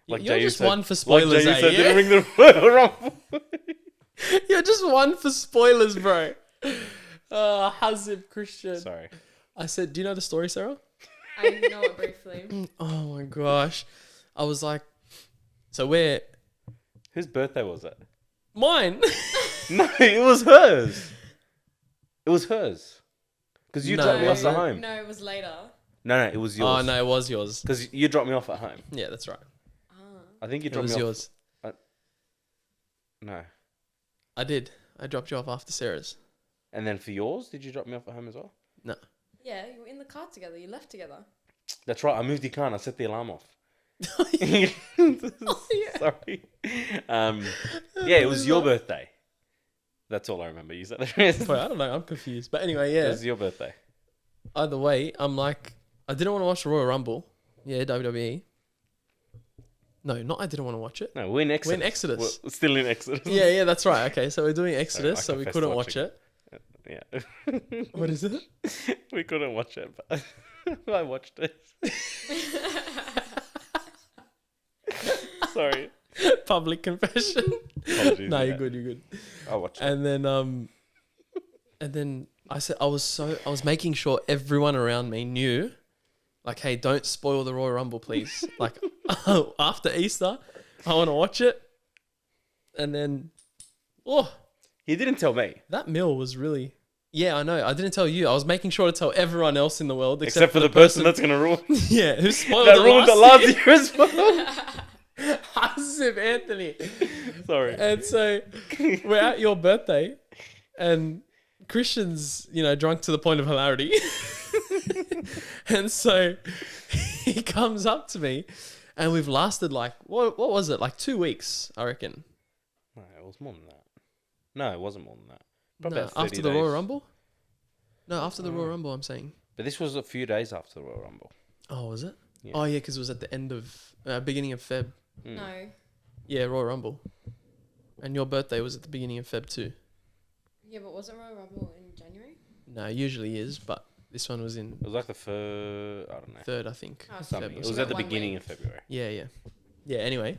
Like You're Jayu just said, one for spoilers, like Jayu said, yeah? didn't ring the Royal Rumble. You're just one for spoilers, bro. Hazib Christian. Sorry. I said, do you know the story, Sarah? I know it briefly. Oh my gosh. I was like, so where? Whose birthday was it? Mine. No, it was hers. It was hers. Because you No, dropped me off was at it? home. No, it was later. No, it was yours. Oh, no, it was yours. Because you dropped me off at home. Yeah, that's right. I think you It dropped was me off. yours. No. I did. I dropped you off after Sarah's. And then for yours, did you drop me off at home as well? No. Yeah, you were in the car together. You left together. That's right. I moved your car and I set the alarm off. yeah. Sorry. Yeah, it was your birthday. That's all I remember. You said the rest. Wait, I don't know. I'm confused. But anyway, yeah. It was your birthday. Either way, I'm like, I didn't want to watch the Royal Rumble. Yeah, WWE. No, not I didn't want to watch it. No, we're in Exodus. We're in Exodus. We're still in Exodus. Yeah, that's right. Okay, so we're doing Exodus, I so we confess couldn't to watch watching it. Yeah. What is it? We couldn't watch it, but I watched it. Sorry. Public confession. Apologies, No, yeah. you're good. You're good. I watched it. And then I said I was making sure everyone around me knew, like, hey, don't spoil the Royal Rumble, please. Like, after Easter, I want to watch it. And then, He didn't tell me. that meal was really. Yeah, I know. I didn't tell you. I was making sure to tell everyone else in the world Except for the person that's going to ruin. yeah, who spoiled That it ruined the last last year as well. Hasib Anthony. Sorry. And so we're at your birthday, and Christian's, drunk to the point of hilarity. And so he comes up to me, and we've lasted like, what was it? Like 2 weeks, I reckon. No, it was more than that. No, it wasn't more than that. Probably No, about 30 after the days. Royal Rumble? No, after the Royal Rumble, I'm saying. But this was a few days after the Royal Rumble. Oh, was it? Yeah. Oh, yeah, because it was at the end of, beginning of Feb. No. Yeah, Royal Rumble. And your birthday was at the beginning of Feb too. Yeah, but wasn't Royal Rumble in January? No, it usually is, but this one was in It was like the first, I don't know. 3rd, I think. Oh, Something. Feb or It was something. at the 1 beginning week. of February. Yeah. Yeah, anyway.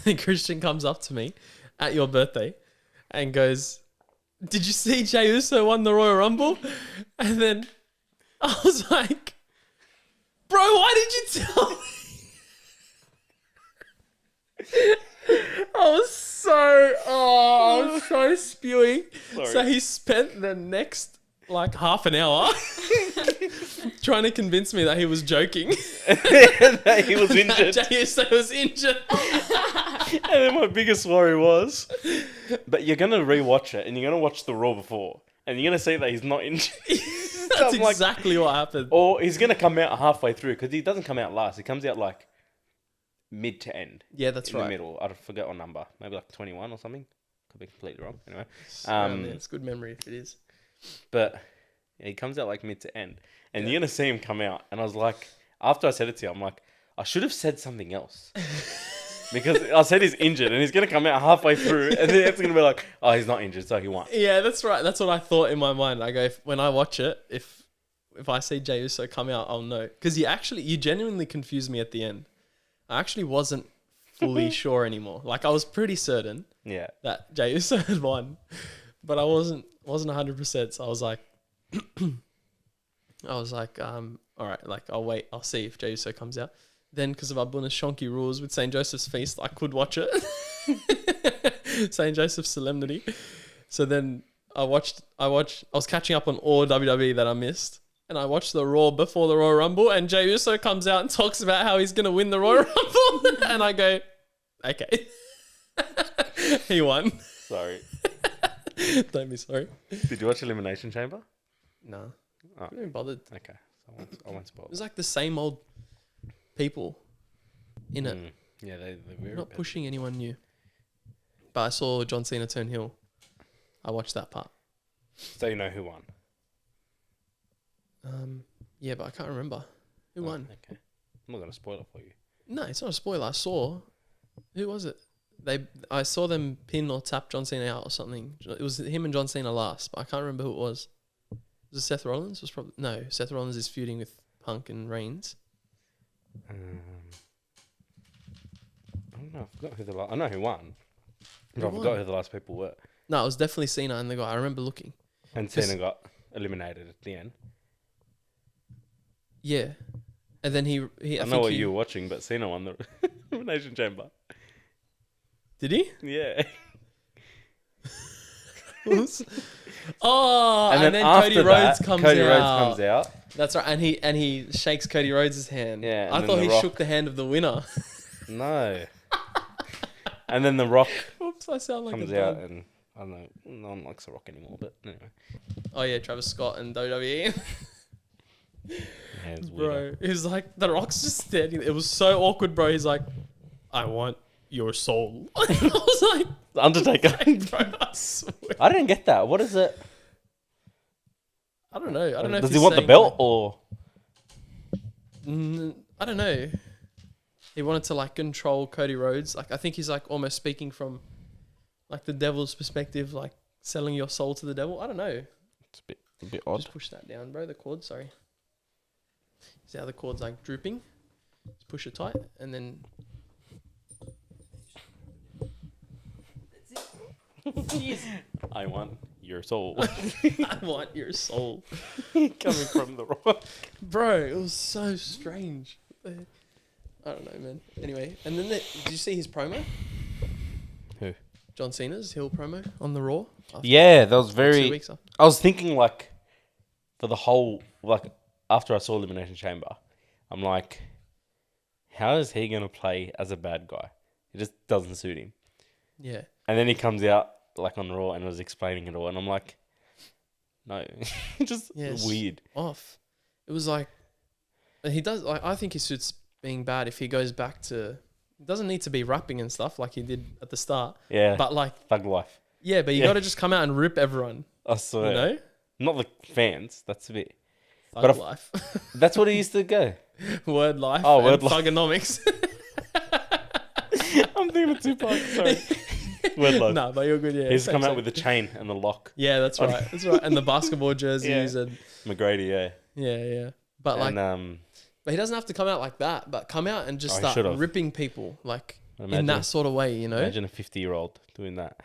And Christian comes up to me at your birthday and goes, did you see Jey Uso won the Royal Rumble? And then I was like, bro, why did you tell me? I was so spewing. Sorry. So he spent the next like half an hour trying to convince me that he was joking. That he was injured. Jey Uso was injured. And then my biggest worry was, but you're going to rewatch it and you're going to watch the Raw before and you're going to see that he's not injured. That's I'm like- exactly what happened. Or he's going to come out halfway through because he doesn't come out last. He comes out like mid to end. Yeah, that's in right. the middle. I forget what number. Maybe like 21 or something. Could be completely wrong. Anyway. It's good memory if it is. But yeah, he comes out like mid to end. And you're going to see him come out. And I was like, after I said it to you, I'm like, I should have said something else. Because I said he's injured and he's going to come out halfway through. And then it's going to be like, oh, he's not injured, so he won. Yeah, that's right. That's what I thought in my mind. I go, when I watch it, if I see Jey Uso come out, I'll know. Because you genuinely confused me at the end. I actually wasn't fully sure anymore. Like, I was pretty certain Yeah. that Jey Uso had won. But I wasn't 100%. So I was like, all right, like, I'll wait. I'll see if Jey Uso comes out. Then, because of Abuna Shonky rules with St. Joseph's Feast, I could watch it. St. Joseph's Solemnity. So then I was catching up on all WWE that I missed. And I watched the Raw before the Royal Rumble. And Jey Uso comes out and talks about how he's going to win the Royal Rumble. And I go, okay. He won. Sorry. Don't be sorry. Did you watch Elimination Chamber? No. Oh. I couldn't be bothered. Okay. So I won't spoil It was like the same old people in it. Yeah, they're very Not bad. pushing anyone new. But I saw John Cena turn heel. I watched that part. So you know who won? Yeah, but I can't remember. Who won? Okay. I'm not going to spoil it for you. No, it's not a spoiler. I saw. Who was it? I saw them pin or tap John Cena out or something. It was him and John Cena last, but I can't remember who it was. Was it Seth Rollins? No, Seth Rollins is feuding with Punk and Reigns. don't know. I forgot who I know who won. But Who I forgot won? who the last people were. No, it was definitely Cena and the guy. I remember looking. And 'Cause- Cena got eliminated at the end. Yeah. And then he I think know what he, you were watching, but Cena won the elimination chamber. Did he? Yeah. Oh, and then after Cody Rhodes that, comes Cody out. Rhodes comes out. That's right, and he shakes Cody Rhodes' hand. Yeah, and I then thought The he Rock- shook the hand of the winner. No. And then The Rock Oops, I sound like comes a out, dog. and I don't know, no one likes The Rock anymore, but anyway. Oh yeah, Travis Scott and WWE. Yeah, it's weird. Bro, he's like, The Rock's just standing. It was so awkward, bro. He's like, I want your soul. I was like, The Undertaker. bro, I swear. I didn't get that. What is it? I don't know. I don't know. Does if he he's want the saying, belt or? I don't know. He wanted to like control Cody Rhodes. Like I think he's like almost speaking from like the devil's perspective, like selling your soul to the devil. I don't know. It's a bit odd. Just push that down, bro. The cord, sorry. See how the cord's like drooping? Just push it tight and then. I want your soul. I want your soul. Coming from The Rock. Bro, it was so strange. I don't know, man. Anyway, and then did you see his promo? Who? John Cena's heel promo on the Raw? After Yeah, that was 2 very. weeks after. I was thinking like, for the whole after I saw Elimination Chamber, I'm like, how is he gonna play as a bad guy? It just doesn't suit him. Yeah. And then he comes out like on Raw and was explaining it all, and I'm like, no, just Yes. weird. Off. It was like, he does, like, I think he suits being bad if he goes back to, doesn't need to be rapping and stuff like he did at the start. Yeah, But like, thug life. yeah, but you Yeah. got to just come out and rip everyone, I swear. you know? Not the fans. That's a bit. Thug But if- life. That's what he used to go. Word life. Oh, and word life. Thugonomics. I'm thinking of Tupac. Sorry. Word life. No, but you're good, yeah. He used to Same, come out same. with the chain and the lock. Yeah, that's right. That's right. And the basketball jerseys and McGrady, yeah. yeah. But like, And but he doesn't have to come out like that. But come out and just Oh, he start should've. ripping people like in Imagine- that sort of way, you know? imagine a 50-year-old doing that.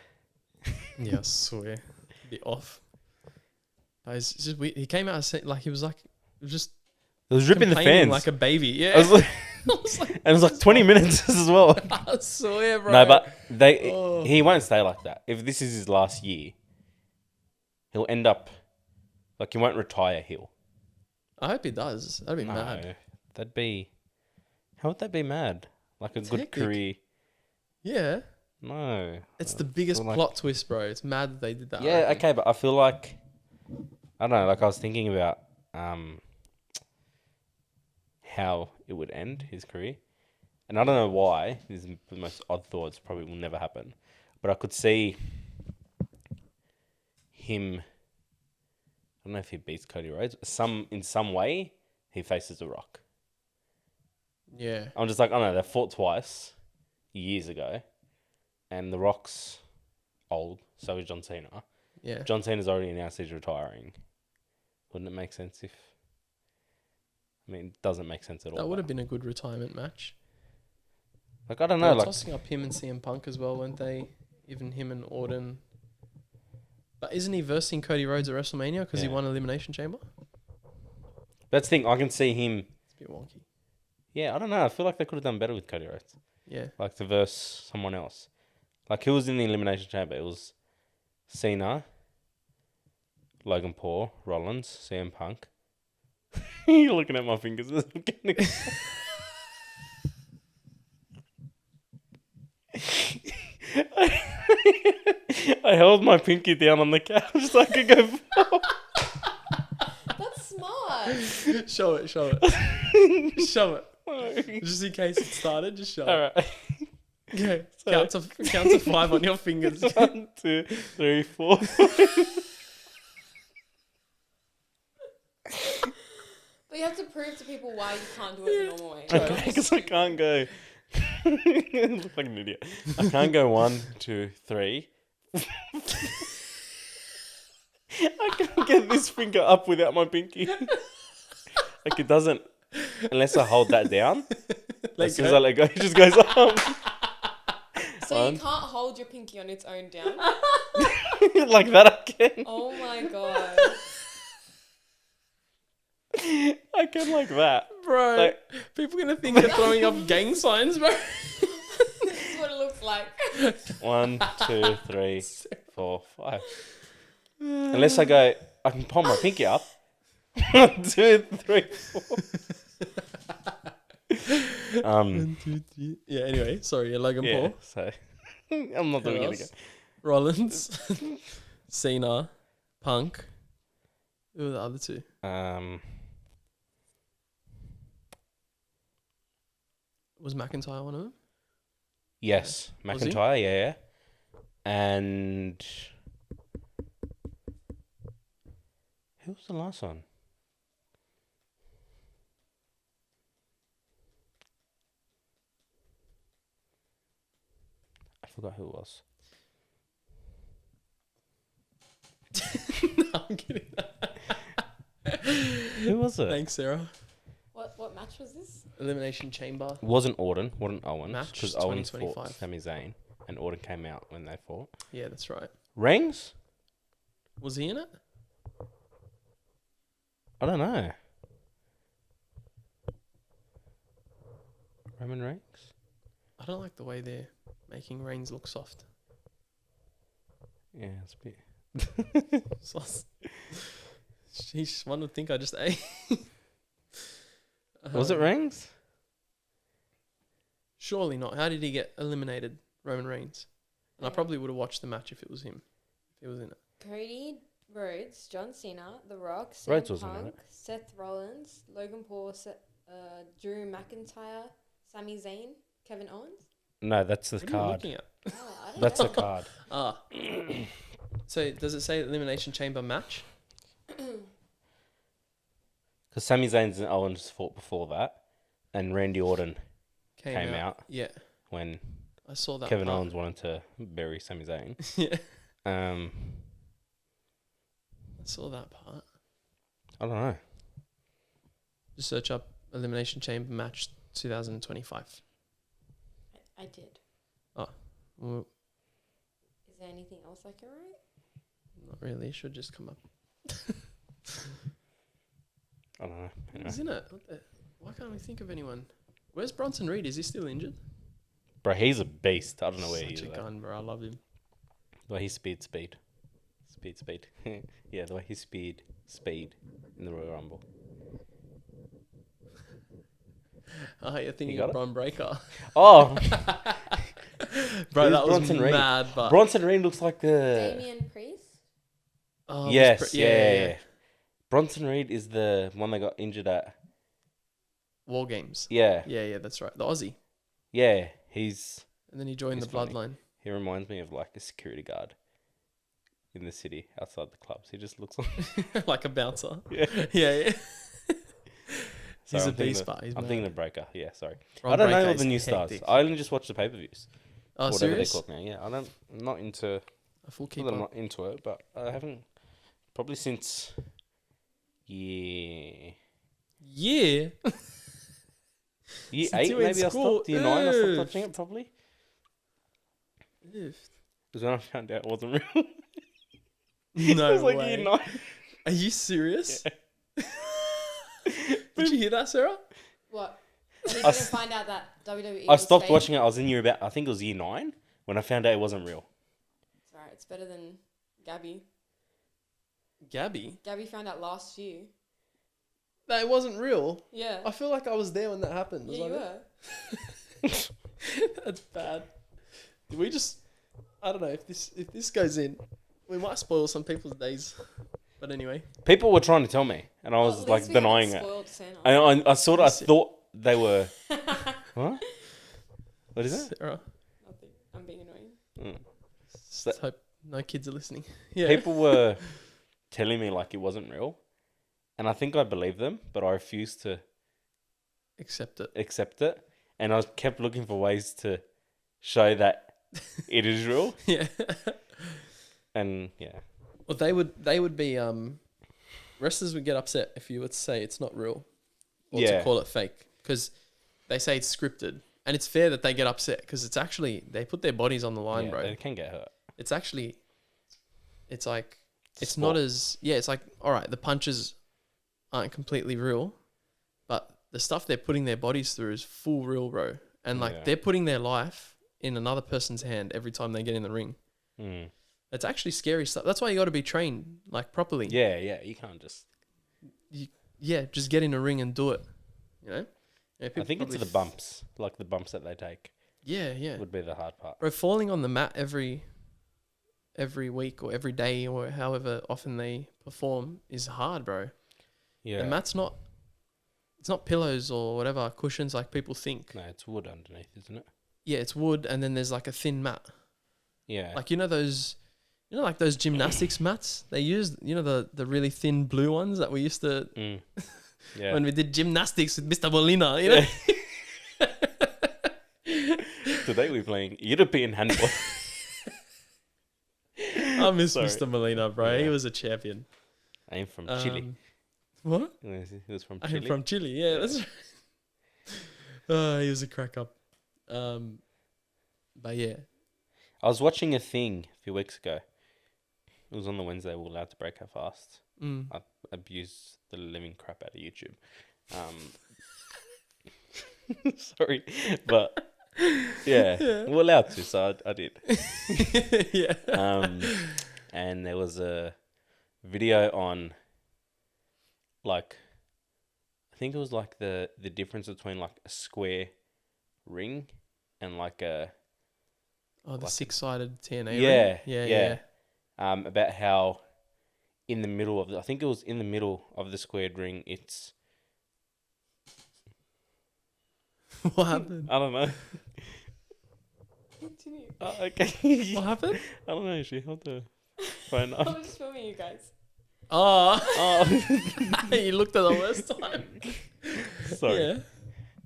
Yeah, I swear, be off. But it's just weird. He came out and said, like he was like, it was just It was ripping the complaining fans. like a baby. Yeah, I was like, I was like, and it was like 20 minutes as well. I swear, bro. No, but Oh. he won't stay like that. If this is his last year, he'll end up like he won't retire. He'll. I hope he does. That'd be No, mad. that'd be. How would that be mad? Like a It's good hectic. career. Yeah, No. it's the biggest like- plot twist, bro. It's mad that they did that. I Yeah, reckon. okay, but I feel like I don't know. Like I was thinking about how it would end his career, and I don't know why. This is the most odd thoughts. Probably will never happen, but I could see him. I don't know if he beats Cody Rhodes. In some way, he faces The Rock. Yeah, I'm just like, I don't know. They fought twice years ago, and The Rock's old. So is John Cena. yeah. John Cena's already announced he's retiring. Wouldn't it make sense if... I mean, it doesn't make sense at all. That would have been a good retirement match. Like, I don't They know. were Like, tossing up him and CM Punk as well, weren't they? Even him and Orton. But isn't he versing Cody Rhodes at WrestleMania because he Yeah. won Elimination Chamber? that's the thing. I can see him... It's a bit wonky. Yeah, I don't know. I feel like they could have done better with Cody Rhodes. Yeah. Like, to verse someone else. Like, who was in the Elimination Chamber? It was Cena, Logan Paul, Rollins, CM Punk. You're looking at my fingers. I'm getting I held my pinky down on the couch so I could go forward. That's smart. Show it. Show it. Just in case it started, just show it. Alright. Okay. Count to 5 on your fingers. 1, 2, 3, 4. But you have to prove to people why you can't do it the normal way. Okay, because I can't go. I look like an idiot. I can't go 1, 2, 3. I can't get this finger up without my pinky. Like it doesn't, unless I hold that down. Let As soon as go. I let go, it just goes up. So One. you can't hold your pinky on its own down. Like that again. Oh my god. I can like that. Bro, Like- people gonna think you're throwing up gang signs, bro. This is what it looks like. 1, 2, 3, 4, 5. Unless I go, I can palm my pinky up. 1, 2, 3, 4. 1, 2, 3. Yeah. Anyway, sorry, Logan Yeah. Paul, So I'm not doing it again. Rollins, Cena, Punk. Who were the other two? Was McIntyre one of them? Yes, Was he? McIntyre. Yeah. And who was the last one? I forgot who it was. No, I'm kidding. Who was it? Thanks, Sarah. What match was this? Elimination Chamber. Wasn't Orton. Wasn't Owens. Match Because Owens 2025. fought Sami Zayn. And Orton came out when they fought. Yeah, that's right. Reigns? Was he in it? I don't know. Roman Reigns? I don't like the way they're making Reigns look soft. Yeah, it's a bit... Sheesh, one would think I just ate. Was it Reigns? Surely not. How did he get eliminated, Roman Reigns? And I Yeah. probably would have watched the match if it was him. If he was in it. Cody Rhodes, John Cena, The Rock, Rhodes CM wasn't in Punk, Seth Rollins, Logan Paul, Drew McIntyre, Sami Zayn, Kevin Owens. No, that's the What are you card. looking at? Oh, I don't That's know. the card. Ah. So does it say Elimination Chamber match? Because Sami Zayn and Owens fought before that. And Randy Orton came out Yeah, when I saw that. Kevin part. Owens wanted to bury Sami Zayn. Yeah, I I saw that part. don't know. Just search up Elimination Chamber match 2025. I did. Well, Is there anything else I can write? not really. It should just come up. I don't know. Anyway. Isn't it? Why can't we think of anyone? Where's Bronson Reed? Is he still injured? Bro, he's a beast. I don't know where he is. Such a Though. gun, bro. I love him. The way he speed. Yeah, the way he speed in the Royal Rumble. Oh, you're thinking got of it? Bron Breakker. Oh, Bro, Who's that was Bronson Reed? mad, but... Bronson Reed looks like the... Damian Priest. Oh, it Yes, was yeah. Bronson Reed is the one that got injured at... War Games. Yeah, Yeah, that's right. The Aussie. yeah. He's... And then he joined He's the funny. Bloodline. He reminds me of like a security guard in the city outside the clubs. He just looks like... Like a bouncer. Yeah. Yeah. Sorry, He's a I'm thinking beast, of- but he's I'm mad. thinking of Breaker. Yeah, sorry. Bron I don't know Breakker all is the new stars. hectic. I only just watch the pay-per-views. Oh, Whatever serious? they're called now. Yeah, I'm not into... A full Not that I'm keeper. not into it, but I haven't... Probably since... Year Yeah. 8 Since you were in maybe I school. stopped. Year 9 I stopped Ugh. watching it probably. Ew. Because when I found out it wasn't real. No it was like way. year 9. Are you serious? Did you hear that, Sarah? What? He I didn't s- find out that WWE. I was stopped fake? watching it. I was in year about... I think it was year 9 when I found out it wasn't real. It's alright. It's better than Gabby. Gabby? Gabby found out last year. That it wasn't real. Yeah. I feel like I was there when that happened. Was Yeah, I you there? were. That's bad. Did we just... I don't know. If this goes in, we might spoil some people's days. But anyway. People were trying to tell me, and I Well, was at like least we haven't denying it. spoiled Santa. I sort of I Yes. thought they were... What? What is it? Sarah, Nothing. I'm being annoying. Mm. let's hope no kids are listening. Yeah. People were telling me like it wasn't real, and I think I believed them, but I refused to Accept it. accept it, and I kept looking for ways to show that it is real, Yeah. and yeah, Well, they would be wrestlers would get upset if you would say it's not real or Yeah. to call it fake because they say it's scripted And it's fair that they get upset because it's actually, they put their bodies on the line, Yeah, bro. they can get hurt. It's actually, it's like, it's Sport. not as, yeah, it's like, all right, the punches aren't completely real, but the stuff they're putting their bodies through is full real, bro. And like, Yeah. they're putting their life in another person's hand every time they get in the ring. Mm. It's actually scary stuff. That's why you got to be trained like properly. Yeah, you can't just. Yeah, just get in a ring and do it. You know? Yeah, I people think it's probably the bumps, like the bumps that they take, Yeah. would be the hard part. Bro, falling on the mat every week or every day or however often they perform is hard, bro. Yeah. The mat's not, it's not pillows or whatever, cushions like people think. No, it's wood underneath, isn't it? Yeah, it's wood and then there's like a thin mat. Yeah. Like, like those gymnastics mats they use, the really thin blue ones that we used to, Mm. Yeah. when we did gymnastics with Mr. Molina, you know? Today we're playing European handball. I miss Sorry. Mr. Molina, bro. He Yeah. was a champion. I'm from Chile. What? He was from I'm Chile. from Chile. Yeah, that's right. He was a crack up. But yeah. I was watching a thing a few weeks ago. It was on the Wednesday. We were allowed to break our fast. Mm. I abused the living crap out of YouTube. Sorry, but yeah, we're allowed to, so I did. Yeah. And there was a video on, like, I think it was like the difference between like a square ring and like a Oh, the like- 6-sided TNA yeah, ring? Yeah. about how in the middle of I think it was in the middle of the squared ring. It's What happened? I don't know. Continue. Oh, okay. What happened? I don't know. She held the phone I up. was just filming you guys. Oh, Oh, you looked at the worst time. sorry. Yeah.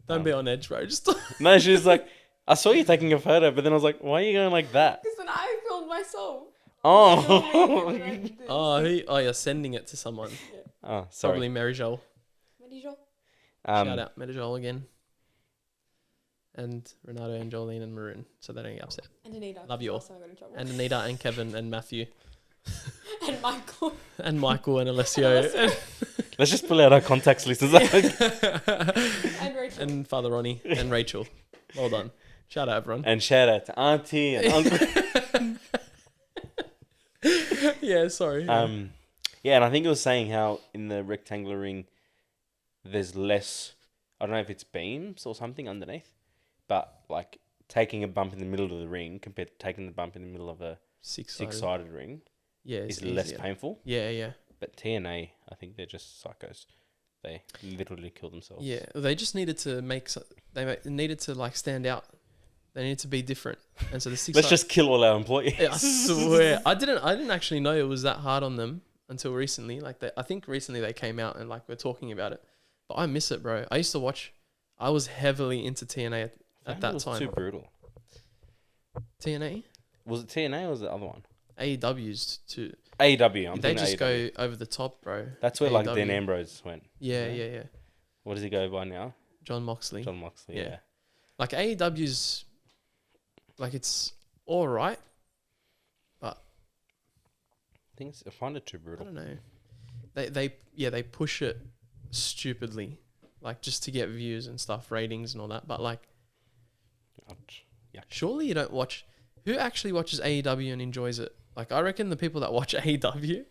Don't be on edge, bro. Just No, she was like, I saw you taking a photo, but then I was like, why are you going like that? Because then I filmed myself. Oh. you're sending it to someone. Oh, sorry. Probably Mary Jo. Medijo. Shout out Mary Jo again. And Renato and Jolene and Maroon, so they don't get upset. And Anita. Love you all. Last time I got in trouble. And Anita and Kevin and Matthew And Michael. and Michael and Alessio Let's just pull out our contacts list. And Rachel. and Father Ronnie and Rachel. Well done. Shout out everyone. And shout out to Auntie and Uncle. Yeah, sorry. Yeah, and I think it was saying how in the rectangular ring, there's less. I don't know if it's beams or something underneath, but like taking a bump in the middle of the ring compared to taking the bump in the middle of a six-sided ring Yeah, it's is less easier. painful. Yeah. But TNA, I think they're just psychos. They literally kill themselves. Yeah, they just needed to needed to like stand out. They needed to be different. And so the six. Let's just kill all our employees. I swear, I didn't actually know it was that hard on them until recently. Like I think recently they came out and like we're talking about it. But I miss it, bro. I used to watch. I was heavily into TNA at that It was time. too brutal. TNA, Was it TNA or was it the other one? AEW's too. AEW. They just go over the top, bro. That's where like AEW. Dan Ambrose went. Yeah. What does he go by now? John Moxley. John Moxley. Yeah. Yeah. Like AEW's, like it's all right, but I find it too I brutal. don't know. They push it stupidly, like just to get views and stuff, ratings and all that. But like, Ouch. Yuck. surely you don't watch. Who actually watches AEW and enjoys it? Like I reckon the people that watch AEW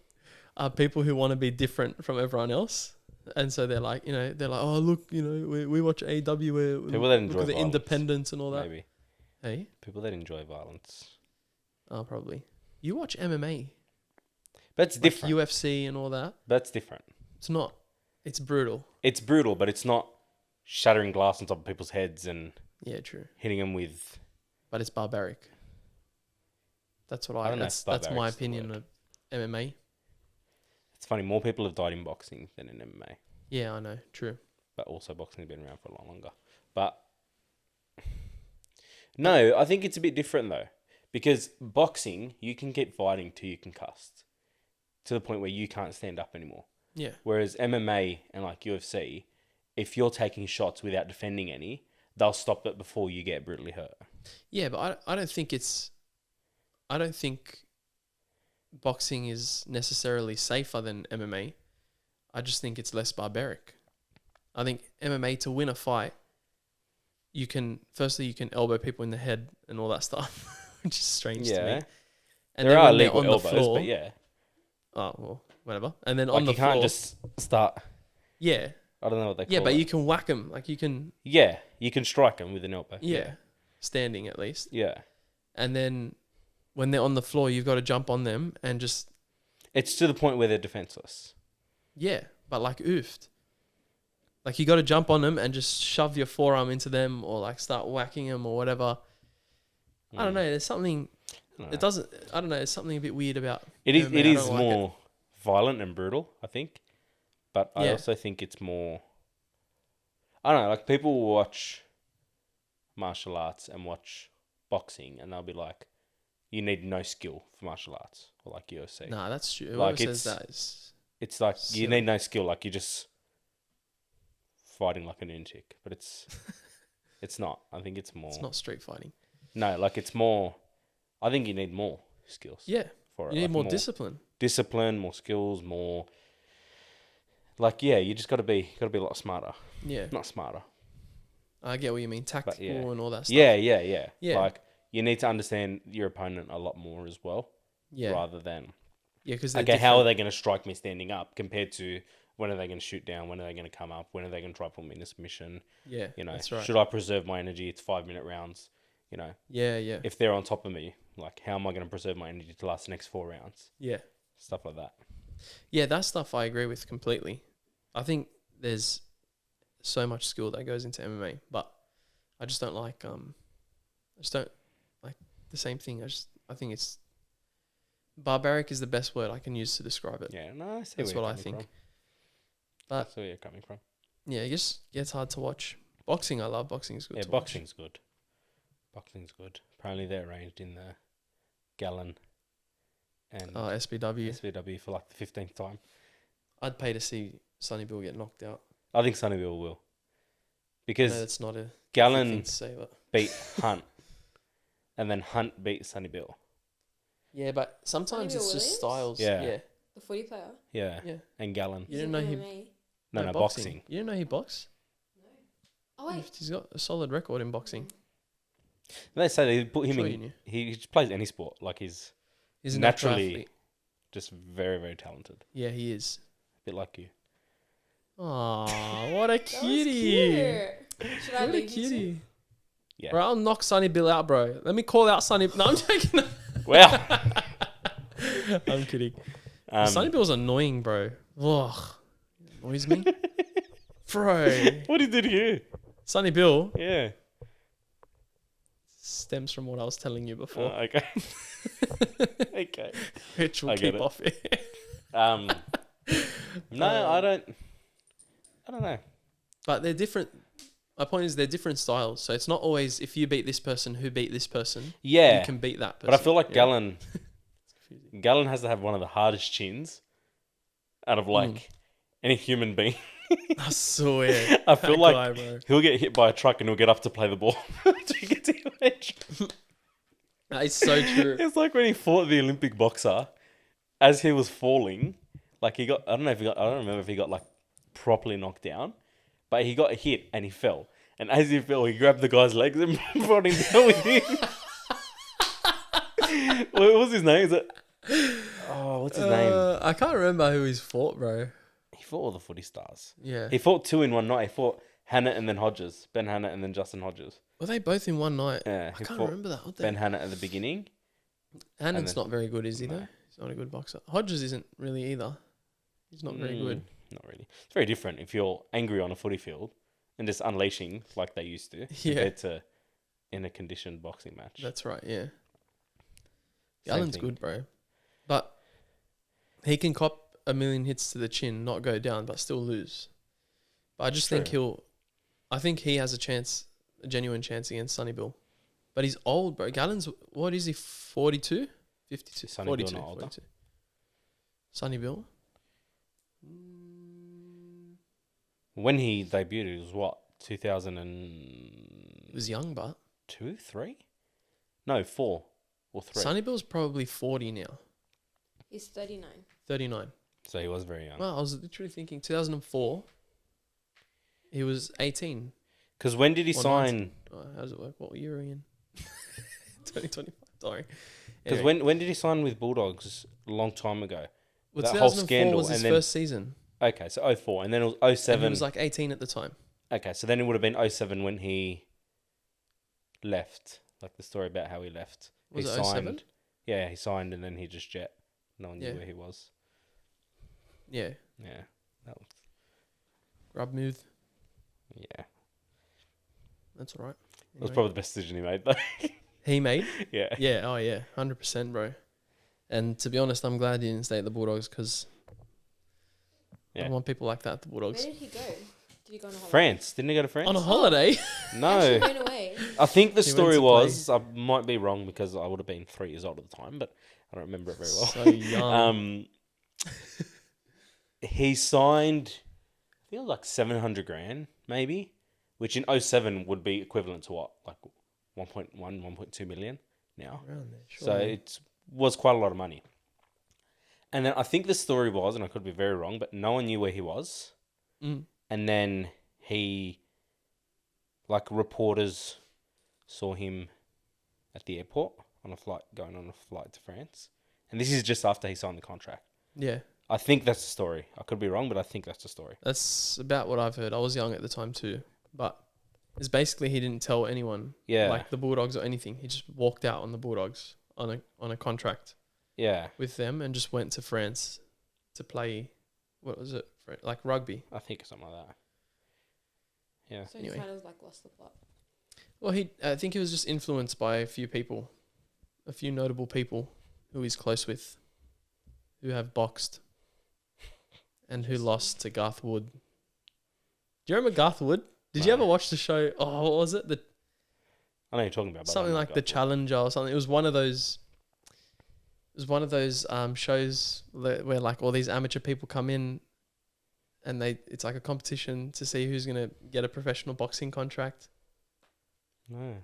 are people who want to be different from everyone else. And so they're like, oh look, we watch AEW where People that enjoy look at the violence, independence and all that. Maybe. Hey, People that enjoy violence. oh probably. You watch MMA, But it's like different. UFC and all that. That's different. It's not. It's brutal. It's brutal, but it's not shattering glass on top of people's heads and Yeah, true. hitting them with. But it's barbaric. That's what I don't know That's if my barbaric's the opinion word. of MMA. It's funny, more people have died in boxing than in MMA. Yeah, I know. True. But also boxing has been around for a lot longer. But no, I think it's a bit different though. Because boxing, you can keep fighting till you concussed. To the point where you can't stand up anymore. Yeah. Whereas MMA and like UFC, if you're taking shots without defending any, they'll stop it before you get brutally hurt. Yeah, but I don't think boxing is necessarily safer than MMA. I just think it's less barbaric. I think MMA, to win a fight, you can elbow people in the head and all that stuff, which is strange to me. And there then are when they're legal on the elbows, floor, but yeah. oh well, whatever. And then Like on the you floor, can't just start. yeah, I don't know what they call yeah, it. but you can whack them. Like you can, Yeah, you can strike them with an elbow. yeah, standing at least. Yeah. And then when they're on the floor, you've got to jump on them and just, It's to the point where they're defenseless. yeah, but like oofed. Like you got to jump on them and just shove your forearm into them or like start whacking them or whatever. I don't know. There's something. I It doesn't. I don't know. There's something a bit weird about. It is. MMA. It I is don't like more violent and brutal, I think. But I Yeah. also think it's more. I don't know. Like people will watch martial arts and watch boxing, and they'll be like, "You need no skill for martial arts," or like UFC. Nah, that's stupid. Like, Whoever says it's- that is. It's like Silly. you need no skill. Like you're just fighting like a lunatic. But it's not. I think it's more. It's not street fighting. No, like it's more. I think you need more skills. Yeah, For it. you need Like more discipline. discipline, more skills, more. Like yeah, you just got to be a lot smarter. Yeah, Not smarter. I get what you mean. Tactical yeah. and all that stuff. Yeah. Yeah. Like you need to understand your opponent a lot more as well, yeah, rather than yeah. Because okay, how are they going to strike me standing up compared to when are they going to shoot down? When are they going to come up? When are they going to try to put me in a submission? Yeah, You know, that's right. should I preserve my energy? It's 5-minute rounds. You know, Yeah, yeah, if they're on top of me, like how am I going to preserve my energy to last the next 4 rounds? yeah, Stuff like that. yeah. That stuff I agree with completely. I think there's so much skill that goes into MMA, but I just don't like. I just don't like the same thing. I think it's barbaric is the best word I can use to describe it. Yeah, no, I see That's where what you're I coming think. from. But That's where you're coming from. yeah, it just gets hard to watch. Boxing, I love boxing. It's good. Yeah, to watch. boxing's good. Boxing's good. Apparently they're arranged in the Gallon and Oh, SBW. SVW for like the 15th time. I'd pay to see Sonny Bill get knocked out. I think Sunnyville will. No, Because that's not a thing Gallon to say, but beat Hunt and then Hunt beat Sonny Bill. yeah, but sometimes Sonny it's Bill just Williams? styles. Yeah. Yeah, The footy player. Yeah. yeah. And Gallon. You He's didn't know in he MMA. No, boxing. You didn't know he boxed? Oh wait. He's got a solid record in boxing. They say they put him Sure you in. knew. He just plays any sport. Like he's He's a natural naturally athlete. just very, very talented. Yeah, he is. A bit like you. Aw, what a That was cutie. cute. Should I What a leave you two? cutie. Yeah. Bro, I'll knock Sonny Bill out, bro. Let me call out Sonny. No, I'm joking. Wow. I'm kidding. Um, Sonny Bill's annoying, bro. Ugh. Annoys me. Bro. what did he do to you? Sonny Bill Yeah. stems from what I was telling you before. Okay. Okay. Which we'll I get keep it. off it. No, I don't know. But they're different. My point is they're different styles. So it's not always if you beat this person, who beat this person, Yeah. you can beat that person. But I feel like Yeah. Gallon has to have one of the hardest chins out of like any human being. I swear. I feel That like guy, bro. he'll get hit by a truck and he'll get up to play the ball to get to your edge. That is so true. It's like when he fought the Olympic boxer, as he was falling, like he got, I don't remember if he got like properly knocked down, but he got hit and he fell. And as he fell, he grabbed the guy's legs and brought him down with him. What was his name? Is it? Oh, what's his name? I can't remember who he's fought, bro. He fought all the footy stars. Yeah. He fought 2 in one night. He fought Hannah and then Hodges. Ben Hannah and then Justin Hodges. Were they both in one night? Yeah, I he can't fought remember that. What Ben Hannah at the beginning. Hannon's then- not very good, is he, No. though? He's not a good boxer. Hodges isn't really either. He's not very good. Not really. It's very different if you're angry on a footy field and just unleashing like they used to compared to in a conditioned boxing match. That's right, yeah. Same Allen's thing. good, bro. But he can cop a million hits to the chin, not go down, but still lose. But I just think I think he has a genuine chance against Sonny Bill. But he's old, bro. Gallen's, what is he, 42? 52? Sonny Bill 42, not older? 42. Sonny Bill? When he debuted, he was what, He was young, but 2002, 3? No, 4 or 3. Sonny Bill's probably 40 now. He's 39. 39. So he was very young. Well, I was literally thinking 2004. He was 18. Because when did he Or sign? 19. Oh, how does it work? What year are we in? 2025. Sorry. Because Anyway, when did he sign with Bulldogs? A long time ago. well, that whole 2004 scandal, was his and then- first season. Okay, so 04. And then it was 07. And he was like 18 at the time. Okay, so then it would have been 07 when he left. Like the story about how he left. Was he it 07? signed. Yeah, he signed and then he just jet. No one knew Yeah. where he was. Yeah. Yeah. That was, Grub move. yeah. That's all right. That was Anyway. probably the best decision he made, though. He made? Yeah. Yeah. Oh, yeah. 100%, bro. And to be honest, I'm glad he didn't stay at the Bulldogs because I Yeah. want people like that at the Bulldogs. Where did he go? Did he go on a holiday? France. Didn't he go to France? On a holiday? Actually No. went away. I think the He went story to was, I might be wrong because I would have been 3 years old at the time, but I don't remember it very well. So young. He signed, I think it was like 700 grand, maybe, which in 07 would be equivalent to what? Like 1.1, 1.2 million now. Around there, So surely. it was quite a lot of money. And then I think the story was, and I could be very wrong, but no one knew where he was. Mm. And then he, like reporters saw him at the airport on a flight, going on a flight to France. And this is just after he signed the contract. Yeah. I think that's the story. I could be wrong, but I think that's the story. That's about what I've heard. I was young at the time too. But it's basically he didn't tell anyone, Yeah. like the Bulldogs or anything. He just walked out on the Bulldogs on a contract Yeah. with them and just went to France to play, what was it? Like rugby. I think something like that. Yeah. So Anyway. he kind of like lost the plot. Well, I think he was just influenced by a few people, a few notable people who he's close with, who have boxed, and who lost to Garth Wood. Do you remember Garth Wood? Did you No. ever watch the show? Oh, what was it? I know what you're talking about. but I Something don't like know The Garth Wood. Challenger or something. It was one of those. It was one of those shows where like all these amateur people come in, and it's like a competition to see who's gonna get a professional boxing contract. No.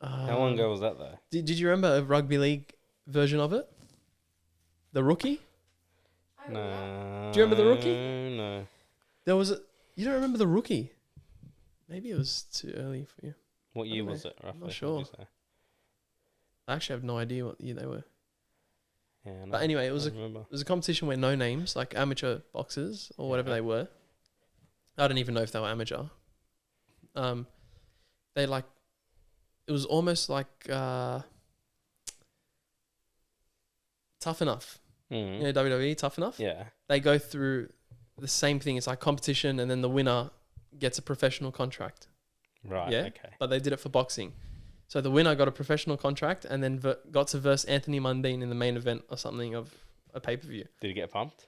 How long ago was that, though? Did you remember a rugby league version of it? The Rookie? No. Do you remember The Rookie? No. There was you don't remember The Rookie? Maybe it was too early for you. What year don't was know. it, roughly? not What sure. would you say? I actually have no idea what year they were. Yeah, no, But anyway, it was I don't remember. a competition where no names, like amateur boxers or whatever Yeah. they were. I don't even know if they were amateur. They like, it was almost like Tough Enough. Mm. You know, WWE Tough Enough. Yeah. They go through the same thing. It's like competition, and then the winner gets a professional contract. Right. Yeah? Okay. But they did it for boxing. So the winner got a professional contract and then got to verse Anthony Mundine in the main event or something of a pay-per-view. Did he get pumped?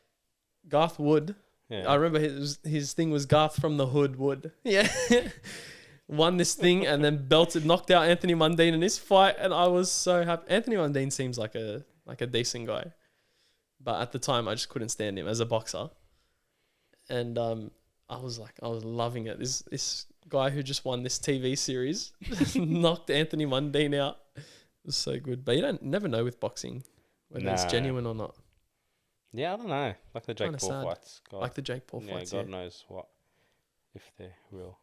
Garth Wood. Yeah. I remember his thing was Garth from the Hood Wood. Yeah. Won this thing and then knocked out Anthony Mundine in this fight, and I was so happy. Anthony Mundine seems like a decent guy. But at the time I just couldn't stand him as a boxer. And I was loving it. This guy who just won this TV series knocked Anthony Mundine out. It was so good. But you never know with boxing whether it's No. genuine or not. Yeah, I don't know. Like the Jake Kinda Paul sad. fights. God, Like the Jake Paul yeah, fights. God Yeah. knows what if they're real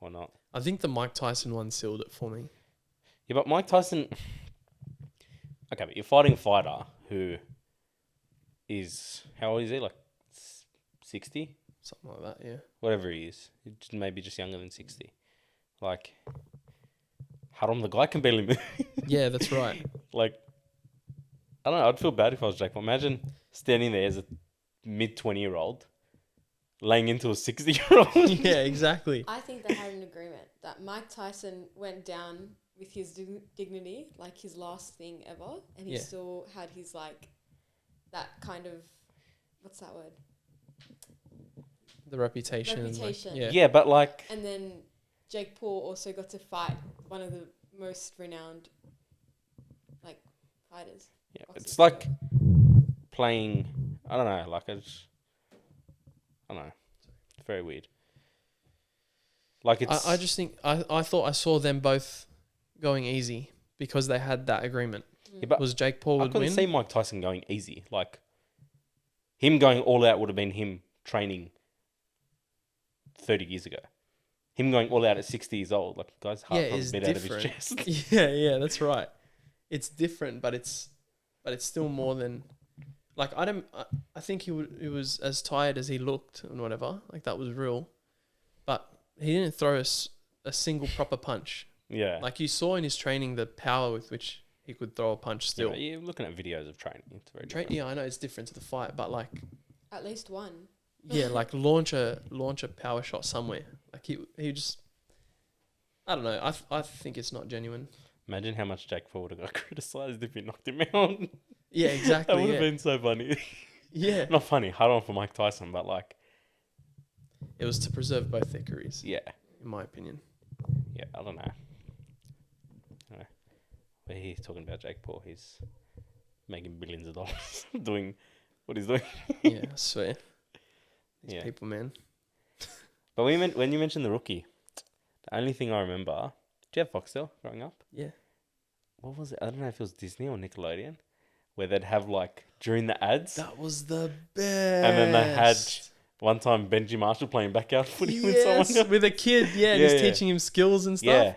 or not. I think the Mike Tyson one sealed it for me. Yeah, but Mike Tyson. Okay, but you're fighting a fighter who is, how old is he? Like 60, Something like that, yeah. whatever he is. Maybe just younger than 60. Like, Haram, the guy can barely move. Yeah, that's right. Like, I don't know. I'd feel bad if I was Jake Paul. Imagine standing there as a mid-20-year-old laying into a 60-year-old. Yeah, exactly. I think they had an agreement that Mike Tyson went down with his dignity, like his last thing ever, and he Yeah. still had his like that kind of, what's that word? The reputation. Reputation. yeah. Yeah, but like, And then Jake Paul also got to fight one of the most renowned like fighters. yeah, boxers. it's like playing, I don't know, like I don't know. It's very weird. Like it's. I just think I thought I saw them both going easy because they had that agreement. Yeah, but Was Jake Paul I would couldn't win? see Mike Tyson going easy. Like him going all out would have been him training 30 years ago. Him going all out at 60 years old, like guy's heart probably is beat out of his different. chest. Yeah, that's right. It's different, but it's still more than like I think he was as tired as he looked and whatever. Like that was real, but he didn't throw a single proper punch. Yeah. Like you saw in his training the power with which he could throw a punch still. Yeah, you're looking at videos of training. It's very different. Yeah, I know it's different to the fight, but like At least one. yeah, like launch a power shot somewhere. Like he just I don't know. I think it's not genuine. Imagine how much Jake Paul would have got criticised if he knocked him out. Yeah, exactly. That would have yeah. been so funny. Yeah. Not funny, hard on for Mike Tyson, but like, It was to preserve both their careers, yeah. in my opinion. Yeah, I don't know. But he's talking about Jake Paul. He's making billions of dollars doing what he's doing. Yeah, I swear. These Yeah. people, man. But when you mentioned the rookie, the only thing I remember, did you have Foxtel growing up? Yeah. What was it? I don't know if it was Disney or Nickelodeon, where they'd have like during the ads, That was the best. and then they had one time Benji Marshall playing backyard footy with someone Yes, else. with a kid, yeah, and Yeah, he's yeah. teaching him skills and stuff. Yeah,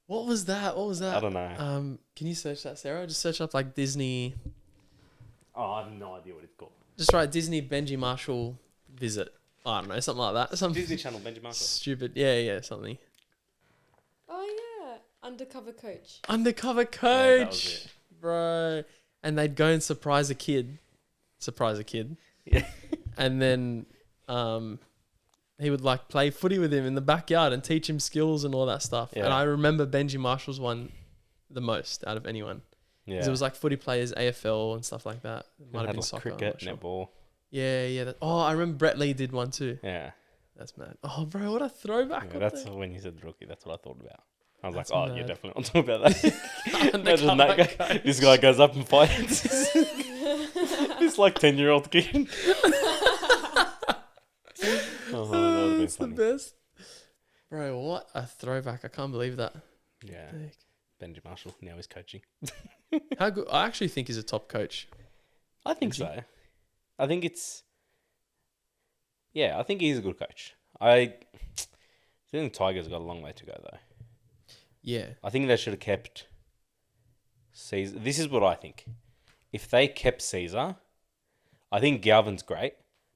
What was that? I don't know. Can you search that, Sarah? Just search up like Disney. Oh, I have no idea what it's called. Just write Disney Benji Marshall visit. I don't know, something like that. Some Disney Channel, Benji Marshall. stupid. Yeah, something. Oh yeah, undercover coach. Undercover Yeah, coach, that was it. bro. And they'd go and surprise a kid. Yeah. And then he would like play footy with him in the backyard and teach him skills and all that stuff. Yeah. And I remember Benji Marshall's one the most out of anyone. Yeah. Because it was like footy players, AFL and stuff like that. It It might have had been like soccer. I'm cricket, not sure. netball. Yeah. I remember Brett Lee did one too. Yeah. That's mad. Oh, bro, what a throwback. Yeah, What that's the- when you said the rookie. That's what I thought about. I was That's like, oh, you're mad. definitely not talking about that. Imagine Undercover that guy, coach. this guy goes up and fights. This like 10-year-old kid. Oh, that would have been It's the funny. best. Bro, what a throwback. I can't believe that. Yeah. Benji Marshall, now he's coaching. How good? I actually think he's a top coach. I think Benji? so. I think it's... Yeah, I think he's a good coach. I think the Tigers got a long way to go, though. Yeah. I think they should have kept Caesar. This is what I think. If they kept Caesar, I think Galvin's great,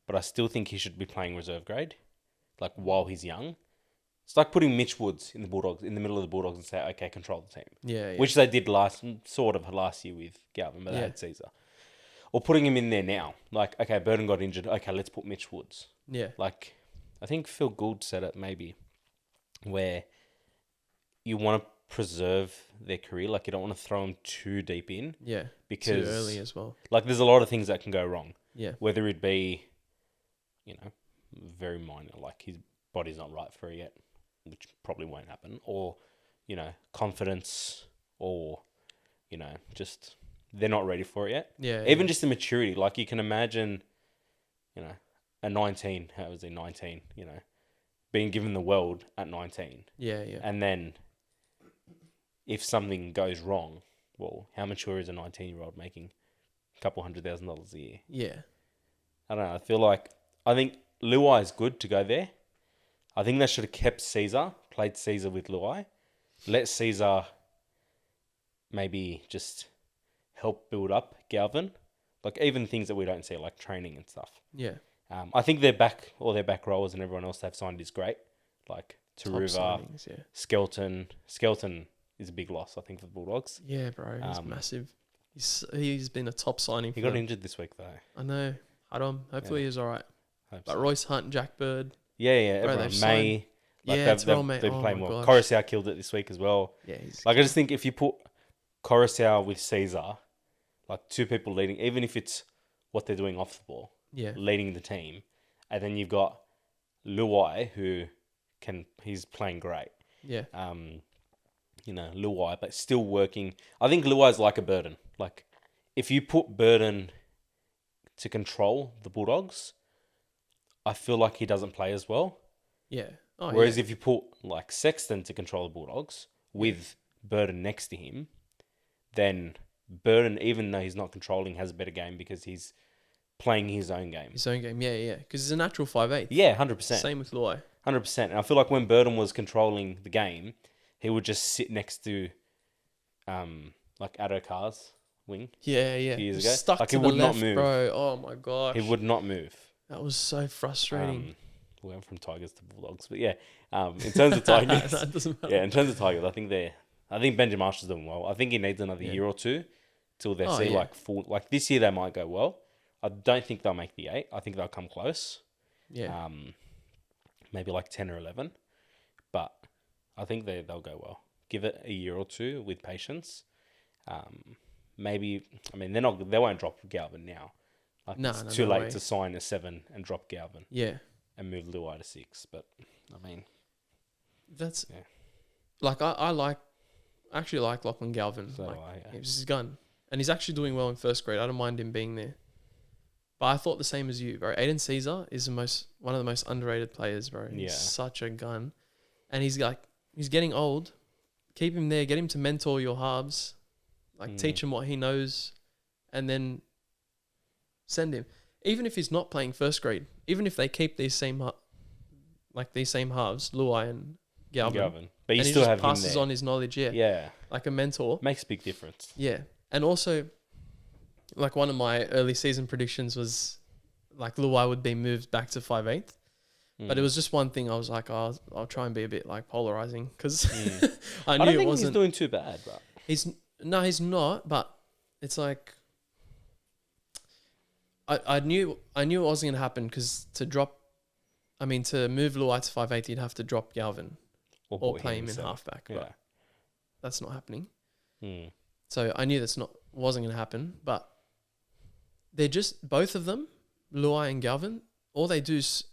but I still think he should be playing reserve grade, like while he's young. It's like putting Mitch Woods in the Bulldogs, in the middle of the Bulldogs, and say, okay, control the team. Yeah. Which they did last year with Galvin, but they Yeah. had Caesar. Or putting him in there now. Like, okay, Burton got injured. Okay, let's put Mitch Woods. Yeah. Like, I think Phil Gould said it maybe, where you want to preserve their career. Like, you don't want to throw them too deep in. Yeah. Because, Too early as well. like, there's a lot of things that can go wrong. Yeah. Whether it be, very minor, like his body's not right for it yet, which probably won't happen, or, confidence, or, just they're not ready for it yet. Yeah. Even just the maturity, like you can imagine, a 19, how was he 19, being given the world at 19. Yeah. And then if something goes wrong, well, how mature is a 19-year-old making a couple $100,000 a year? Yeah. I don't know. I think Luai is good to go there. I think they should have kept Caesar, played Caesar with Luai. Let Caesar maybe just help build up Galvin. Like even things that we don't see, like training and stuff. Yeah. I think their back rowers and everyone else they've signed is great. Like Top Taruva, signings, yeah. Skelton. Skelton is a big loss, I think, for the Bulldogs. Yeah, bro. He's Um, massive. He's been a top signing. He for got them. injured this week, though. I know. Hopefully Yeah. he's all right. Hope But so. Royce Hunt, Jack Bird. Yeah, Bro, everyone. they've May. Yeah, Terrell May. They've Oh playing my well. gosh. Coruscant killed it this week as well. Yeah, he's Like, I just think if you put Coruscant with Caesar, like two people leading, even if it's what they're doing off the ball, yeah. leading the team, and then you've got Luai, he's playing great. Yeah. Luai, but still working. I think Luai's like a Burden. Like, if you put Burden to control the Bulldogs, I feel like he doesn't play as well. Yeah. Oh, Whereas yeah. if you put like Sexton to control the Bulldogs with Burton next to him, then Burton, even though he's not controlling, has a better game because he's playing his own game. His own game, yeah. Because he's a natural 5'8". Yeah, 100%. Same with Luai. 100%. And I feel like when Burton was controlling the game, he would just sit next to like Adokar's wing. Yeah. Years ago. Stuck Like, to he the would not left, move. bro. Oh my gosh. He would not move. That was so frustrating. We went from Tigers to Bulldogs, but yeah, in terms of Tigers, That doesn't matter. yeah, in terms of Tigers, I think Benji Marshall's doing well. I think he needs another year or two till they see like full. Like this year, they might go well. I don't think they'll make the 8. I think they'll come close. Yeah. Maybe like 10 or 11, but I think they'll go well. Give it a year or two with patience. Maybe they won't drop Galvin now. Like No, it's no, too no late way. to sign a 7 and drop Galvin Yeah. and move Luai to 6. But I mean, That's Yeah. like I actually like Lachlan Galvin. so Like, yeah. he's his gun. And he's actually doing well in first grade. I don't mind him being there. But I thought the same as you, bro. Aiden Caesar is one of the most underrated players, bro. He's Yeah. such a gun. And he's getting old. Keep him there, get him to mentor your halves. Like teach him what he knows and then send him. Even if he's not playing first grade, even if they keep these same halves, Luai and Galvin. But you and he still just have him passes there. on his knowledge, Yeah, like a mentor. makes a big difference. Yeah. And also, like one of my early season predictions was like Luai would be moved back to 5'8". But it was just one thing I was like, I'll try and be a bit like polarizing because I I knew don't it think wasn't. he's doing too bad, but He's not, but it's like I knew it wasn't gonna happen because to move Luai to 5'8", you'd have to drop Galvin or put play him in instead. halfback. Yeah. But that's not happening. Mm. So I knew wasn't gonna happen. But they're just both of them, Luai and Galvin. All they do is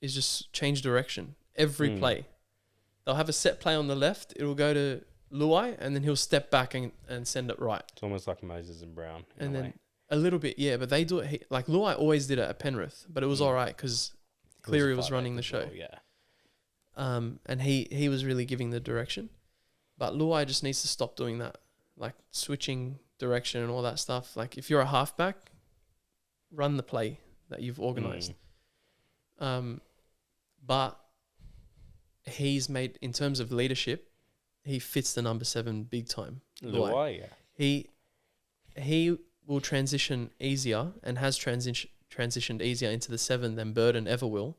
just change direction every play. They'll have a set play on the left. It'll go to Luai, and then he'll step back and send it right. It's almost like Moses and Brown. And then a little bit, yeah, but they do it. Like Luai always did it at Penrith, but it was all right because Cleary was running the show. Well, yeah. And he was really giving the direction. But Luai just needs to stop doing that, like switching direction and all that stuff. Like if you're a halfback, run the play that you've organised. But he's made, in terms of leadership, he fits the number 7 big time. Luai, yeah. He will transition easier and has transitioned easier into the 7 than Burton ever will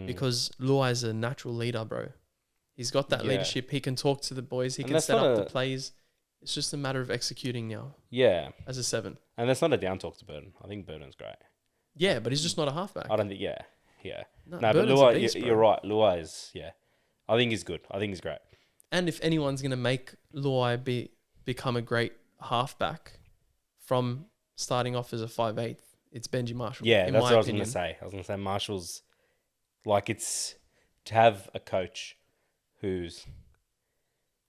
because Luai is a natural leader, bro. He's got that leadership. He can talk to the boys. He can set up the plays. It's just a matter of executing now. Yeah. As a 7. And that's not a down talk to Burton. I think Burton's great. Yeah, but he's just not a halfback. I don't think, yeah. No, But Burton's a Luai, beast, bro. you're right. Luai is, I think he's good. I think he's great. And if anyone's going to make Luai become a great halfback from starting off as a 5'8", it's Benji Marshall. Yeah, in that's my what I was opinion. going to say. I was going to say Marshall's, like, it's to have a coach who's,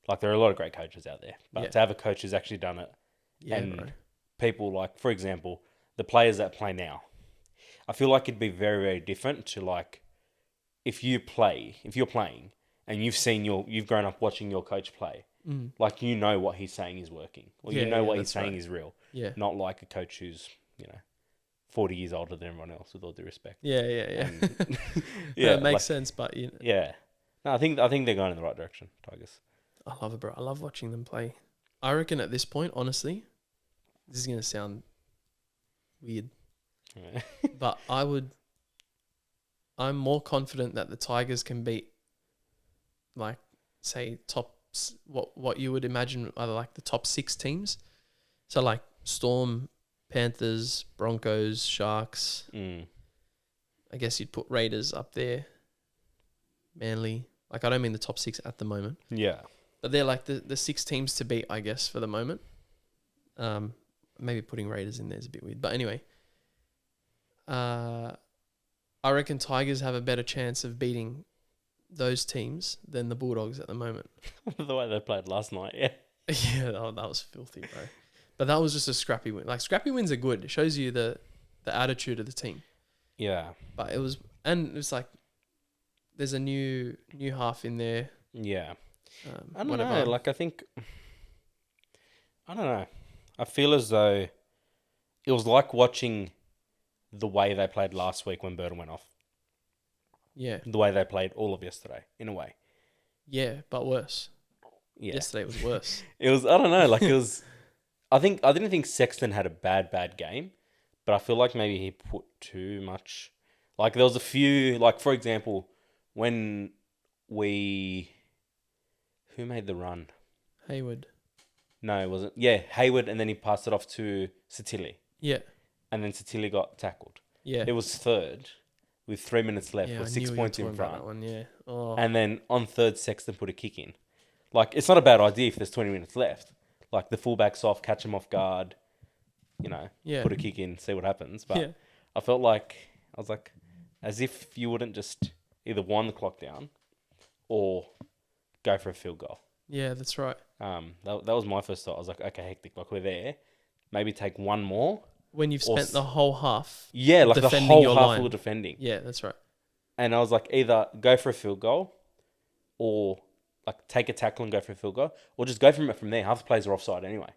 like, there are a lot of great coaches out there, but to have a coach who's actually done it, Yeah, and bro. people like, for example, the players that play now, I feel like it'd be very, very different to, like, if you're playing and you've grown up watching your coach play, like, you know what he's saying is working, or you know what he's saying is real. Yeah. Not like a coach who's, 40 years older than everyone else, with all due respect. Yeah. And- It makes sense, but Yeah. No, I think they're going in the right direction, Tigers. I love it, bro. I love watching them play. I reckon at this point, honestly, this is going to sound weird, Yeah. but I'm more confident that the Tigers can beat, like, say, what you would imagine are like the top 6 teams. So like Storm, Panthers, Broncos, Sharks. I guess you'd put Raiders up there. Manly. Like, I don't mean the top 6 at the moment. Yeah. But they're like the 6 teams to beat, I guess, for the moment. Maybe putting Raiders in there is a bit weird. But anyway, I reckon Tigers have a better chance of beating those teams than the Bulldogs at the moment. The way they played last night, yeah. Yeah, that was filthy, bro. But that was just a scrappy win. Like, scrappy wins are good. It shows you the attitude of the team. Yeah. But it was like, there's a new half in there. Yeah. I don't Whatever. know. Like, I don't know. I feel as though it was like watching the way they played last week when Burton went off. Yeah. The way they played all of yesterday, in a way. Yeah, but worse. Yeah. Yesterday was worse. It was, I don't know, like it was, I didn't think Sexton had a bad game, but I feel like maybe he put too much. Like there was a few, like for example, when who made the run? Hayward. No, it wasn't. Yeah, Hayward, and then he passed it off to Satili. Yeah. And then Satili got tackled. Yeah. It was third with 3 minutes left Yeah, with I 6 knew you were points talking in about front. that one, yeah. Oh. And then on third, Sexton put a kick in. Like, it's not a bad idea if there's 20 minutes left. Like, the fullback's off, catch him off guard, Yeah. put a kick in, see what happens. But Yeah. I felt like, I was like, as if you wouldn't just either wind the clock down or go for a field goal. Yeah, that's right. That was my first thought. I was like, okay, hectic, like we're there. Maybe take one more. When you've Or spent the whole half. Yeah, like the defending whole your half line. full defending. Yeah, that's right. And I was like, either go for a field goal or like take a tackle and go for a field goal, or just go from there. Half the players are offside anyway.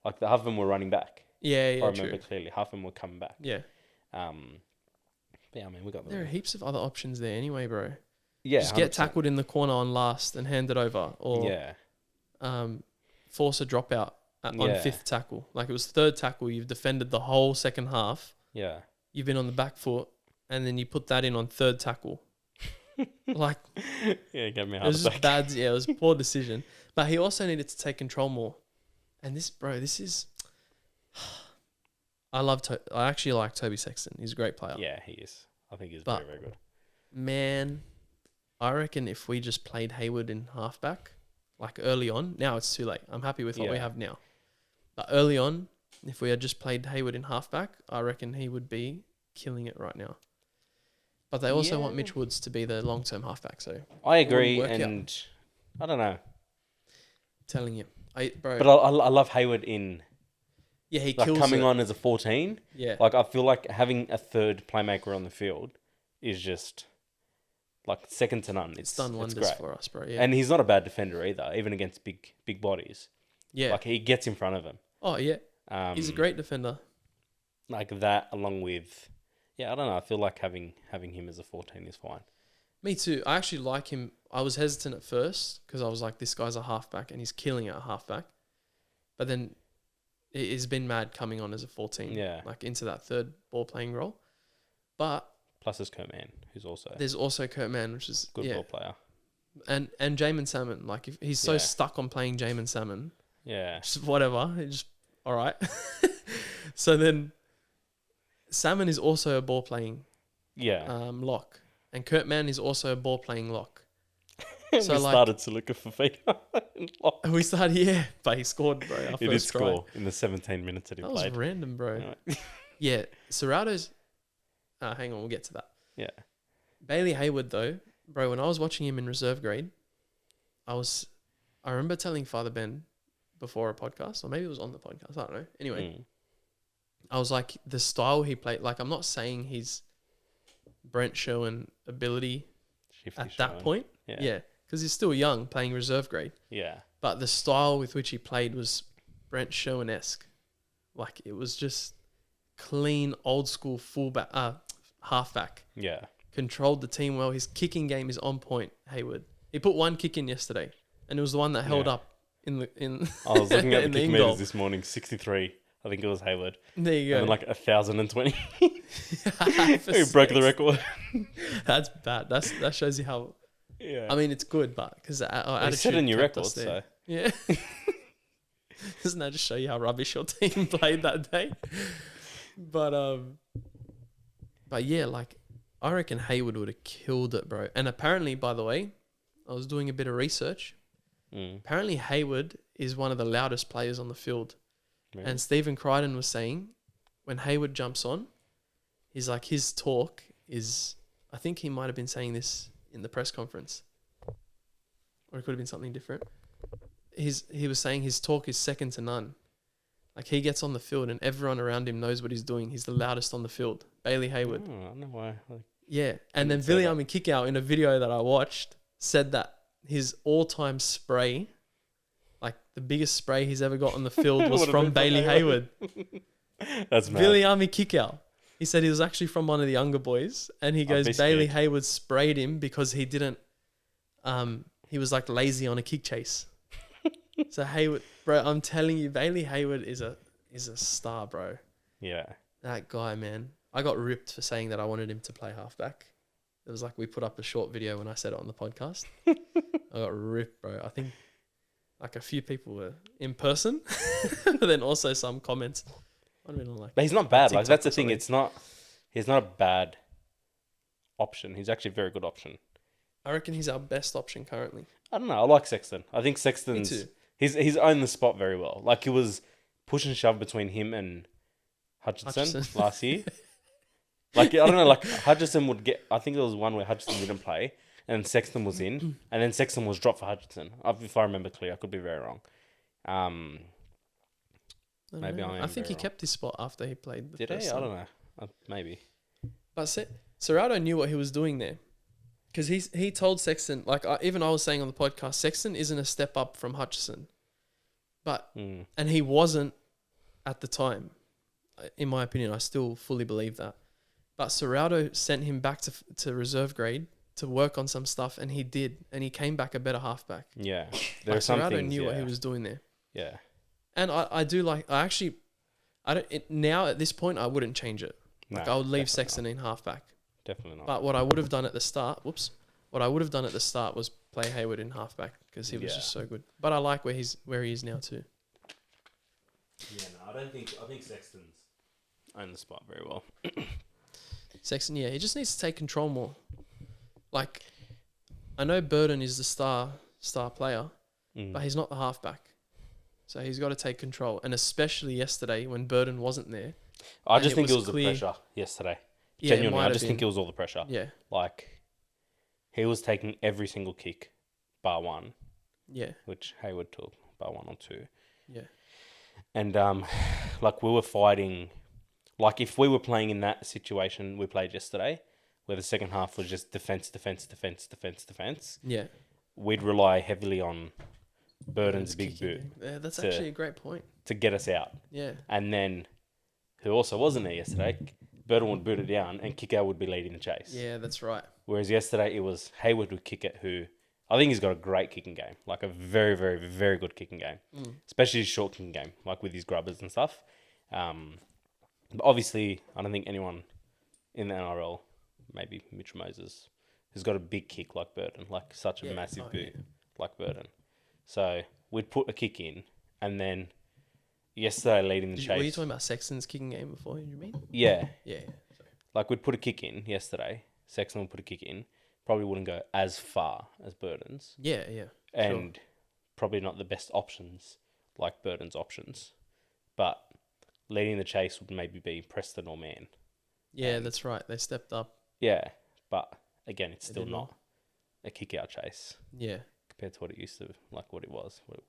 Like half of them were running back. Yeah, If I yeah, remember true. clearly. Half of them were coming back. Yeah. But yeah, I mean, we got There are heaps of other options there anyway, bro. Yeah, Just get 100%. tackled in the corner on last and hand it over. Or Yeah, force a dropout on Yeah. fifth tackle. Like it was third tackle. You've defended the whole second half. yeah, You've been on the back foot. And then you put that in on third tackle. Like, yeah. It gave me a it heart was just attack. bad. Yeah, it was a poor decision. But he also needed to take control more. And this is... I actually like Toby Sexton. He's a great player. Yeah, he is. I think he's But- very, very good. Man, I reckon if we just played Hayward in halfback, like early on, now it's too late. I'm happy with what we Yeah. have now. But early on, if we had just played Hayward in halfback, I reckon he would be killing it right now. But they also want Yeah. Mitch Woods to be the long-term halfback, so I agree, work out. and I don't know, telling you. Bro, but I love Hayward in yeah, he like kills coming it. on as a 14. Yeah. Like I feel like having a third playmaker on the field is just like second to none. It's done wonders great. for us, bro. Yeah. And he's not a bad defender either, even against big bodies. yeah. Like he gets in front of them. Oh, yeah. He's a great defender. Like that, along with, I don't know. I feel like having him as a 14 is fine. Me too. I actually like him. I was hesitant at first because I was like, this guy's a halfback and he's killing it at halfback. But then he's been mad coming on as a 14. Yeah. Like into that third ball playing role. But Plus, there's Kurt Mann, who's also there's also Kurt Mann, which is good ball player. And Jamin Salmon. Like if he's so Yeah. stuck on playing Jamin Salmon. Yeah. Just whatever. Just all right. So then Salmon is also a ball playing Yeah. lock. And Kurt Mann is also a ball playing lock. We so, like- started to look for Fafita. And we started, yeah, but he scored, bro. Our He did first try. score in the 17 minutes that he That was played. random, bro. Anyway. Yeah, Serrato's... hang on, we'll get to that. Yeah. Bailey Hayward, though, bro, when I was watching him in reserve grade, I remember telling Father Ben before a podcast, or maybe it was on the podcast, I don't know. Anyway, I was like, the style he played, like, I'm not saying he's Brent Sherwin ability Shifty at that showing. point. Yeah. Yeah, because he's still young, playing reserve grade. Yeah. But the style with which he played was Brent Sherwin-esque. Like, it was just clean, old school fullback, halfback. Yeah. Controlled the team well. His kicking game is on point, Hayward. He put one kick in yesterday, and it was the one that held Yeah. up in I was looking at in the kick in meters goal. this morning, 63. I think it was Hayward. There you go. And then like 1,020. For He broke the sakes. record. That's bad. That shows you how... Yeah. I mean, it's good, but because our he attitude set a new kept record, us there. so. Yeah. Doesn't that just show you how rubbish your team played that day? But yeah, like, I reckon Hayward would have killed it, bro. And apparently, by the way, I was doing a bit of research. Apparently, Hayward is one of the loudest players on the field. Really? And Stephen Crichton was saying, when Hayward jumps on, he's like, his talk is... I think he might have been saying this in the press conference. Or it could have been something different. He was saying his talk is second to none. Like, he gets on the field and everyone around him knows what he's doing. He's the loudest on the field. Bailey Hayward. Oh, I don't know why. Like, Yeah. And then Didn't say that. Viliami Kikau in a video that I watched said that his all-time spray, like the biggest spray he's ever got on the field, was Would've from been Bailey Hayward. That's mad. Viliami Kikau. He said he was actually from one of the younger boys, and he goes, be Bailey scared. Hayward sprayed him because he didn't, he was like lazy on a kick chase. So Hayward, bro, I'm telling you, Bailey Hayward is a star, bro. Yeah. That guy, man. I got ripped for saying that I wanted him to play halfback. It was like we put up a short video when I said it on the podcast. I got ripped, bro. I think like a few people were in person, but then also some comments. Might have been on like, But he's not bad. Like TikTok that's the or thing. something. He's not a bad option. He's actually a very good option. I reckon he's our best option currently. I don't know. I like Sexton. I think Me Sexton's too. he's owned the spot very well. Like he was push and shove between him and Hutchinson. Last year. Like I don't know. Like Hutchinson would get. I think there was one where Hutchinson didn't play and Sexton was in, and then Sexton was dropped for Hutchinson. If I remember clearly, I could be very wrong. Maybe I am I think he very wrong. kept his spot after he played the Did first he? I time. don't know. Maybe. But Serrato knew what he was doing there. Because he told Sexton, like even I was saying on the podcast, Sexton isn't a step up from Hutchison. But, and he wasn't at the time. In my opinion, I still fully believe that. But Serrato sent him back to reserve grade to work on some stuff, and he did. And he came back a better halfback. Yeah. Like There's some Serrato things. knew Yeah. what he was doing there. Yeah. And I do like, now at this point, I wouldn't change it. Like No, I would leave definitely Sexton in halfback. Definitely not. But what I would have done at the start, was play Hayward in halfback because he was Yeah. just so good. But I like where he is now too. Yeah, no, I think Sexton's owned the spot very well. Sexton, yeah, he just needs to take control more. Like, I know Burden is the star player, but he's not the halfback. So he's got to take control. And especially yesterday when Burden wasn't there. I and just think it was clear- the pressure yesterday. Yeah, it Genuinely, might I have just think been. it was all the pressure. Yeah, Like, he was taking every single kick, bar one, yeah, which Hayward took, bar one or two. yeah. And, like, we were fighting... Like, if we were playing in that situation we played yesterday, where the second half was just defence, Yeah. we'd rely heavily on Burden's big boot Yeah, that's to- actually a great point. to get us out. Yeah. And then, who also wasn't there yesterday, Burden would boot it down and Kiko would be leading the chase. Yeah, that's right. Whereas yesterday it was Hayward would kick it, who I think he's got a great kicking game, like a very, very, very good kicking game, especially his short kicking game, like with his grubbers and stuff. But obviously, I don't think anyone in the NRL, maybe Mitch Moses, has got a big kick like Burden, like such a Yeah. massive Oh, boot like Burden. So we'd put a kick in, and then yesterday leading the chase. Were you talking about Sexton's kicking game before? You mean? Yeah, Yeah. like we'd put a kick in yesterday. Sexton would put a kick in. Probably wouldn't go as far as Burden's. Yeah, yeah. And probably not the best options like Burden's options. But leading the chase would maybe be Preston or Man. Yeah, that's right. They stepped up. Yeah, but again, it's They still did not a kick-out chase Yeah. compared to what it used to, like what it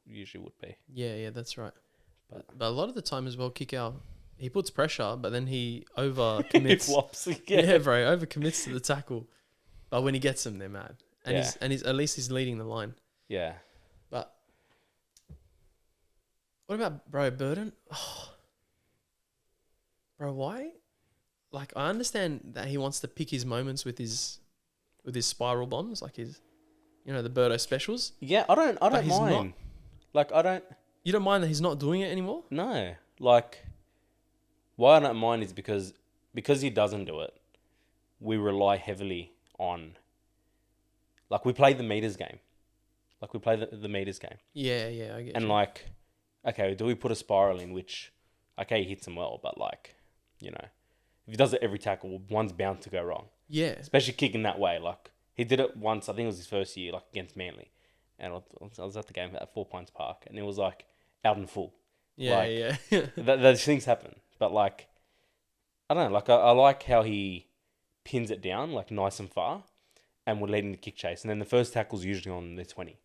usually would be. Yeah, yeah, that's right. But- But a lot of the time as well, Kikau, he puts pressure, but then he It overcommits. flops. Yeah, bro, overcommits to the tackle. But when he gets them, they're mad. And Yeah. he's at least he's leading the line. Yeah. But what about bro Burden? Oh. Bro, why? Like I understand that he wants to pick his moments with his spiral bombs, like his, the Birdo specials. Yeah, I don't he's not. mind. Like, I don't... You don't mind that he's not doing it anymore? No. Like, why I don't mind is because he doesn't do it, we rely heavily on... Like, we play the meters game. Like, we play the meters game. Yeah, yeah, I get And, you. like, okay, do we put a spiral in, which, okay, he hits him well, but, like, if he does it every tackle, one's bound to go wrong. Yeah. Especially kicking that way. Like, he did it once, I think it was his first year, like, against Manly. And I was at the game at 4 Points Park, and it was, like, out in full. Yeah, Like, yeah. Those things happen. But, like, I don't know. Like, I like how he pins it down, like, nice and far, and we're leading the kick chase. And then the first tackle's usually on the 20.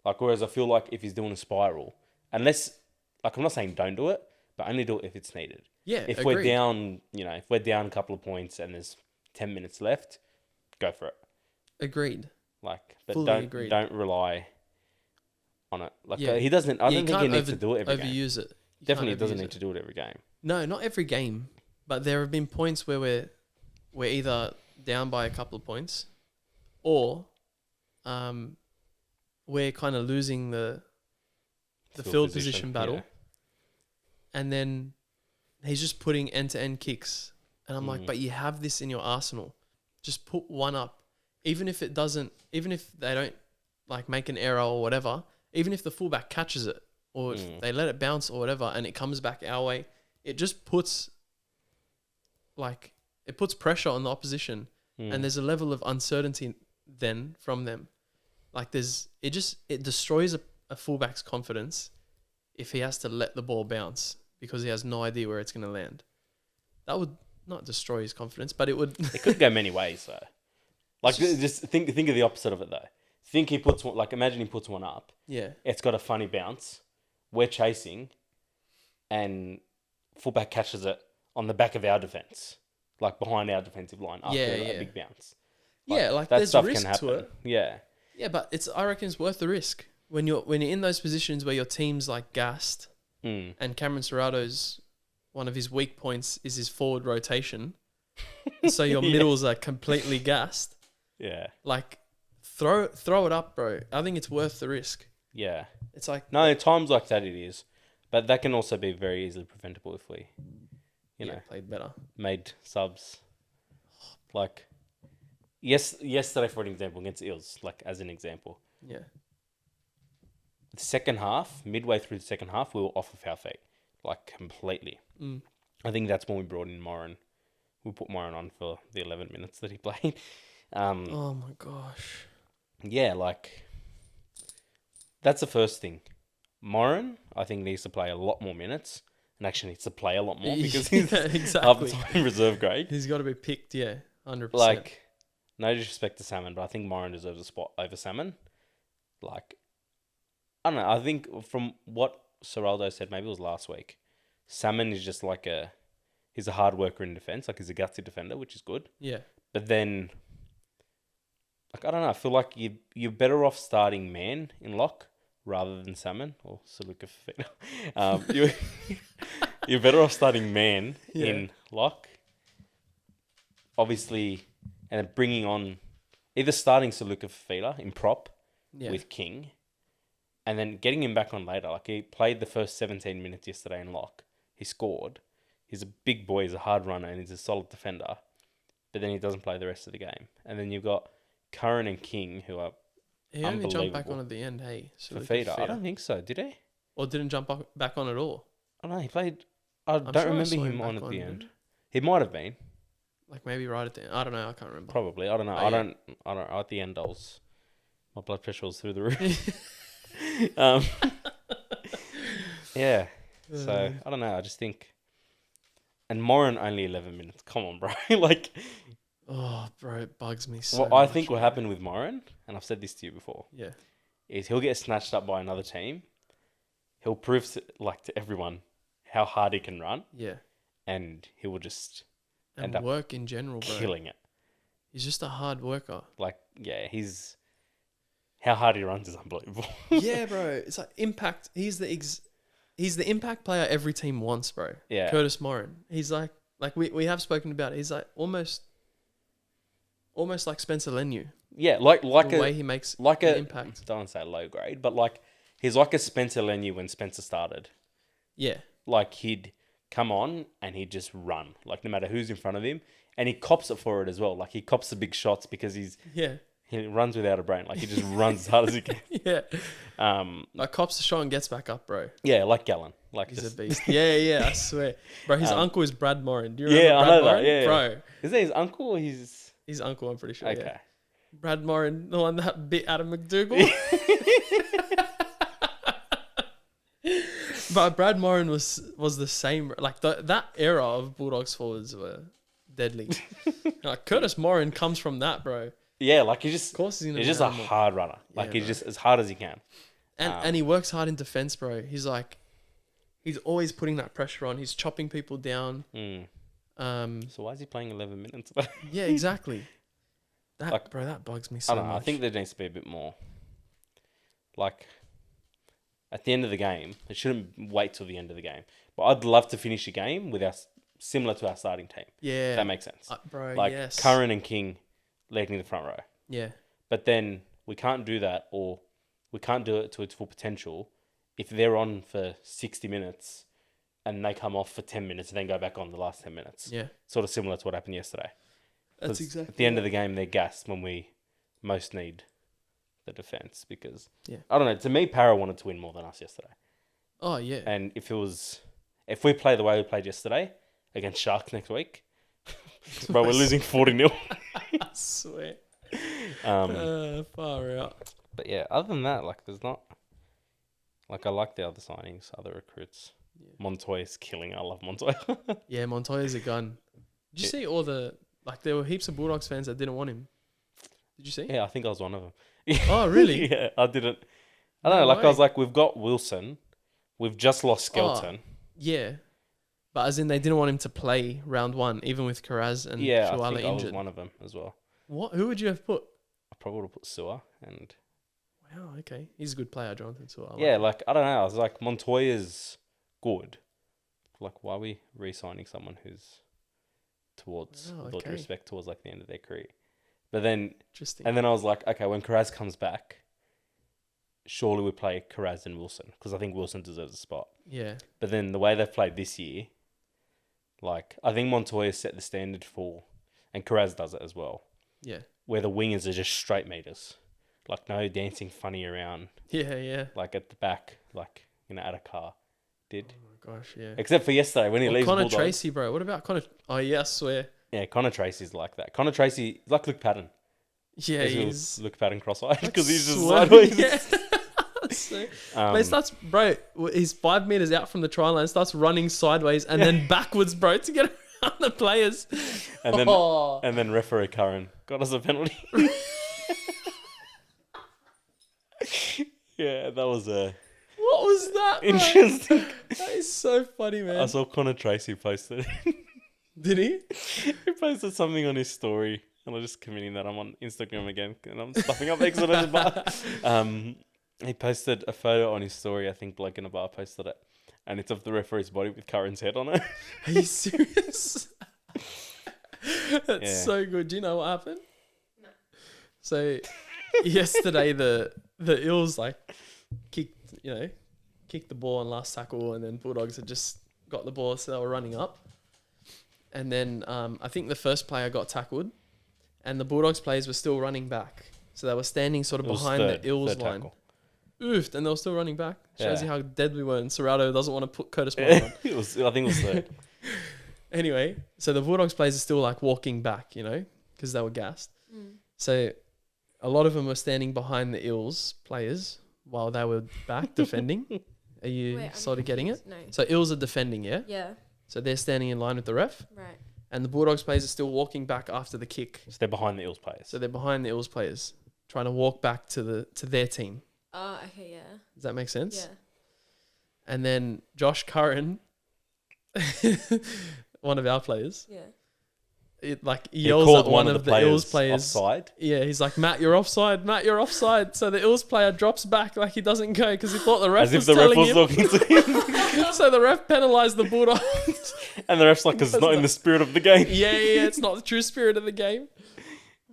Like, whereas I feel like if he's doing a spiral, unless, like, I'm not saying don't do it, but only do it if it's needed. Yeah, If agreed. we're down, if we're down a couple of points and there's 10 minutes left, go for it. Agreed. Like, but Fully don't agreed. don't rely on it. Like Yeah. he doesn't. I You don't think he can't needs to do it every game. overuse it. You Definitely can't doesn't overuse need it. to do it every game. No, not every game, but there have been points where we're either down by a couple of points, or we're kind of losing the field position battle, yeah. and then he's just putting end-to-end kicks, and I'm like, but you have this in your arsenal. Just put one up, even if they don't like make an error or whatever. Even if the fullback catches it, or if they let it bounce or whatever, and it comes back our way, it just puts pressure on the opposition, and there's a level of uncertainty then from them. Like it destroys a fullback's confidence if he has to let the ball bounce because he has no idea where it's going to land. That would not destroy his confidence, but it would. It could go many ways though. Like just think of the opposite of it though. Think he puts one, like imagine he puts one up. Yeah. It's got a funny bounce. We're chasing, and fullback catches it on the back of our defense, like behind our defensive line after a big bounce. Like that there's stuff risk can happen. to it. Yeah. Yeah, but I reckon it's worth the risk when you're in those positions where your team's like gassed, and Cameron Serrato's one of his weak points is his forward rotation, so your middles are completely gassed. Yeah. Like throw it up, bro. I think it's worth the risk. Yeah. It's like No, at times like that it is, but that can also be very easily preventable if we, you know, played better. made subs. Like, yesterday for an example against Eels, like as an example, Yeah. the second half, midway through the second half, we were off of our feet, like completely. I think that's when we brought in Moran. We put Moran on for the 11 minutes that he played. Oh my gosh. Yeah, like that's the first thing. Moran, I think, needs to play a lot more minutes, and actually needs to play a lot more because he's half the time reserve grade. He's got to be picked, 100%. Like, no disrespect to Salmon, but I think Moran deserves a spot over Salmon. Like, I don't know. I think from what Serraldo said, maybe it was last week, Salmon is just like he's a hard worker in defense. Like, he's a gutsy defender, which is good. Yeah. But then, like, I don't know. I feel like you're better off starting Man in lock rather than Salmon or Saluka Fafita. You're better off starting Man in lock. Obviously, and then bringing on either starting Saluka Fafita in prop with King, and then getting him back on later. Like, he played the first 17 minutes yesterday in lock. He scored. He's a big boy. He's a hard runner, and he's a solid defender. But then he doesn't play the rest of the game. And then you've got Curran and King, who are he only jumped back on at the end, hey? Fafita. I don't think so. Did he? Or didn't jump back on at all? I don't know. He played. I don't sure I remember saw him him on back at the on, end. He might have been. Like maybe right at the end. I don't know. I can't remember. Probably. I don't know. Oh, I yeah. don't. At the end, my blood pressure was through the roof. Yeah. So I don't know. I just think. And Moran only 11 minutes. Come on, bro. Like. Oh, bro, it bugs me so What I much, think will bro. happen with Moran, and I've said this to you before, Yeah. is he'll get snatched up by another team. He'll prove to everyone how hard he can run, Yeah. and he will just And end up work in general, bro. killing it. He's just a hard worker. Like, yeah, how hard he runs is unbelievable. Yeah, bro. It's like impact. He's the impact player every team wants, bro. Yeah. Curtis Moran. He's like we have spoken about it. He's like almost like Spencer Leniu. Yeah, like The a way he makes like an a impact. Don't want to say low grade, but like he's like a Spencer Leniu when Spencer started. Yeah. Like, he'd come on and he'd just run, like no matter who's in front of him, and he cops it for it as well. Like, he cops the big shots because he runs without a brain. Like, he just runs as hard as he can. Yeah. Like cops the shot and gets back up, bro. Yeah, like Gallen. Like, He's just, a beast. Yeah, I swear. Bro, his uncle is Brad Moran. Do you remember Yeah, I Brad know that. Moran? Yeah, Bro. Is that his uncle or His uncle, I'm pretty sure. Okay. Yeah. Brad Moran, the one that bit Adam McDougall. But Brad Moran was the same. Like that era of Bulldogs forwards were deadly. Like Curtis Moran comes from that, bro. Yeah, like he's Of course he's just a hard runner. Like, he's bro. just as hard as he can. And he works hard in defense, bro. He's always putting that pressure on. He's chopping people down. So why is he playing 11 minutes? Yeah, exactly. That bugs me so I don't know. much. I think there needs to be a bit more. Like, at the end of the game, it shouldn't wait till the end of the game. But I'd love to finish a game with similar to our starting team. yeah, If that makes sense. bro. Like Yes. Curran and King leading the front row. Yeah. But then we can't do that, or we can't do it to its full potential if they're on for 60 minutes and they come off for 10 minutes and then go back on the last 10 minutes. Yeah. Sort of similar to what happened yesterday. That's 'Cause exactly. At the end of the game, they're gassed when we most need the defense because, Yeah. I don't know, to me, Para wanted to win more than us yesterday. Oh yeah. And if we play the way we played yesterday against Sharks next week, bro, we're losing 40-0. I swear. Far out. But yeah, other than that, like, there's not... Like, I like the other signings, other recruits. Yeah. Montoya's killing. I love Montoya. Yeah, Montoya's a gun. Did you see all the there were heaps of Bulldogs fans that didn't want him? Did you see? Yeah, I think I was one of them. Oh, really? Yeah, I didn't. I don't know. No Like, I was way. like, we've got Wilson. We've just lost Skelton. Yeah. But as in they didn't want him to play round one, even with Karaz and Yeah, I Shuala think I was injured. one of them as well. What? Who would you have put? I probably would have put Sewer and... Wow, okay. He's a good player, Jonathan Sewell. Yeah, like, I don't know. I was like, Montoya's good. Like, why are we re-signing someone who's towards, Oh, with all due okay. respect, towards, like, the end of their career? But then, Interesting. and then I was like, okay, when Karaz comes back, surely we play Karaz and Wilson, because I think Wilson deserves a spot. Yeah. But then the way they've played this year, like, I think Montoya set the standard for, and Karaz does it as well, Yeah. where the wingers are just straight meters. Like, no dancing funny around, Yeah, yeah. like, at the back, like, at a car. Did. Oh my gosh, yeah. Except for yesterday when he leaves Connor Bulldogs. Tracy, bro. What about Connor? Oh, yeah, I swear. Yeah, Connor Tracy's like that. Connor Tracy, like Luke Patton. Yeah, As he he's... was Luke Patton cross-eyed because he's just swerving, sideways. Yeah. So, but it starts, bro, he's 5 meters out from the try line, starts running sideways and then backwards, bro, to get around the players. and then Oh. and then referee Curran got us a penalty. Yeah, that was What was that, bro? interesting. That is so funny, man. I saw Connor Tracy posted. Did he? He posted something on his story, and I'm just committing that I'm on Instagram again, and I'm stuffing up X on his bar. He posted a photo on his story. I think Blake in a bar posted it, and it's of the referee's body with Curran's head on it. Are you serious? That's Yeah. so good. Do you know what happened? No. So yesterday the Eels kicked the ball on last tackle, and then Bulldogs had just got the ball, so they were running up. And then I think the first player got tackled, and the Bulldogs players were still running back. So they were standing sort of It was behind third- the Eels third line. tackle. Oofed, and they were still running back. Shows Yeah. you how dead we were, and Serrato doesn't want to put Curtis Moore on. I think it was third. Anyway, so the Bulldogs players are still walking back, because they were gassed. So a lot of them were standing behind the Eels players while they were back defending. Are you Wait, I'm sort of getting it? No. So Eels are defending, yeah? Yeah. So they're standing in line with the ref, Right. and the Bulldogs players are still walking back after the kick. So they're behind the Eels players. So they're behind the Eels players, trying to walk back to their team. Oh, okay, yeah. Does that make sense? Yeah. And then Josh Curran, one of our players, Yeah. He yells called at one of the Eels players. offside. Yeah, he's like, Matt, you're offside. Matt, you're offside. So the Eels player drops back like he doesn't go because he thought the ref As if was the ref telling was him. talking to him. So the ref penalised the Bulldogs. And the ref's like, 'cause it's not in the spirit of the game. yeah, it's not the true spirit of the game.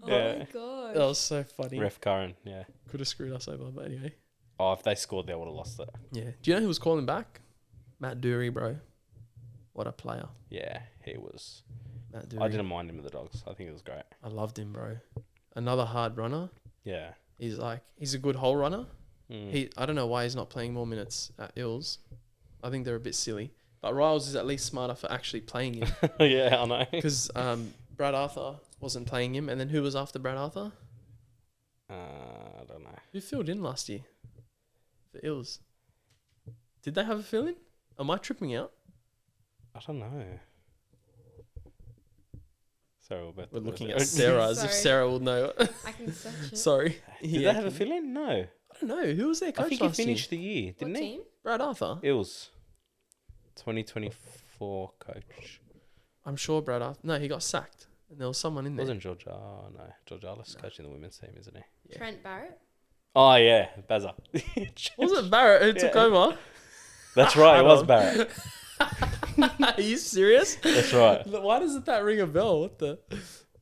Oh Yeah. my god. That was so funny. Ref Curran, yeah. Could have screwed us over, but anyway. Oh, if they scored, they would have lost it. Yeah. Do you know who was calling back? Matt Dury, bro. What a player. Yeah, he was. Matt Dury. I didn't mind him with the Dogs. I think it was great. I loved him, bro. Another hard runner. Yeah. He's a good hole runner. Mm. I don't know why he's not playing more minutes at Eels. I think they're a bit silly. But Riles is at least smarter for actually playing him. Yeah, I know. Because Brad Arthur wasn't playing him. And then who was after Brad Arthur? I don't know. Who filled in last year for Eels? Did they have a fill in? Am I tripping out? I don't know. Sorry, We're looking at Sarah as if Sorry. Sarah will know. I can search it. Sorry. Did Yeah, they have a fill-in? No. I don't know. Who was their coach I think he last year? finished the year, What didn't he? team? Brad Arthur. Eels. 2024 coach. I'm sure Brad Arthur. No, he got sacked. and there was someone in It there. wasn't George. Oh no, George Arliss coaching the women's team, isn't he? Yeah. Trent Barrett. Oh yeah, Bazza. Was it Barrett who took Yeah. over? That's right. It was on. Barrett. Are you serious? That's right. Why doesn't that ring a bell? What the?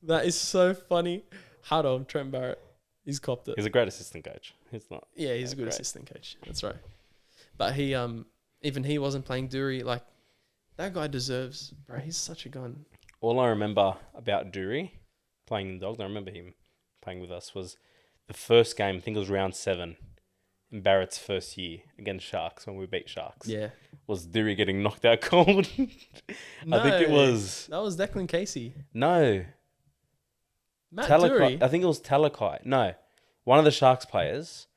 That is so funny. Hard on Trent Barrett. He's copped it. He's a great assistant coach. He's not. Yeah, he's a good great. assistant coach. That's right. But he even he wasn't playing Dury. Like that guy deserves, bro. He's such a gun. All I remember about Dury playing the Dogs, I remember him playing with us, was the first game. I think it was round 7 in Barrett's first year against Sharks when we beat Sharks. Yeah. Was Dury getting knocked out cold? I think it was. That was Declan Casey. No. Matt Talakai. Dury. I think it was Talakai. No. One of the Sharks players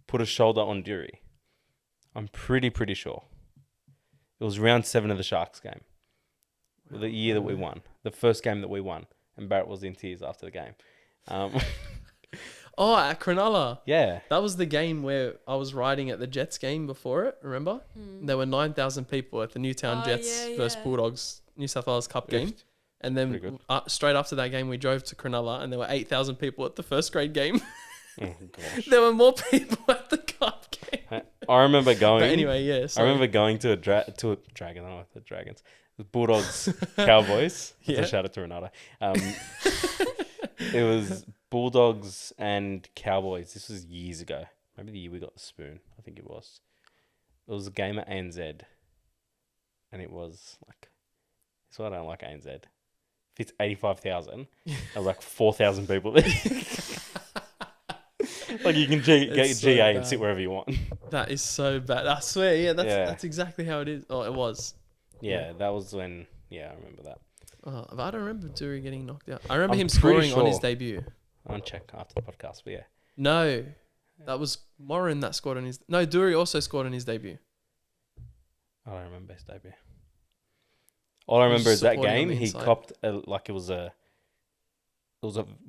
put a shoulder on Dury. I'm pretty sure. It was round 7 of the Sharks game. The year that we won. The first game that we won. And Barrett was in tears after the game. Oh, at Cronulla. Yeah. That was the game where I was riding at the Jets game before it, remember? There were 9,000 people at the Newtown Oh, Jets yeah, versus yeah. Bulldogs New South Wales Cup game. Oof. And Pretty then good. straight after that game, we drove to Cronulla and there were 8,000 people at the first grade game. Oh, gosh. There were more people at the Cup game. I remember going. But anyway, yeah. I sorry. remember going to a dragon. I don't know what the Dragons. The Bulldogs, Cowboys. That's Yeah. a shout out to Ronaldo. It was Bulldogs and Cowboys. This was years ago. Maybe the year we got the spoon. I think it was. It was a game at ANZ. And it was like... That's why I don't like ANZ. Fits 85,000. There were like 4,000 people there. Like you can get It's so GA and bad. sit wherever you want. That is so bad. I swear, yeah, Yeah. that's exactly how it is. Oh, it was. Yeah, that was when... Yeah, I remember that. Oh, but I don't remember Dury getting knocked out. I remember I'm him pretty scoring on his sure. debut. I'll check after the podcast, but yeah. No, that was Morin that scored on his... No, Dury also scored on his debut. I don't remember his debut. All I remember is that supporting on game, the he inside. copped it was a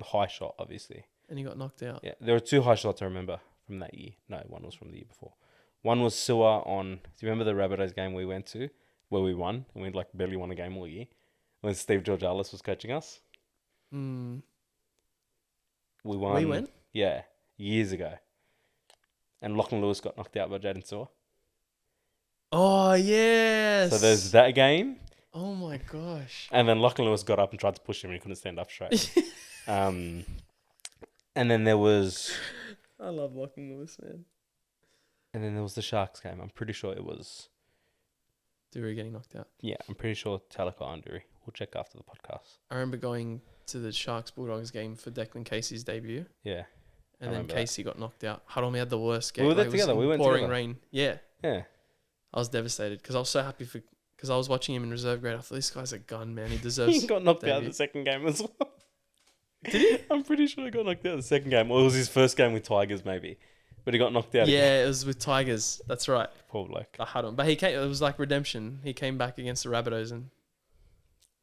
high shot, obviously. And he got knocked out. Yeah, there were 2 high shots I remember from that year. No, one was from the year before. One was Sewer on... Do you remember the Rabbitohs game we went to where we won and we like barely won a game all year when Steve George Arliss was coaching us? Mm. We won. We went? Yeah, years ago. And Lachlan Lewis got knocked out by Jaden Sewer. Oh, yes. So there's that game. Oh, my gosh. And then Lachlan Lewis got up and tried to push him and he couldn't stand up straight. And then there was... I love Lachlan Lewis, man. And then there was the Sharks game. I'm pretty sure it was... Dury getting knocked out. Yeah, I'm pretty sure Talakai and Dury. We'll check after the podcast. I remember going to the Sharks Bulldogs game for Declan Casey's debut. Yeah. And then remember that. Casey got knocked out. Harold had the worst game. We were there Like, it was together. in We went pouring together. rain. Yeah. Yeah. I was devastated because I was so happy because I was watching him in reserve grade. I thought, this guy's a gun, man. He deserves... He got knocked out in debut. the second game as well. Did he? I'm pretty sure he got knocked out in the second game. Or it was his first game with Tigers, maybe. But he got knocked out. Yeah, it was with Tigers. That's right. Poor bloke. I had him. But he came, it was like redemption. He came back against the Rabbitohs and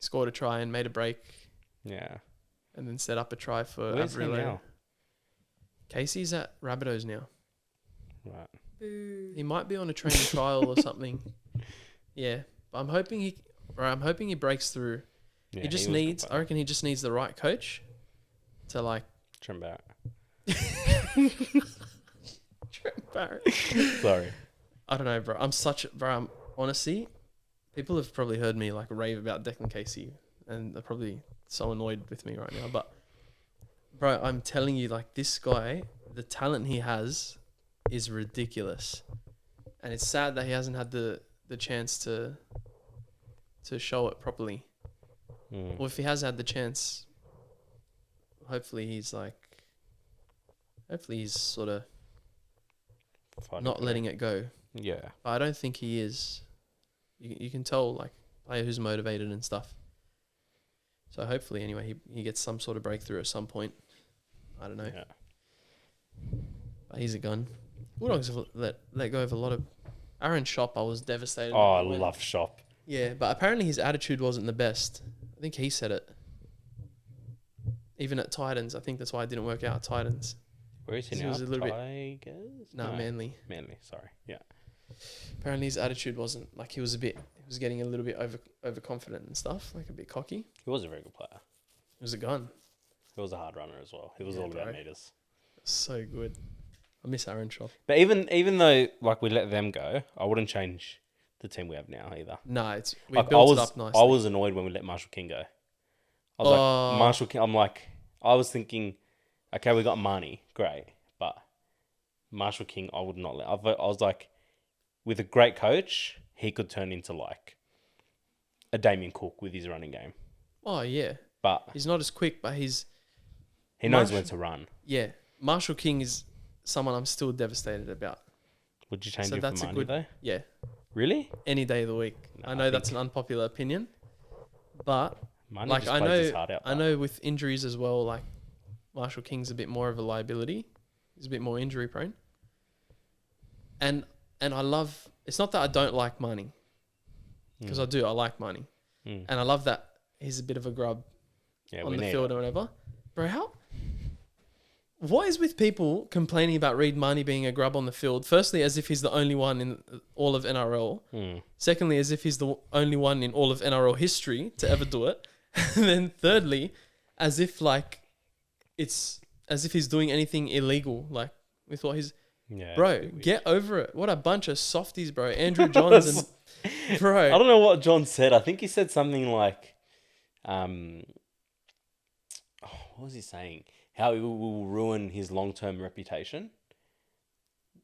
scored a try and made a break Yeah. and then set up a try for Where's he Avril. now? Casey's at Rabbitohs now. Right. Boo. He might be on a training trial or something. Yeah. But I'm hoping he breaks through. Yeah, he just was a good needs, I player. reckon he just needs the right coach to like... Trent Barrett. Trent Barrett. Sorry. I don't know, bro. I'm honestly, people have probably heard me like rave about Declan Casey and they're probably so annoyed with me right now. But, bro, I'm telling you, like, this guy, the talent he has is ridiculous. And it's sad that he hasn't had the chance to show it properly. Mm. Or if he has had the chance, hopefully he's sort of Fighting not for letting it go. Yeah. But I don't think he is. You can tell, like, player who's motivated and stuff. So hopefully, anyway, he gets some sort of breakthrough at some point. I don't know. Yeah. But he's a gun. Bulldogs have let go of a lot of... Aaron Shop, I was devastated. Oh, I when- love Shop. Yeah, but apparently his attitude wasn't the best. I think he said it. Even at Titans, I think that's why it didn't work out at Titans. Where is he He now? was a little bit- Tigers? No, Manly. Manly, sorry. Yeah. Apparently his attitude wasn't... Like, he was getting a little bit overconfident and stuff. Like, a bit cocky. He was a very good player. was a gun. He was a hard runner as well. He was Yeah, all about bro. meters. So good. I miss Aaron Shop. But even though like we let them go, I wouldn't change the team we have now either. No, we Like, built it up nicely. I was annoyed when we let Marshall King go. I was like, Marshall King. I was thinking, okay, we got Marnie, great, but Marshall King, I would not let. I was like, with a great coach, he could turn into like a Damien Cook with his running game. Oh, yeah. But He's not as quick, but he knows Marshall- when to run. yeah. Marshall King is someone I'm still devastated about. Would you change So him for that's a Marnie good- though? Yeah. Really? Any day of the week. No, I know I that's think- an unpopular opinion, but Marnie like just I plays his know, heart out. I know with injuries as well, like Marshall King's a bit more of a liability. He's a bit more injury prone. And I love. It's not that I don't like Marnie, because I do. I like Marnie, Mm. and I love that he's a bit of a grub Yeah, on we the need field it. or whatever. Bro, what is with people complaining about Reid Marnie being a grub on the field? Firstly, as if he's the only one in all of NRL. Mm. Secondly, as if he's the only one in all of NRL history to ever do it. And then thirdly, as if he's doing anything illegal, like with what he's... Yeah, Bro, it's a bit weird. get over it. What a bunch of softies, bro. Andrew Johns and... I Bro. don't know what John said. I think he said something like, what was he saying? How it will ruin his long-term reputation.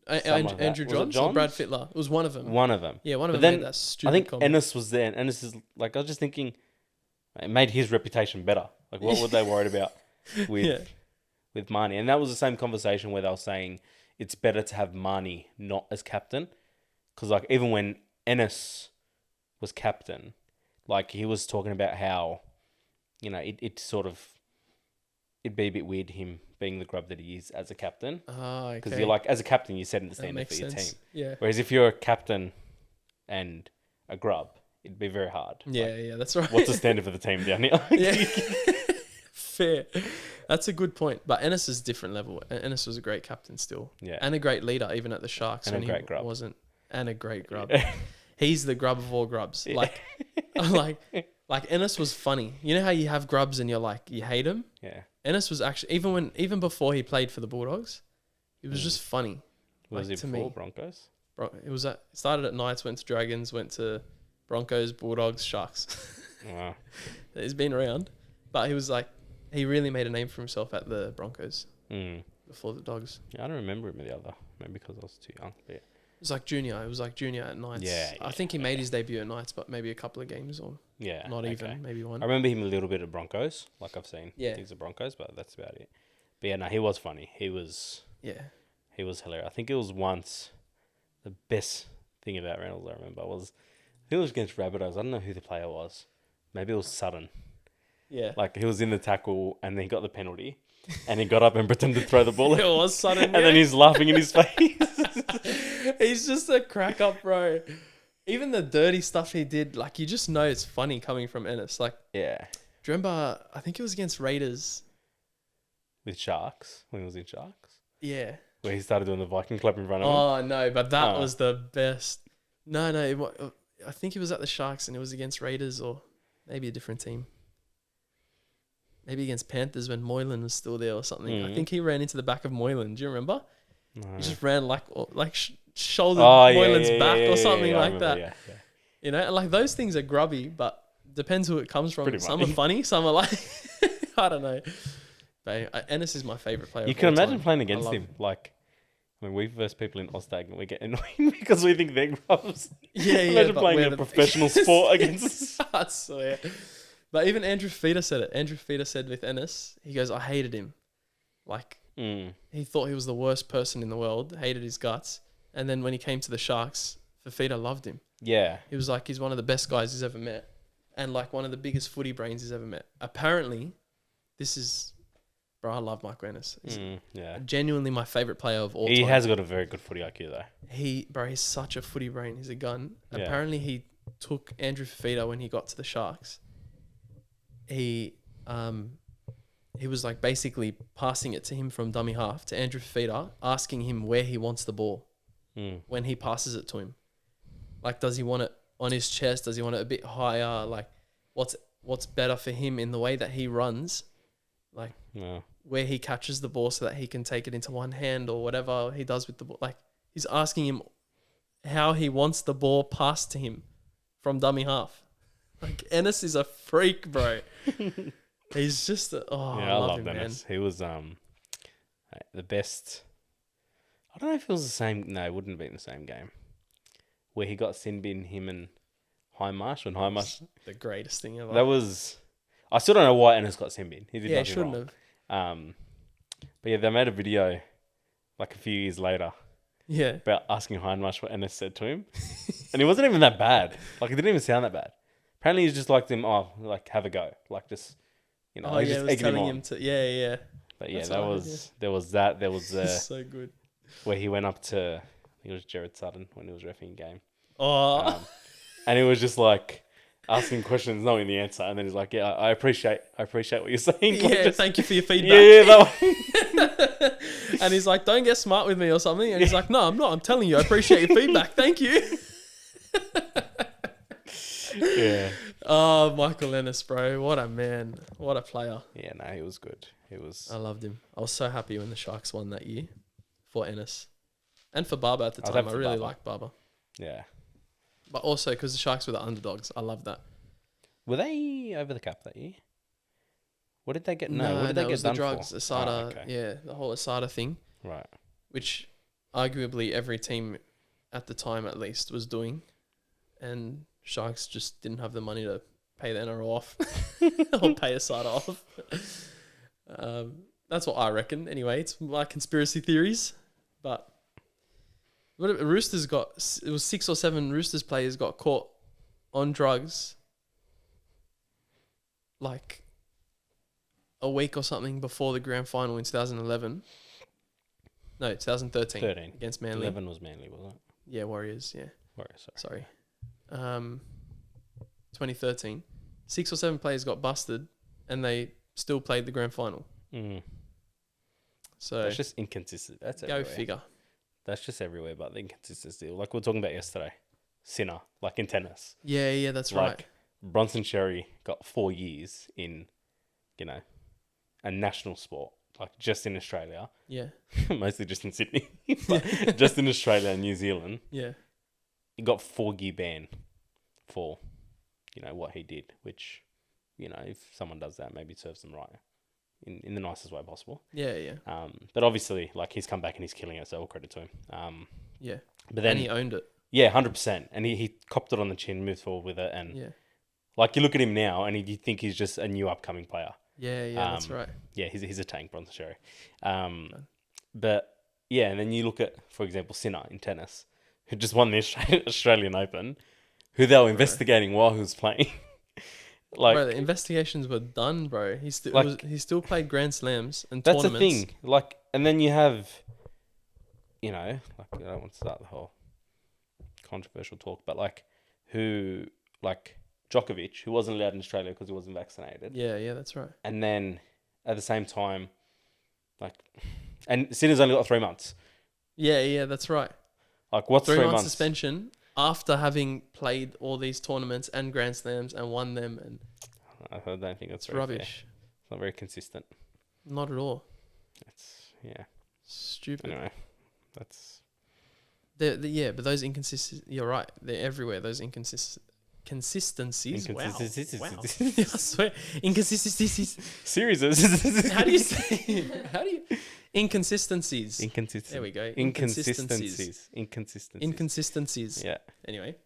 Something like that. Andrew Was it Johns or Johns? Brad Fittler? It was one of them. One of them. Yeah, one of But them then made that I stupid think comment. Ennis was there, and Ennis is like, I was just thinking, it made his reputation better. Like, what were they worried about with Yeah. with Marnie? And that was the same conversation where they were saying it's better to have Marnie not as captain, because like even when Ennis was captain, like he was talking about how, you know, it'd be a bit weird him being the grub that he is as a captain, Ah, okay. because you're like, as a captain, you're setting the That standard for makes your sense. team. Yeah. Whereas if you're a captain and a grub, it'd be very hard. Yeah, Like, yeah, that's right. what's the standard for the team down here? Yeah. Fair. That's a good point. But Ennis is different level. Ennis was a great captain still. Yeah. And a great leader, even at the Sharks. And a when great he grub. wasn't. And a great grub. Yeah. He's the grub of all grubs. Like Ennis was funny. You know how you have grubs and you're like, you hate him? Yeah. Ennis was actually, even before he played for the Bulldogs, it was just funny. Was Like, it to before me. Broncos? Started at Knights, went to Dragons, went to Broncos, Bulldogs, Sharks. Wow. He's been around. But he was like, he really made a name for himself at the Broncos Mm. before the Dogs. Yeah, I don't remember him at the other. Maybe because I was too young. But yeah. It was like junior. It was like junior at Knights. Yeah, I think he made his debut at Knights, but maybe a couple of games or Yeah. not okay. even, maybe one. I remember him a little bit at Broncos. Like I've seen Yeah. things at Broncos, but that's about it. But yeah, no, he was funny. He was Yeah. hilarious. I think it was once the best thing about Reynolds I remember was I think it was against Rabbitohs. I don't know who the player was. Maybe it was Sutton. Yeah. Like he was in the tackle and then he got the penalty and he got up and pretended to throw the ball. It was sudden. And then he's laughing in his face. He's just a crack up, bro. Even the dirty stuff he did, like you just know it's funny coming from Ennis. Like, Yeah. do you remember? I think it was against Raiders. With Sharks, when he was in Sharks. Yeah. Where he started doing the Viking clap in front of him. Oh no, but that Oh. was the best. No, I think it was at the Sharks and it was against Raiders or maybe a different team. Maybe against Panthers when Moylan was still there or something. I Mhm. think he ran into the back of Moylan. Do you remember? No. He just ran shouldered Oh, yeah, Moylan's yeah, back yeah, or yeah, something yeah, I like remember, that. Yeah. You know, like those things are grubby, but depends who it comes from. Pretty Some funny. are funny, some are like, I don't know. But Ennis is my favourite player. You of can all imagine time. playing I against love him. Like, I mean, we verse people in Ostag and we get annoying because we think they're grubs. Yeah, Imagine but playing we're a the professional sport against. I swear. But even Andrew Feeder said it. Andrew Feeder said with Ennis, he goes, I hated him. Like, Mm. he thought he was the worst person in the world, hated his guts. And then when he came to the Sharks, Fafita loved him. Yeah. He was like, he's one of the best guys he's ever met. And like one of the biggest footy brains he's ever met. Apparently, bro, I love Michael Ennis. He's Yeah. genuinely my favourite player of all time. He has got a very good footy IQ though. He's such a footy brain. He's a gun. Yeah. Apparently, he took Andrew Fafita when he got to the Sharks. He was like basically passing it to him from dummy half to Andrew Fafita, asking him where he wants the ball Mm. when he passes it to him. Like, does he want it on his chest? Does he want it a bit higher? Like, what's what's better for him in the way that he runs, like Yeah. where he catches the ball so that he can take it into one hand or whatever he does with the ball. Like he's asking him how he wants the ball passed to him from dummy half. Like Ennis is a freak, bro. He's just I love him, Ennis. man. He was the best. I don't know if it was the same. No, it wouldn't have been the same game where he got sin bin, him and Highmarsh. When Highmarsh, The greatest thing ever. that was. I still don't know why Ennis got sin bin. He did yeah, nothing shouldn't wrong. have. But yeah, they made a video like a few years later Yeah. about asking Hindmarsh what Ennis said to him, and he wasn't even that bad. Like it didn't even sound that bad. Apparently, he's just liked him. Oh, like have a go. Like just he's just was egging him telling on. him to. Yeah. But yeah, That's that what I heard, was there was that there was So good. where he went up to I think it was Jared Sutton when he was reffing game, Oh. and it was just like asking questions, knowing the answer, and then he's like, "Yeah, I appreciate what you're saying." Like, Yeah, just- thank you for your feedback. yeah, that one. And he's like, don't get smart with me or something. And he's like, no, I'm not. I'm telling you, I appreciate your feedback. Thank you. Yeah, Oh, Michael Ennis, bro. What a man. What a player. yeah, no, he was good. He was. I loved him. I was so happy when the Sharks won that year for Ennis. And for Barber at the I was time. happy I for really Barber. liked Barber. Yeah, But also because the Sharks were the underdogs. I love that. were they over the cap that year? What did they get? No, what did no, they it get was the done drugs. for? Asada, Oh, okay. yeah, the whole Asada thing, Right. which arguably every team at the time at least was doing. And Sharks just didn't have the money to pay the NRL off or pay Asada off. That's what I reckon. Anyway, it's my conspiracy theories. But Roosters it was 6 or 7 Roosters players got caught on drugs like a week or something before the grand final in 2011. No, 2013. 13. Against Manly. 11 was Manly, wasn't it? Yeah, Warriors, yeah. Warriors, Sorry. 2013. 6 or 7 players got busted and they still played the grand final. Mm. So That's just inconsistent. That's go everywhere. figure. That's just everywhere, but the inconsistency. Like we were talking about yesterday. Sinner, like in tennis. Yeah, that's right. Like Bronson Sherry got 4 years in, a national sport. Like just in Australia. Yeah. Mostly just in Sydney. But just in Australia and New Zealand. Yeah. He got 4-year ban for, what he did. Which, if someone does that, maybe it serves them right. In the nicest way possible. Yeah. But obviously, like he's come back and he's killing it, so all credit to him. Yeah. But then And he owned it. yeah, 100%, and he copped it on the chin, moved forward with it, and Yeah. like you look at him now, and you think he's just a new upcoming player. Yeah, that's right. Yeah, he's a tank, Bronson Sherry. But yeah, and then you look at, for example, Sinner in tennis, who just won the Australian Open, who they were investigating while he was playing. Like, Bro, the investigations were done, bro. He still played Grand Slams and that's the tournaments. thing. Like, and then you have, like I don't want to start the whole controversial talk, but like Djokovic, who wasn't allowed in Australia because he wasn't vaccinated. Yeah, that's right. And then at the same time, and Sinner's only got 3 months. Yeah, that's right. Like, what's 3 3 months months? suspension after having played all these tournaments and Grand Slams and won them, and I don't think that's it's very rubbish. fair. It's not very consistent. Not at all. Yeah. Stupid. Anyway, that's Yeah, but those inconsistencies, you're right. They're everywhere. Those consistencies. Wow. I swear. Inconsistencies. series. How do you say? Inconsistencies. Inconsistent. There we go. Inconsistencies. Yeah. Anyway,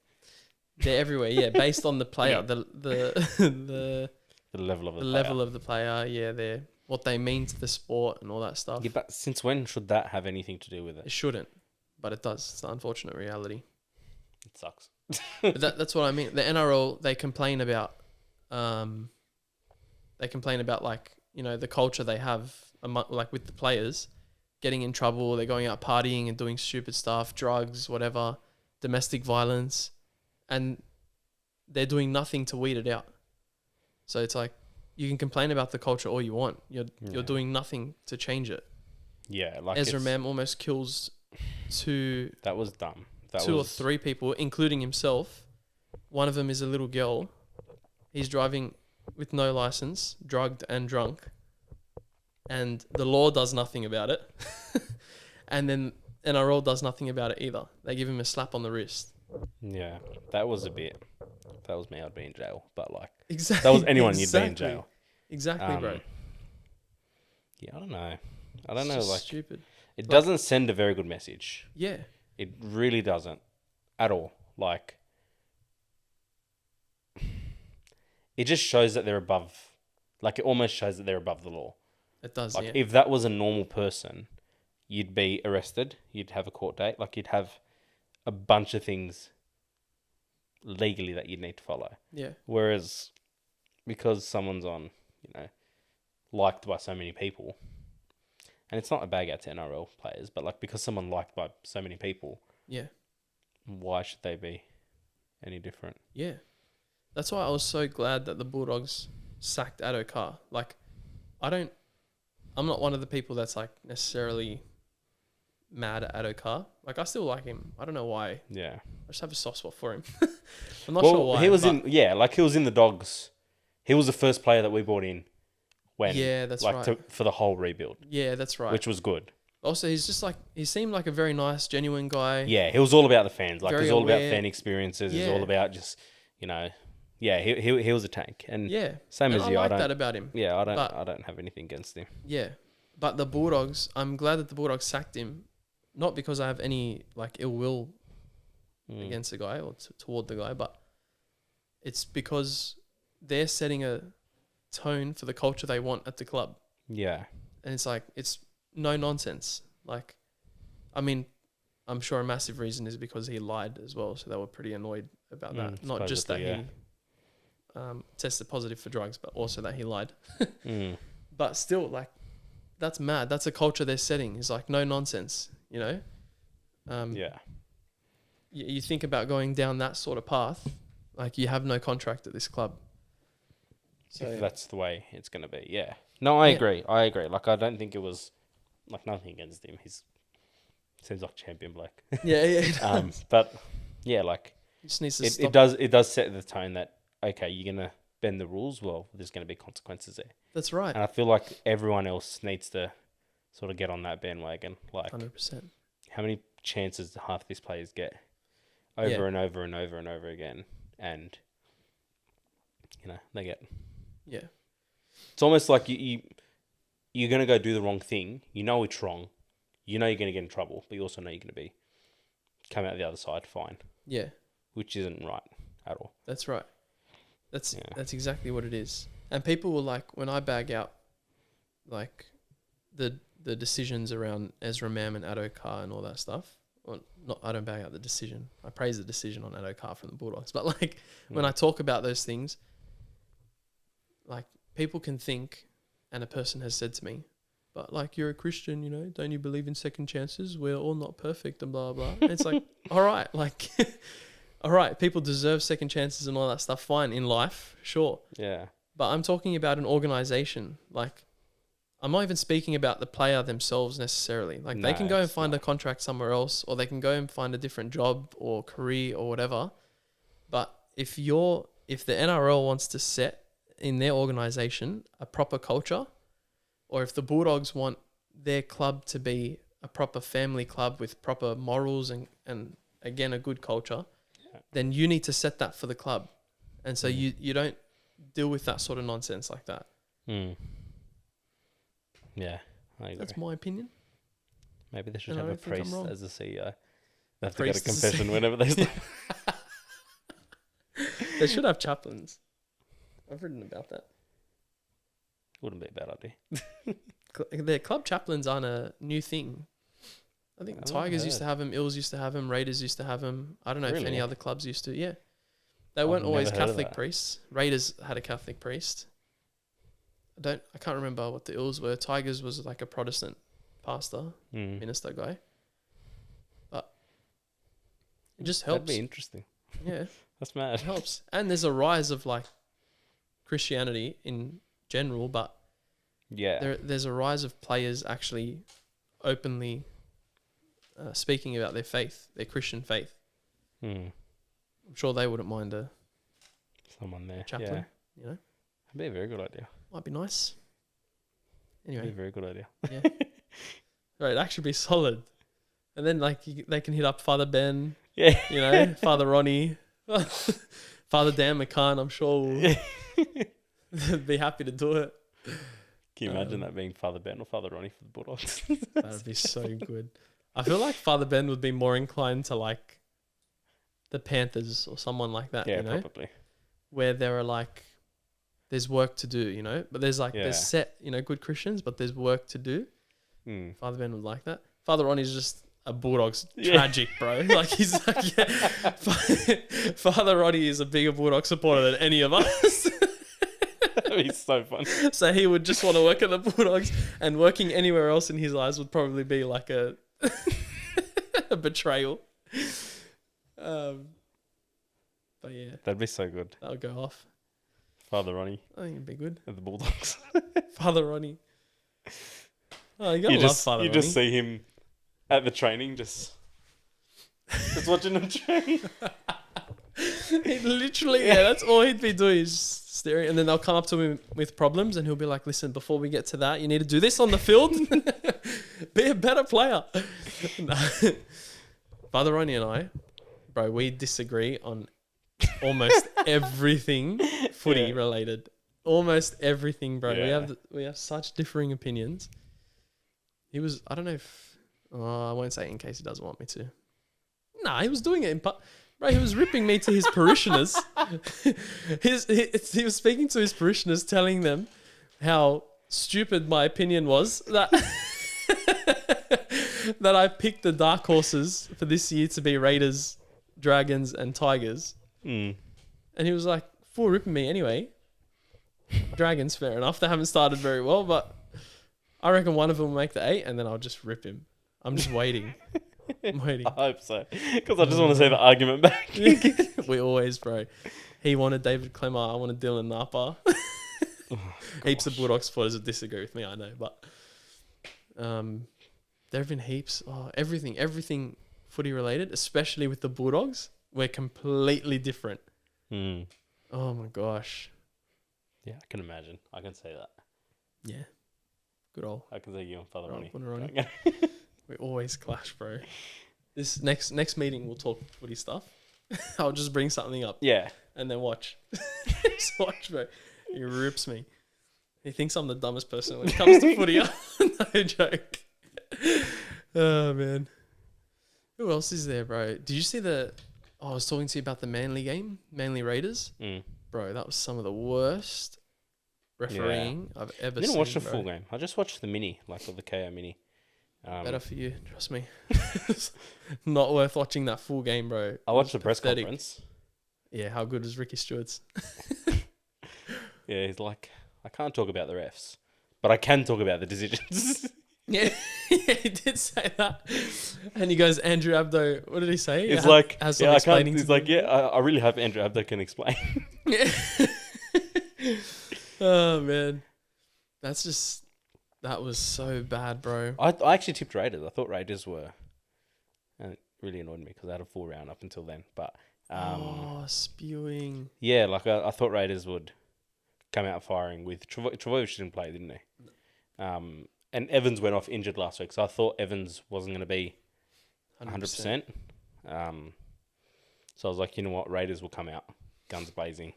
they're everywhere. Yeah, based on the player, the level of the level of the player. Yeah, they're what they mean to the sport and all that stuff. Yeah, but since when should that have anything to do with It it? shouldn't, but it does. It's the unfortunate reality. It sucks. But that's what I mean. The NRL, they complain about like, the culture they have like with the players getting in trouble. They're going out partying and doing stupid stuff, drugs, whatever, domestic violence, and they're doing nothing to weed it out. So it's like, you can complain about the culture all you want. You're doing nothing to change it. Yeah, like Ezra Mam almost kills that was dumb. two or three people, including himself. One of them is a little girl. He's driving with no license, drugged and drunk, and the law does nothing about it, and then NRL does nothing about it either. They give him a slap on the wrist. Yeah, that was a bit. If that was me, I'd be in jail. But like, Exactly. if that was anyone, you'd be in jail. Exactly, bro. Yeah, I don't know. I don't It's know. just Like, stupid. it doesn't send a very good message. Yeah. It really doesn't, at all. Like, it just shows that they're above. Like, it almost shows that they're above the law. It does, Like, yeah. if that was a normal person, you'd be arrested. You'd have a court date. Like, you'd have a bunch of things legally that you'd need to follow. Yeah. Whereas, because someone's on, liked by so many people, and it's not a bag out to NRL players, but like because someone liked by so many people, Yeah. why should they be any different? Yeah. That's why I was so glad that the Bulldogs sacked Addo-Carr. Like, I'm not one of the people that's like necessarily mad at Addo-Carr. Like, I still like him. I don't know why. Yeah. I just have a soft spot for him. I'm not sure why. He was but he was in the Dogs. He was the first player that we brought in when, Yeah, that's right. for the whole rebuild, Yeah, that's right. which was good. Also, he's just like, he seemed like a very nice, genuine guy. Yeah, he was all about the fans. Like, Very he's all about aware. fan experiences. He's Yeah. all about just, yeah, he was a tank. And Yeah. same And as I you, like I don't. that about him. Yeah, I But- don't have anything against him. Yeah. But the Bulldogs, I'm glad that the Bulldogs sacked him. Not because I have any like ill will against the guy or toward the guy, but it's because they're setting a tone for the culture they want at the club. Yeah. And it's like, it's no nonsense. Like, I mean, I'm sure a massive reason is because he lied as well. So they were pretty annoyed about that. Not just that supposedly, he tested positive for drugs, but also that he lied. Mm. But still, like, that's mad. That's a culture they're setting. It's like, no nonsense, Yeah. You think about going down that sort of path, like, you have no contract at this club. So If that's the way it's going to be, yeah. No, I Yeah. agree. Like, I don't think it was, like, nothing against him. Seems like a champion bloke. yeah. But, yeah, like, He just needs to stop. it does set the tone that, okay, you're going to bend the rules, well, there's going to be consequences there. That's right. And I feel like everyone else needs to sort of get on that bandwagon. Like, 100%. how many chances do half these players get over Yeah. and over and over and over again? And, they get... Yeah. It's almost like you're going to go do the wrong thing. You know it's wrong. You know you're going to get in trouble, but you also know you're going to come out the other side fine, Yeah. which isn't right at all. That's right. That's Yeah. that's exactly what it is. And people will, like, when I bag out, like, the decisions around Ezra Mam and Addo-Carr and all that stuff. Well, I don't bag out the decision. I praise the decision on Addo-Carr from the Bulldogs. But, like, when I talk about those things, like, people can think, and a person has said to me, but, like, you're a Christian, don't you believe in second chances? We're all not perfect and blah, blah. And it's like, all right, like, all right, people deserve second chances and all that stuff. Fine, in life, sure. Yeah. But I'm talking about an organization. Like, I'm not even speaking about the player themselves necessarily. Like, they No, can go and it's find not. a contract somewhere else, or they can go and find a different job or career or whatever. But if the NRL wants to set in their organization a proper culture, or if the Bulldogs want their club to be a proper family club with proper morals and again, a good culture, then you need to set that for the club. And so you don't deal with that sort of nonsense like that. Mm. Yeah, I agree. That's my opinion. Maybe they should And I have a don't think I'm priest wrong. as the CEO. They have to go to priest as the confession whenever they start. They should have chaplains. I've written about that. Wouldn't be a bad idea. Their club chaplains aren't a new thing. I think I've Tigers used heard. to have them, Ills used to have them, Raiders used to have them. I don't know if Really? any other clubs used to. Yeah. They I've weren't always never heard of Catholic that. priests. Raiders had a Catholic priest. I can't remember what the Ills were. Tigers was like a Protestant pastor, Mm. minister guy. But it just That'd helps. be interesting. Yeah. That's It mad. helps. And there's a rise of, like, Christianity in general, but Yeah. there's a rise of players actually openly speaking about their faith, their Christian faith. Mm. I'm sure they wouldn't mind a Someone there. chaplain, Yeah. That'd be a very good idea. Might be nice. That'd be a Anyway, very good idea. yeah. Right, it'd actually be solid. And then like they can hit up Father Ben, Yeah. you know, Father Ronnie, Father Dan McCann. I'm sure will be happy to do it. Can you imagine that being Father Ben or Father Ronnie for the Bulldogs? That'd be so good. I feel like Father Ben would be more inclined to like the Panthers or someone like that, Yeah, you know, probably. where there are like, there's work to do, you know, but there's like, Yeah. there's set, you know, good Christians, but there's work to do. Mm. Father Ben would like that. Father Ronnie's just a Bulldogs Yeah. tragic, bro. Like he's like, yeah. Father Ronnie is a bigger Bulldog supporter than any of us. That'd be so fun. So he would just want to work at the Bulldogs, and working anywhere else in his eyes would probably be like a betrayal. But yeah, That'd be so good. that'll go off. Father Ronnie I think it'd be good. at the Bulldogs. Father Ronnie. Oh, you gotta love Father you Ronnie. just see him at the training, just watching them train. He literally, yeah, that's all he'd be doing is staring. And then they'll come up to him with problems, and he'll be like, "Listen, before we get to that, you need to do this on the field. Be a better player." No. Father Ronnie and I, bro, we disagree on almost everything footy Yeah. related. Almost everything, bro. Yeah. We have such differing opinions. He was, I don't know if, I won't say it in case he doesn't want me to. Nah, he was doing it bro, he was ripping me to his parishioners. He was speaking to his parishioners, telling them how stupid my opinion was that that I picked the dark horses for this year to be Raiders, Dragons, and Tigers. Mm. And he was like, full ripping me anyway. Dragons, fair enough. They haven't started very well, but I reckon one of them will make the 8, and then I'll just rip him. I'm just waiting. I'm waiting. I hope so, because I just want to see the argument back. We always, bro. He wanted David Clemmer. I wanted Dylan Napa. Heaps of Bulldog supporters would disagree with me, I know, but there have been heaps. Oh, everything footy related, especially with the Bulldogs, we're completely different. Mm. Oh my gosh. Yeah, I can imagine. I can say that. Yeah. Good old. I can see you and Father Oh, Ronnie. Father Ronnie. We always clash, bro. This next meeting we'll talk footy stuff. I'll just bring something up Yeah. and then watch. Just watch, bro. He rips me. He thinks I'm the dumbest person when it comes to footy. No joke. Oh man. Who else is there, bro? Did you see I was talking to you about the Manly game, Manly Raiders. Mm. Bro, that was some of the worst refereeing I've ever I seen. didn't watch the bro. full game. I just watched the mini, like the KO mini. Better for you, trust me. Not worth watching that full game, bro. I watched the press Pathetic. conference. Yeah, how good was Ricky Stewart's? Yeah, he's like, I can't talk about the refs, but I can talk about the decisions. Yeah, yeah, he did say that. And he goes, Andrew Abdo, what did he say? It's like, has some yeah, I can't. explaining He's to like, do. yeah, I really hope Andrew Abdo can explain. Yeah. Oh, man. That was so bad, bro. I actually tipped Raiders. I thought Raiders were, and it really annoyed me because I had a full round up until then. But Spewing. yeah, like I thought Raiders would come out firing with Travojevic didn't play, didn't he? And Evans went off injured last week, so I thought Evans wasn't going to be 100%. So I was like, you know what, Raiders will come out guns blazing.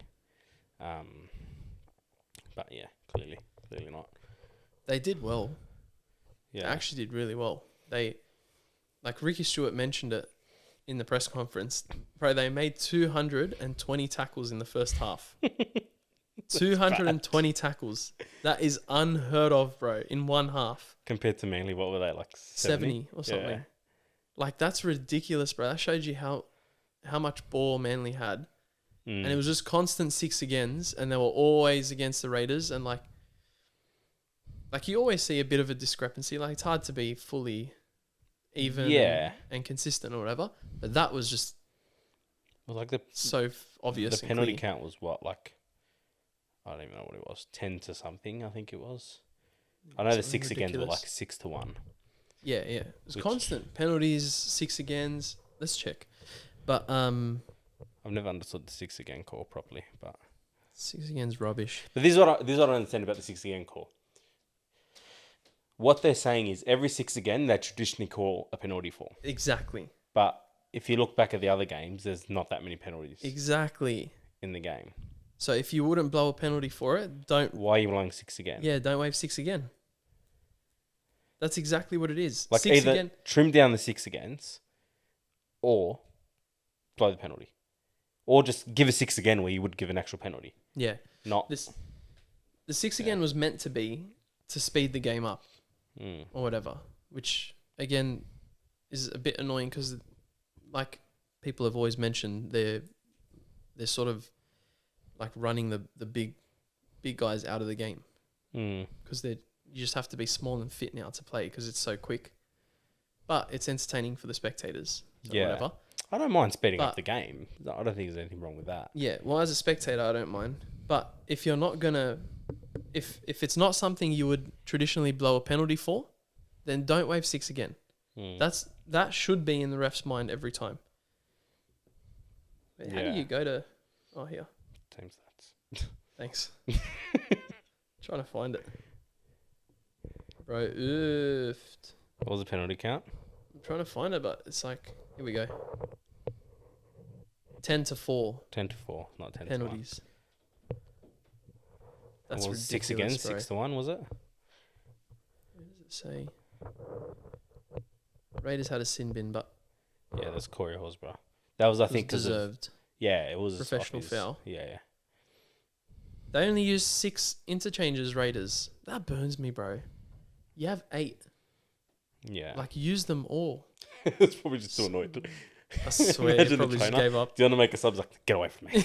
But yeah, clearly not. They did well. Yeah, They actually did really well. Like Ricky Stewart mentioned it in the press conference. Bro, they made 220 tackles in the first half. 220 tackles. That is unheard of, bro, in one half. compared to Manly, what were they, like 70 or something. Yeah. Like, that's ridiculous, bro. That showed you how much ball Manly had. And it was just constant 6 agains, and they were always against the Raiders. And like you always see a bit of a discrepancy. Like, it's hard to be fully even and consistent or whatever. But that was just Well, like so obvious. the and penalty clear. count was what, like, I don't even know what it was, 10 to something, I think it was. I know the Something 6 agains were ridiculous. like 6 to 1. Yeah. It was Which- constant. Penalties, 6 agains. Let's check. But I've never understood the 6 again call properly, but 6 again's rubbish. But this is what I don't understand about the 6 again call. What they're saying is every 6 again, they traditionally call a penalty for. Exactly. But if you look back at the other games, there's not that many penalties Exactly. in the game. So if you wouldn't blow a penalty for it, don't. Why are you blowing 6 again? Yeah, don't wave 6 again. That's exactly what it is. Like 6 either again. trim down the 6 agains or blow the penalty. Or just give a 6 again where you would give an actual penalty. Yeah. Not The 6 again was meant to be to speed the game up or whatever, which again is a bit annoying because, like people have always mentioned, they're sort of like running the big guys out of the game because you just have to be small and fit now to play because it's so quick. But it's entertaining for the spectators. So whatever. I don't mind speeding up the game. I don't think there's anything wrong with that. Yeah, well, as a spectator, I don't mind. But if you're not gonna, if it's not something you would traditionally blow a penalty for, then don't wave 6 again. That should be in the ref's mind every time. How do you go to? Oh, here. Team stats. Thanks. Trying to find it, bro. Oofed. What was the penalty count? I'm trying to find it, but it's like, here we go. 10-4. 10-4, not 10-1. Penalties. That's was ridiculous, 6 again, bro. 6-1, was it? What does it say? Raiders had a sin bin, but Yeah, that's Corey Horsburgh. That was, I think, because deserved. Yeah, it was Professional foul. Yeah. They only used 6 interchanges, Raiders. That burns me, bro. You have 8. Yeah. Like, use them all. It's probably just too annoyed. I swear, Imagine he the probably just trainer. gave up. Do you want to make a sub? Like, get away from me.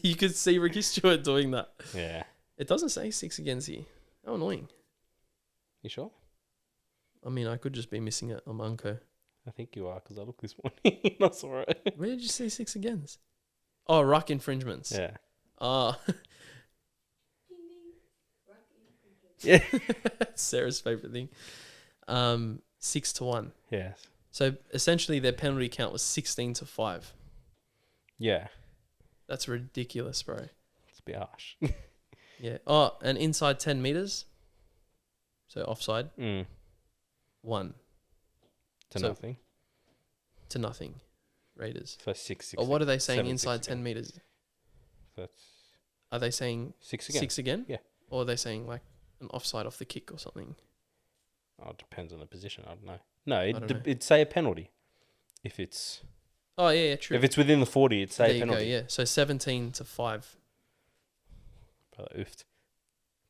You could see Ricky Stewart doing that. Yeah. It doesn't say 6 against here. How annoying. You sure? I mean, I could just be missing it on Unco. I think you are, because I looked this morning. That's all right. Where did you see 6 against? Oh, ruck infringements. Yeah. Ah. Yeah. Sarah's favourite thing. 6-1. Yes. So essentially their penalty count was 16-5. Yeah. That's ridiculous, bro. It's a bit harsh. Yeah. Oh, and inside 10 metres. So offside. 1 To So- nothing. to nothing. Raiders. So 6. Or what are they saying 7, inside 6 10 again. metres? That's Are they saying 6 again. 6 again? Yeah. Or are they saying like an offside off the kick or something? Oh, it depends on the position. I don't know. No, don't know. it'd say a penalty. If it's Oh, yeah, true. if it's within the 40, it'd say there a you go, penalty. yeah. So 17-5. Brother, oofed.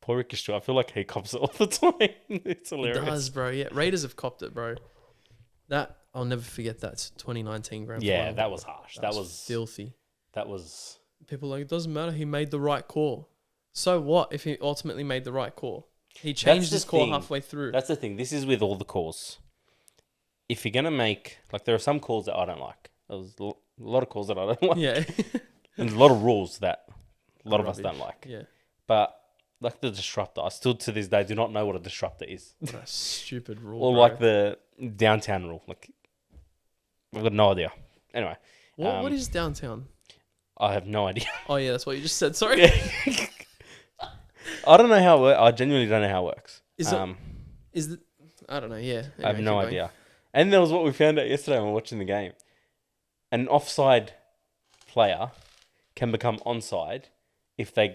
Poor Ricky Stewart. I feel like he cops it all the time. It's It hilarious. does, bro. Yeah, Raiders have copped it, bro. That I'll never forget that 2019 grand Yeah, final. that was harsh. That was filthy. That was People are like, it doesn't matter. He made the right call. So what if he ultimately made the right call? He changed the his call thing. halfway through. That's the thing. This is with all the calls. If you're gonna make there are some calls that I don't like. There's a lot of calls that I don't like. Yeah. And a lot of rules that a lot of us Rubbish. don't like. Yeah. But like the disruptor, I still to this day do not know what a disruptor is. What a stupid rule. Or bro. like the downtown rule. Like I've got no idea. Anyway, What is downtown? I have no idea. Oh yeah, that's what you just said. Sorry. Yeah. I don't know how it works. I genuinely don't know how it works. Is it? I don't know. Yeah. I have Anyway, no keep going. idea. And there was what we found out yesterday when we were watching the game. An offside player can become onside if the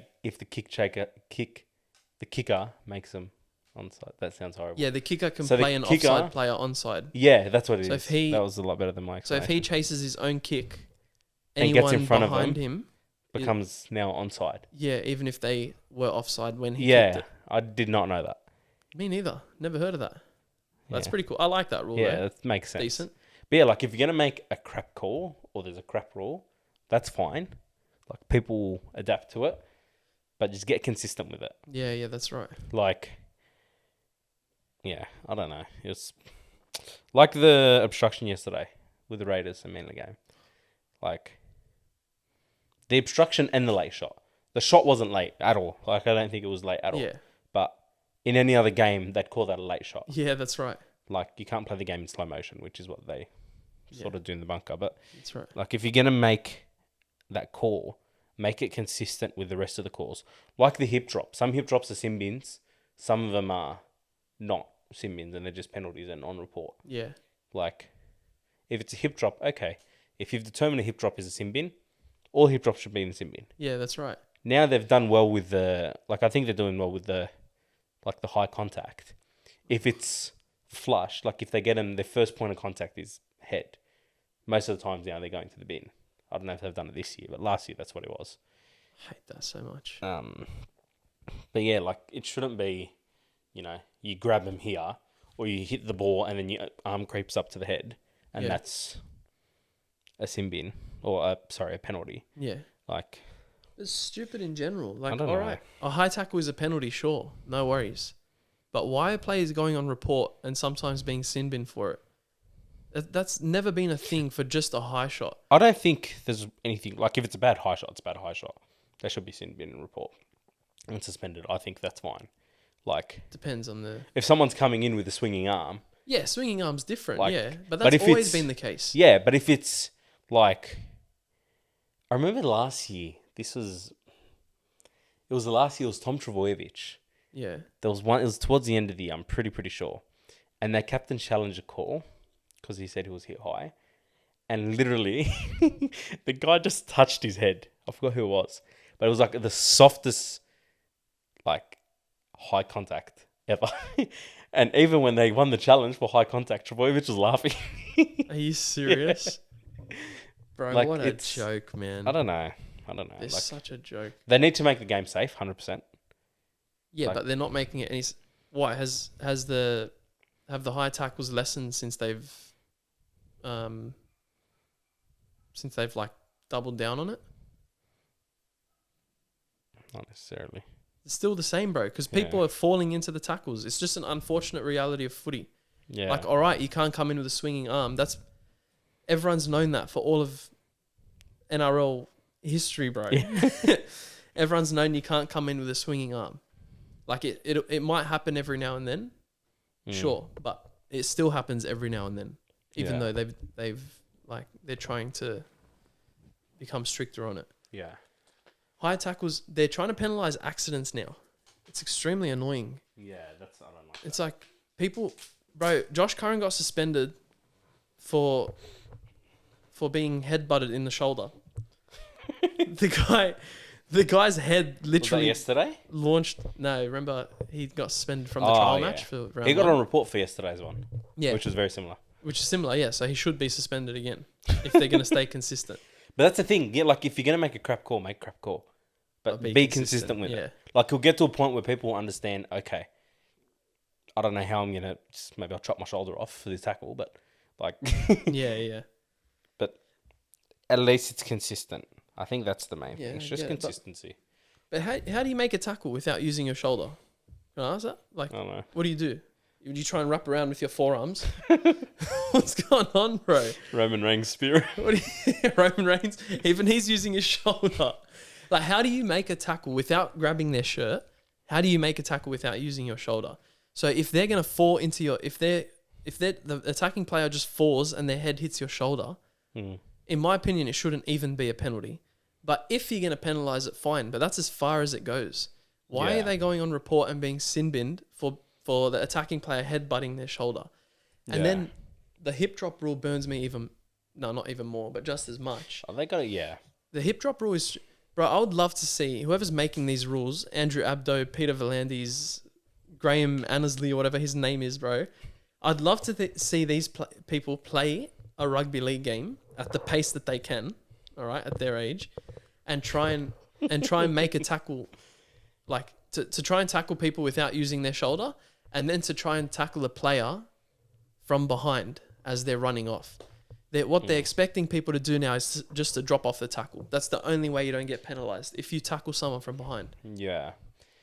kicker makes them onside. That sounds horrible. Yeah, the kicker can So the play an kicker- offside player onside. Yeah, that's what it is. So if he- that was a lot better than my So if explanation. he chases his own kick, And gets anyone in front of behind them, him, becomes now onside. yeah, even if they were offside when he Yeah, kicked it. I did not know that. Me neither. Never heard of that. That's Yeah. pretty cool. I like that rule. Yeah, though. that makes sense. Decent. But yeah, like if you're gonna make a crap call or there's a crap rule, that's fine. Like people will adapt to it, but just get consistent with it. Yeah, that's right. Like, yeah, I don't know. It's like the obstruction yesterday with the Raiders and Manly game. Like the obstruction and the late shot. The shot wasn't late at all. Like I don't think it was late at all. Yeah. But in any other game, they'd call that a late shot. Yeah, that's right. Like you can't play the game in slow motion, which is what they sort of do in the bunker. But That's right. like if you're gonna make that call, make it consistent with the rest of the calls. Like the hip drop. Some hip drops are sin bins. Some of them are not sin bins and they're just penalties and on report. Yeah. Like, if it's a hip drop, okay. If you've determined a hip drop is a sin bin, all hip drops should be in the sin bin. Yeah, that's right. Now they've done well with the, like, I think they're doing well with the, like, the high contact. If it's flush, like, if they get them, their first point of contact is head. Most of the times now they're going to the bin. I don't know if they've done it this year, but last year that's what it was. I hate that so much. But yeah, like, it shouldn't be, you know, you grab them here or you hit the ball and then your arm creeps up to the head and that's a sin bin or, a penalty. Yeah. Like, it's stupid in general. Like, I don't all know. right, a high tackle is a penalty, sure, no worries. But why are players going on report and sometimes being sin bin for it? That's never been a thing for just a high shot. I don't think there's anything, like, if it's a bad high shot, it's a bad high shot. They should be sin bin and report and suspended. I think that's fine. Like, Depends on the... if someone's coming in with a swinging arm. Yeah, swinging arm's different, Like, yeah. But but that's if always it's- been the case. Yeah, but if it's like, I remember last year, it was the last year, it was Tom Trebojevic. Yeah. There was one, it was towards the end of the year, I'm pretty sure. And their captain challenged a call because he said he was hit high. And literally, the guy just touched his head. I forgot who it was. But it was like the softest, like, high contact ever. And even when they won the challenge for high contact, Trebojevic was laughing. Are you serious? Bro, Like, what a it's- joke, man. I don't know. It's Like, such a joke. they need to make the game safe, 100%. Yeah, like- but they're not making it any... Why? Have the high tackles lessened since they've like doubled down on it? Not necessarily. It's still the same, bro, because people Yeah. are falling into the tackles. It's just an unfortunate reality of footy. Yeah. Like, all right, you can't come in with a swinging arm. Everyone's known that for all of NRL history, bro. Everyone's known you can't come in with a swinging arm. Like, it might happen every now and then, sure, but it still happens every now and then, even though they're trying to become stricter on it. Yeah. High tackles, they're trying to penalise accidents now. It's extremely annoying. Yeah, I don't like It's like people, bro. Josh Curran got suspended for being headbutted in the shoulder. the guy's head Was that literally yesterday? launched. No, remember he got suspended from the trial match for round He got one. on report for yesterday's one. Yeah, Which was very similar. which is similar. Yeah, so he should be suspended again if they're going to stay consistent. But that's the thing. Yeah, like, if you're going to make a crap call, make a crap call. But be consistent with it. Like, you'll get to a point where people understand, okay, I don't know how I'm going to, maybe I'll chop my shoulder off for this tackle, but, like, Yeah. but at least it's consistent. I think that's the main Yeah, thing. It's just yeah, but- consistency. But how do you make a tackle without using your shoulder? Can I ask that? Like, I don't know. what do? Do you try and wrap around with your forearms? What's going on, bro? Roman Reigns' spirit. What do you, Roman Reigns, even he's using his shoulder. Like, how do you make a tackle without grabbing their shirt? How do you make a tackle without using your shoulder? So if they're gonna fall into your, if the attacking player just falls and their head hits your shoulder, in my opinion, it shouldn't even be a penalty. But if you're gonna penalise it, fine. But that's as far as it goes. Why Yeah. are they going on report and being sin binned for the attacking player headbutting their shoulder? And then the hip drop rule burns me not even more, but just as much. Oh, they got it, yeah. The hip drop rule is, bro, I would love to see whoever's making these rules, Andrew Abdo, Peter Volandis, Graham Annesley, or whatever his name is, bro. I'd love to see these people play a rugby league game at the pace that they can, all right, at their age, and try and make a tackle, like to try and tackle people without using their shoulder, and then to try and tackle a player from behind as they're running off. What they're expecting people to do now is just to drop off the tackle. That's the only way you don't get penalised, if you tackle someone from behind. Yeah.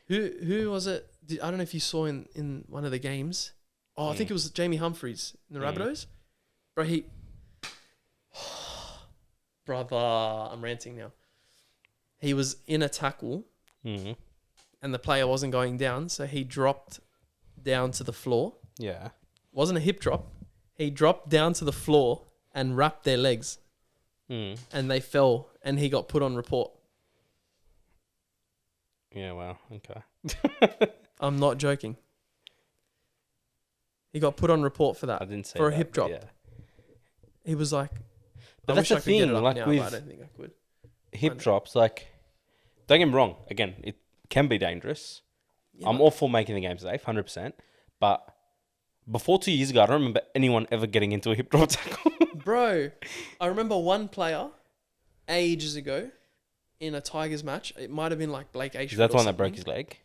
Who was it? I don't know if you saw in one of the games. Oh, I think it was Jamie Humphries in the Rabbitohs. Bro, brother, I'm ranting now. He was in a tackle and the player wasn't going down, so he dropped down to the floor. Yeah. Wasn't a hip drop. He dropped down to the floor and wrapped their legs. And they fell, and he got put on report. Yeah, well, okay. I'm not joking. He got put on report for that. I didn't say for a that, hip but drop. Yeah. He was like, But I that's wish the I could get thing, it up like now, with but I don't think I could. hip Find it. drops, like, don't get me wrong. Again, it can be dangerous. Yeah, I'm all for making the game safe, 100%. But before 2 years ago, I don't remember anyone ever getting into a hip drop tackle. Bro, I remember one player ages ago in a Tigers match. It might have been like Blake Ashford. Is that the or one that broke something. his leg?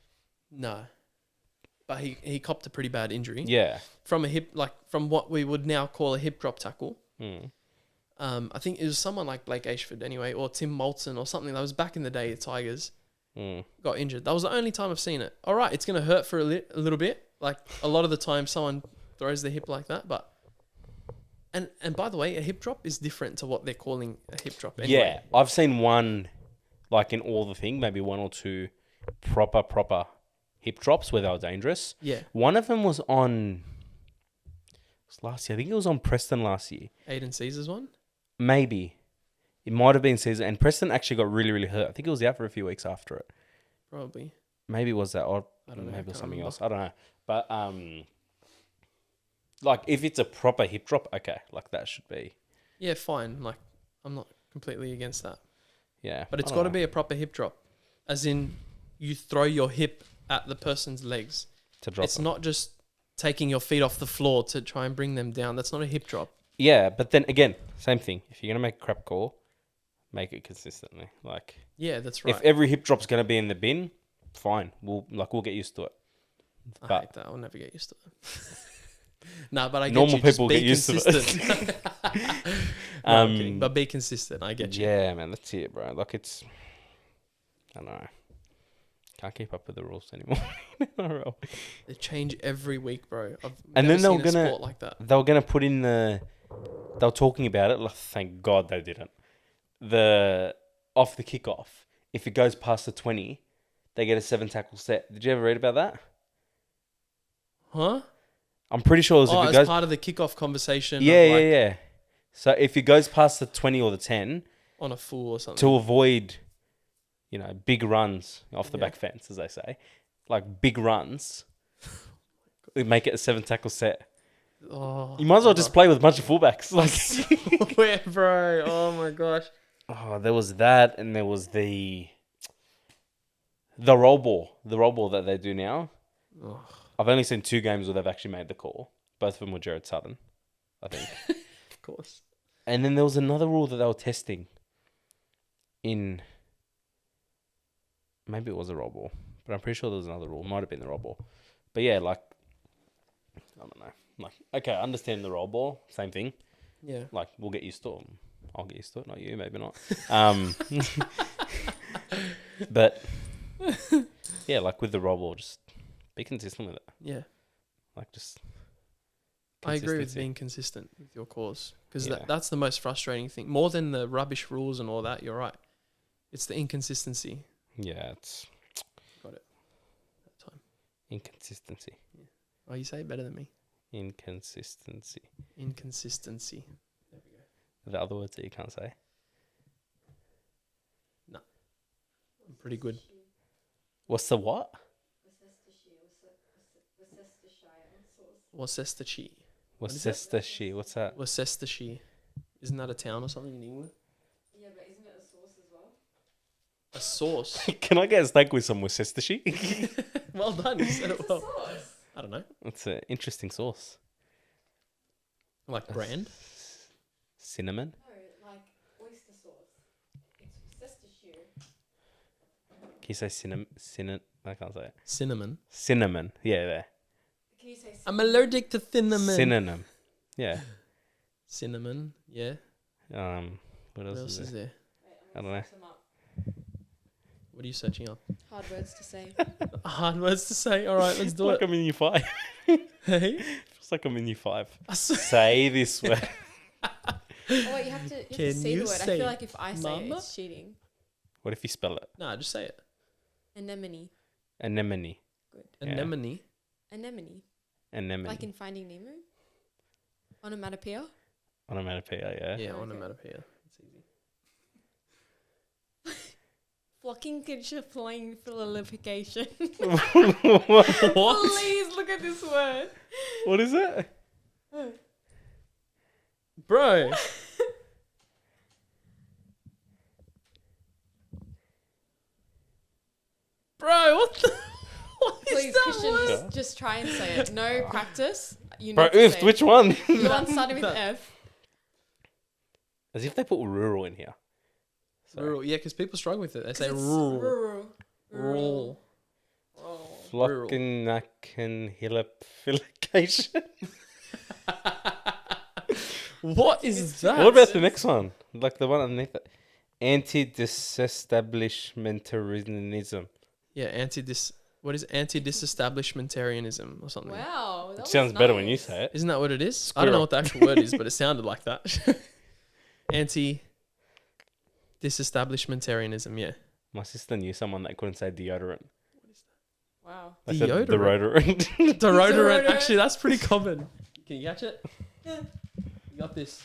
No. But he copped a pretty bad injury. Yeah. From a hip, like from what we would now call a hip drop tackle. Mm. I think it was someone like Blake Ashford anyway, or Tim Moulton or something. That was back in the day, the Tigers Mm. got injured. That was the only time I've seen it. All right, it's going to hurt for a little bit. Like a lot of the time someone throws their hip like that. But, and by the way, a hip drop is different to what they're calling a hip drop anyway. Yeah. I've seen one, like in all the thing, maybe one or two proper hip drops where they were dangerous. Yeah. One of them was on... It was last year. I think it was on Preston last year. Aiden Caesar's one? Maybe. It might have been Caesar. And Preston actually got really, really hurt. I think it was out for a few weeks after it. Probably. Maybe it was that, or I don't know, I maybe it was can't something remember. else. I don't know. But like if it's a proper hip drop, okay, like that should be. Yeah, fine. Like, I'm not completely against that. Yeah. But it's I got don't to know. be a proper hip drop. As in, you throw your hip at the person's legs. To drop It's them. not just taking your feet off the floor to try and bring them down. That's not a hip drop. Yeah, but then again, same thing. If you're gonna make a crap call, make it consistently. Like Yeah, that's right. if every hip drop's gonna be in the bin, fine. We'll get used to it. I but- hate that. I'll never get used to it. No, but I get Normal you. Just people be get used to it. consistent. No, I'm kidding. But be consistent. I get you. Yeah, man, that's it, bro. Like it's, I don't know. Can't keep up with the rules anymore. NRL. They change every week, bro. I've And never then seen a sport like that. They were gonna put in the. They were talking about it. Like, thank God they didn't. The off the kickoff, if it goes past the 20, they get a 7 tackle set. Did you ever read about that? Huh? I'm pretty sure it was Oh, if it as goes. part of the kickoff conversation. Yeah, of like, yeah. So if it goes past the 20 or the 10, On a fool or something. to avoid, big runs off the Yeah. back fence, as they say, like big runs, we make it a 7 tackle set. Oh, You might as well just play with a bunch of fullbacks. Like, Where, bro? Oh my gosh. oh, there was that, and there was the roll ball that they do now. Oh. I've only seen 2 games where they've actually made the call. Both of them were Jared Sutton, I think. Of course. And then there was another rule that they were testing in. Maybe it was a roll ball, but I'm pretty sure there was another rule. Might have been the roll ball. But yeah, like, I don't know. Like, okay, I understand the roll ball. Same thing. Yeah. Like, we'll get used to it. I'll get used to it, not you, maybe not. But yeah, like with the roll ball, just be consistent with it. Yeah. Like, just. I agree with consistency. being consistent with your cause because Yeah. that's the most frustrating thing. More than the rubbish rules and all that, you're right. It's the inconsistency. Yeah, it's Got it. That time. inconsistency. Oh, you say it better than me. Inconsistency. Inconsistency. There we go. The other words that you can't say. I'm pretty good. What's the what? Worcestershire. What's is it? Worcestershire? What's that? Worcestershire. Isn't that a town or something in England? Yeah, but isn't it a sauce as well? A sauce. Can I get a steak with some Worcestershire? Well done. You said it well. Sauce. I don't know. That's an interesting sauce. Like brand. Cinnamon. No, like oyster sauce. It's Worcestershire. Can you say cinnamon? I can't say it. Cinnamon. Cinnamon. Yeah, there. Can you say I'm allergic to cinnamon. Synonym. Yeah. Cinnamon. Yeah. What What else, else is there? Wait, I I'm don't gonna know. search them up. What are you searching up? Hard words to say. Hard words to say. All right, let's do like it. I'm in year 5. Hey. Feels like I'm in year 5. I s- Say this word. Oh wait, you have to Can say you the word. I say feel like if I say it, mama? it's cheating. What if you spell it? Nah, just say it. Anemone. Anemone. Good. Yeah. Anemone. Anemone. Anemone. Like in Finding Nemo. Onomatopoeia. Onomatopoeia, yeah. Yeah, Okay. onomatopoeia. It's easy. Flocking teacher flying fillification. What? Please look at this word. What is it? Bro. Bro, what the... What is Please, that Christian, word? just try and say it. No practice. You Bro, need to oof, say it. which one? The one starting with F. As if they put rural in here. Sorry. Rural. Yeah, because people struggle with it. They say It's rural. Rural. Flockenackenhillification. What is that? What about the next one? Like the one underneath it. Anti-disestablishmentarianism. Yeah, what is anti-disestablishmentarianism or something? Wow. It sounds better when you say it. Isn't that what it is? I don't know what the actual word is, but it sounded like that. Anti-disestablishmentarianism, yeah. My sister knew someone that couldn't say deodorant. Wow. I said Deodorant? deodorant. Deodorant. Deodorant. Actually, that's pretty common. Can you catch it? Yeah. You got this.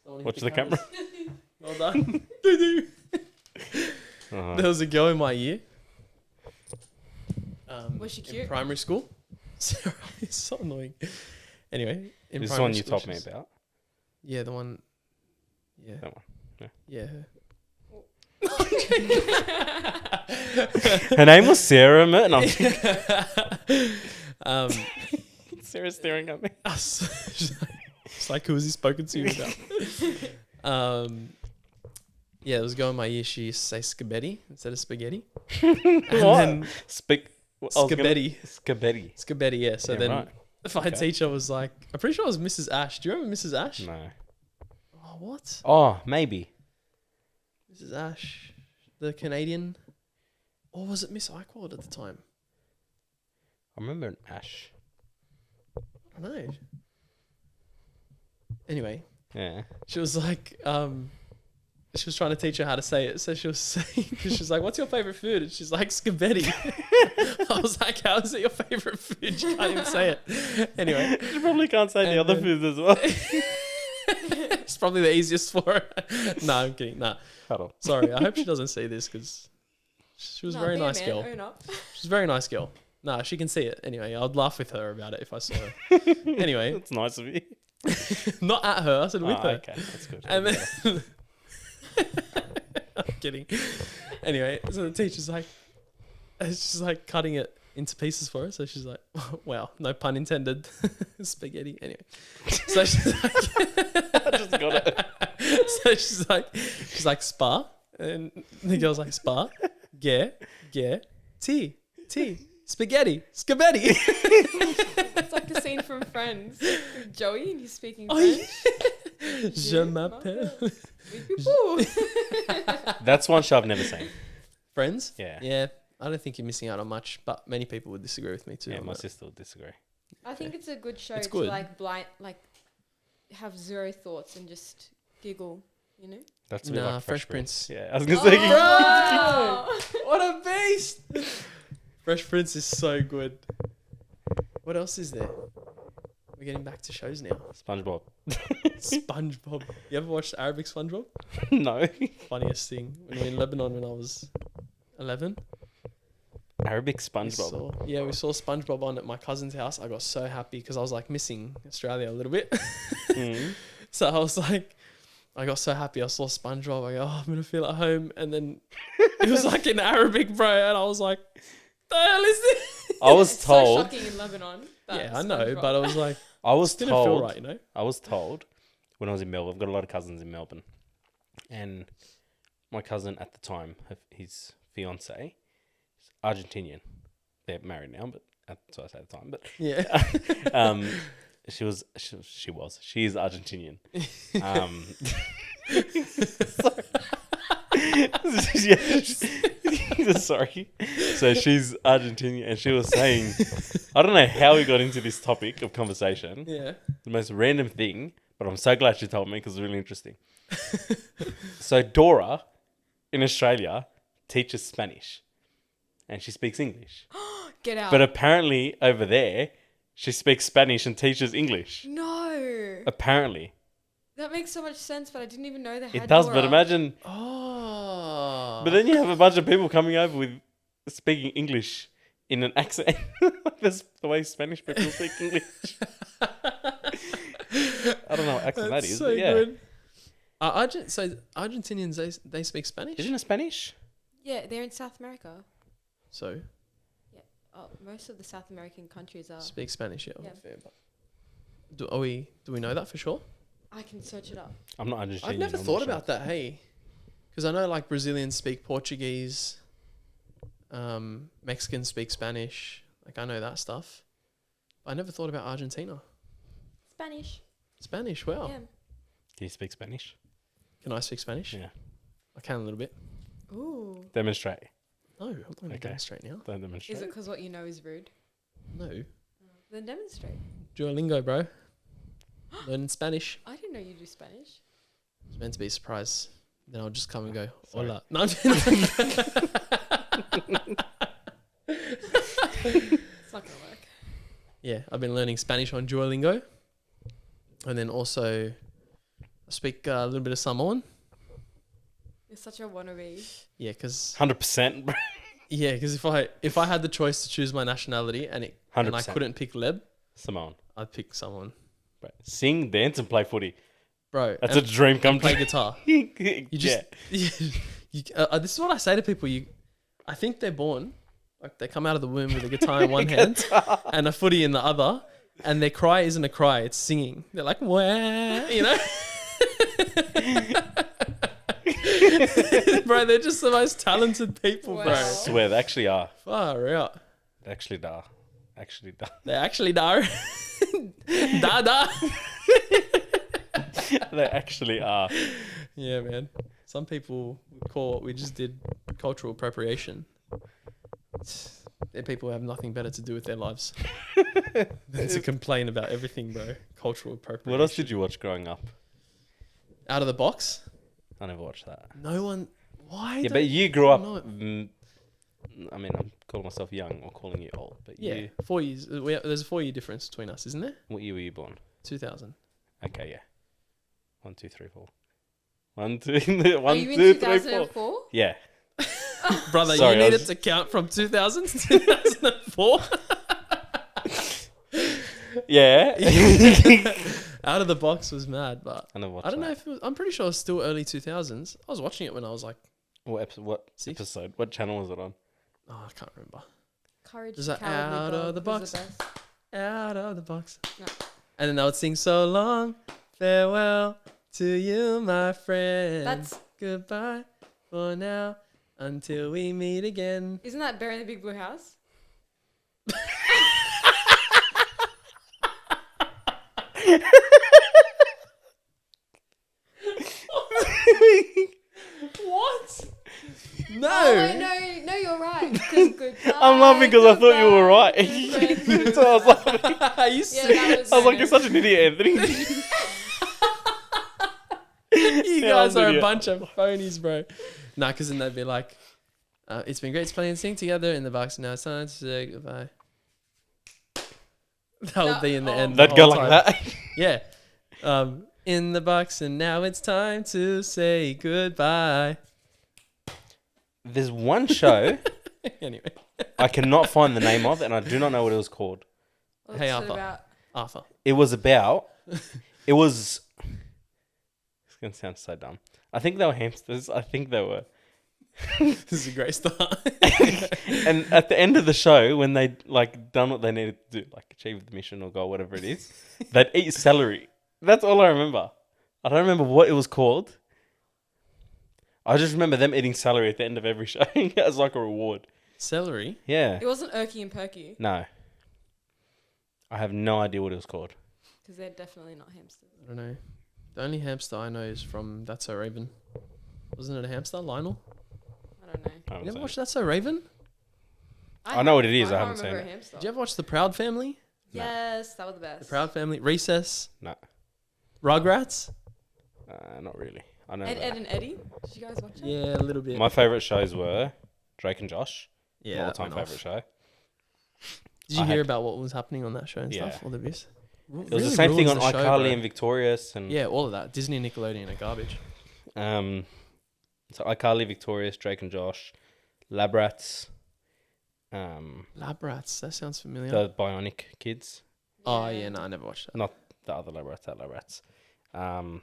Someone hit Watch the camera. Well done. There was a girl in my year. Was she In cute? primary school. Sarah, it's so annoying. Anyway, in This is primary one you school, told me she's- about. Yeah, the one. Yeah. That one. Yeah. Her. Her name was Sarah, man. I'm Sarah's staring at me. It's like, who has he spoken to you about? Yeah, it was going my year. She used to say spaghetti instead of spaghetti. And then Scabetti. spaghetti, yeah. So Yeah, then right. my teacher was like, I'm pretty sure it was Mrs. Ash. Do you remember Mrs. Ash? No. Oh, what? Oh, maybe. Mrs. Ash, the Canadian. Or was it Miss Eichwald at the time? I remember an Ash. I don't know. Anyway, Yeah. she was like, she was trying to teach her how to say it. So she was saying, she was like, what's your favorite food? And she's like, spaghetti. I was like, how is it your favorite food? You can't even say it. Anyway. You probably can't say the And other then- foods as well. It's probably the easiest for her. No, I'm kidding. Nah. Huddle. Sorry. I hope she doesn't see this because she was a very be a nice man, girl. Own up. She's a very nice girl. Nah, she can see it. Anyway, I'd laugh with her about it if I saw her. Anyway, That's nice of you. not at her. I said with Oh, her. okay, that's good. And then I'm kidding. Anyway, so the teacher's like, she's like cutting it into pieces for her. So she's like, wow, no pun intended, spaghetti. Anyway, so she's like, I just got it. so she's like spa, and the girl's like spa, yeah, tea, spaghetti. It's like the scene from Friends with Joey and he's speaking Oh, French. yeah. Je m'appelle. Ooh. That's one show I've never seen. Friends? Yeah. Yeah. I don't think you're missing out on much, but many people would disagree with me too. Yeah, on my that. sister would disagree. I think it's a good show It's to good. have zero thoughts and just giggle, you know? That's a bit Nah, like Fresh Prince. Yeah, I was gonna say. Wow. What a beast! Fresh Prince is so good. What else is there? We're getting back to shows now. SpongeBob. SpongeBob. You ever watched Arabic SpongeBob? No. Funniest thing. When we were in Lebanon when I was 11. Arabic We SpongeBob. we saw SpongeBob on at my cousin's house. I got so happy because I was like missing Australia a little bit. Mm. So I was like, I got so happy I saw SpongeBob. I go, oh, I'm going to feel at home. And then it was like in Arabic, bro. And I was like, the hell is this? I was It's told. so shocking in Lebanon. Yeah, I know. But I was like, I was didn't feel told. right, you know? I was told when I was in Melbourne. I've got a lot of cousins in Melbourne, and my cousin at the time, his fiance, is Argentinian. They're married now, but that's what I say at the time. But Yeah. she is Argentinian. Sorry. So she's Argentinian, and she was saying, I don't know how we got into this topic of conversation. Yeah. The most random thing, but I'm so glad she told me because it's really interesting. So Dora, in Australia, teaches Spanish, and she speaks English. Get out. But apparently over there, she speaks Spanish and teaches English. No. Apparently. That makes so much sense, but I didn't even know they had It does, but Dora. imagine... Oh. But then you have a bunch of people coming over with speaking English in an accent. That's the way Spanish people speak English. I don't know what accent that is, so but yeah. good. So Argentinians, they speak Spanish? Isn't it Spanish? Yeah, they're in South America. So Oh, most of the South American countries are. speak Spanish, yeah. Yeah. Fair, but do we know that for sure? I can search it up. I'm not Argentinian. I've never thought about that, hey. Because I know like Brazilians speak Portuguese, Mexicans speak Spanish. Like I know that stuff. I never thought about Argentina. Spanish. Wow. Yeah. Do you speak Spanish? Can I speak Spanish? Yeah. I can a little bit. Ooh. Demonstrate. No, I'm not going to Okay. demonstrate now. Don't demonstrate. Is it because what you know is rude? No. Then demonstrate. Duolingo, bro. Learning Spanish. I didn't know you do Spanish. It's meant to be a surprise. Then I'll just come and go, Sorry. hola. No, I'm just It's not gonna work. Yeah, I've been learning Spanish on Duolingo. And then also I speak a little bit of Samoan. You're such a wannabe. Yeah, because 100%, bro. if I had the choice to choose my nationality and I 100%. couldn't pick Leb, Simone. I'd pick someone. Bro. Sing, dance, and play footy. Bro, That's a and dream come play true. guitar. You just- This is what I say to people. I think they're born, like they come out of the womb with a guitar in one hand and a footy in the other, and their cry isn't a cry, it's singing. They're like, wah, you know? Bro, they're just the most talented people, Wow. bro. I swear, they actually are. Far out. They actually are. Actually are. They actually are. Da. They actually are. Yeah, man. Some people would call what we just did cultural appropriation. People have nothing better to do with their lives than to complain about everything, bro. Cultural appropriation. What else did you watch growing up? Out of the box? I never watched that. No one. Why? Yeah, don't but you grew up. know? I mean, I'm calling myself young or calling you old. But Yeah, you, 4 years. There's a 4 year difference between us, isn't there? what year were you born? 2000. Okay, yeah. 1, 2, 3, 4. 1, 2, Are 1, you 2, in 3, 4. 2004? Yeah. Brother, Sorry, you I needed was- to count from 2000 to 2004. Yeah. Out of the box was mad, but I never watched I don't know that. if it was, I'm pretty sure it was still early 2000s. I was watching it when I was like, What Six. episode? What channel was it on? oh, I can't remember. Courage. Is the that Cowardly out Dog of the was box? best. Out of the box. No. And then I would sing so long, farewell to you, my friend. That's Goodbye for now until we meet again. isn't that Bear in the Big Blue House? What? No. Oh no, you're right. 'Cause goodbye, I'm laughing because I thought you were right. goodbye, good friend. So I was laughing. Are you Yeah, serious? that was I was like, no, you're such an idiot, Anthony. You Yeah, guys I'm are an a idiot. bunch of phonies, bro. Nah, because then they'd be like, it's been great to play and sing together in the box. Now it's time to say goodbye. That would be in the Oh. end. the They'd go whole like time. that. Yeah. In the box, and now it's time to say goodbye. There's one show Anyway, I cannot find the name of, and I do not know what it was called. What's Hey, it Arthur. about? Arthur. It was about. It was. It's gonna sound so dumb. I think they were hamsters. I think they were. This is a great start. And at the end of the show, when they like done what they needed to do, like achieve the mission or goal, whatever it is, they'd eat celery. That's all I remember. I don't remember what it was called. I just remember them eating celery at the end of every show as like a reward. Celery. Yeah. It wasn't Erky and Perky No. I have no idea what it was called. because they're definitely not hamsters. I don't know. The only hamster I know is from That's So Raven. Wasn't it a hamster, Lionel? I don't know. I You haven't never seen watched it. That's So Raven? I know what it is, I can't haven't seen remember it. a hamster. Did you ever watch The Proud Family? No. Yes, that was the best. The Proud Family. Recess. No. Rugrats. Not really. I know Ed, that. Ed and Eddie. Did you guys watch it? Yeah, a little bit. My favourite shows were Drake and Josh. yeah, My that all-time went off. favourite show. Did you I hear had- about what was happening on that show and Yeah. stuff? All the abuse? It was the same thing on iCarly and Victorious. And Yeah, all of that. Disney and Nickelodeon are garbage. So iCarly, Victorious, Drake and Josh, Lab Rats, Lab Rats. That sounds familiar. the Bionic Kids, Oh yeah, no, I never watched that. not the other Lab Rats, that Lab Rats. SpongeBob,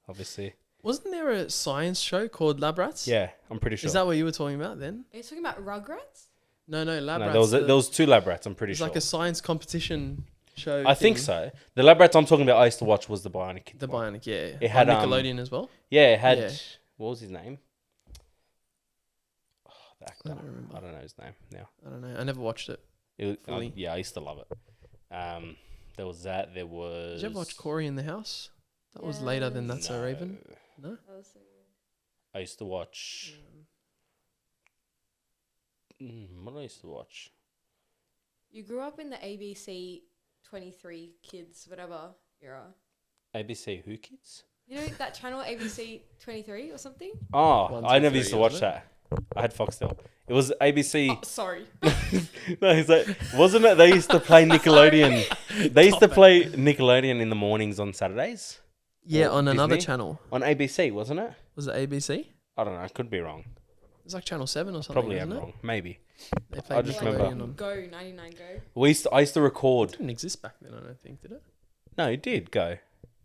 obviously. Wasn't there a science show called Lab Rats? Yeah, I'm pretty sure. Is that what you were talking about then? Are you talking about Rugrats? No, Lab No, Rats. there was 2 Lab Rats, I'm pretty It's sure. like a science competition show. I think thing. so. The Lab Rats I'm talking about I used to watch was the Bionic Kids The one. Bionic, yeah. It had, On Nickelodeon as well. Yeah, it had... Yeah. What was his name? Oh, the actor. I don't remember. I don't know his name now. I don't know. I never watched it. Fully. Yeah, I used to love it. There was that. There was... Did you ever watch Corey in the House? That was later than That's So No. Raven. No? That was so good. I used to watch... what did I used to watch? You grew up in the ABC 23 Kids, whatever era. ABC Who Kids? You know that channel ABC 23 or something? Oh, 1, I 2, never 3, used to watch wasn't that. I had Foxtel. It was ABC... Oh, sorry. No, it's like, wasn't it? They used to play Nickelodeon. They used to play Nickelodeon in the mornings on Saturdays Yeah, Or on another Disney? channel. on ABC, wasn't it? Was it ABC? I don't know. I could be wrong. It's like Channel 7 or something. Probably isn't am it? wrong. Maybe. They I played just Nickelodeon remember- on. Go, 99 Go. I used to record. Didn't exist back then, I don't think, did it? No, it did go.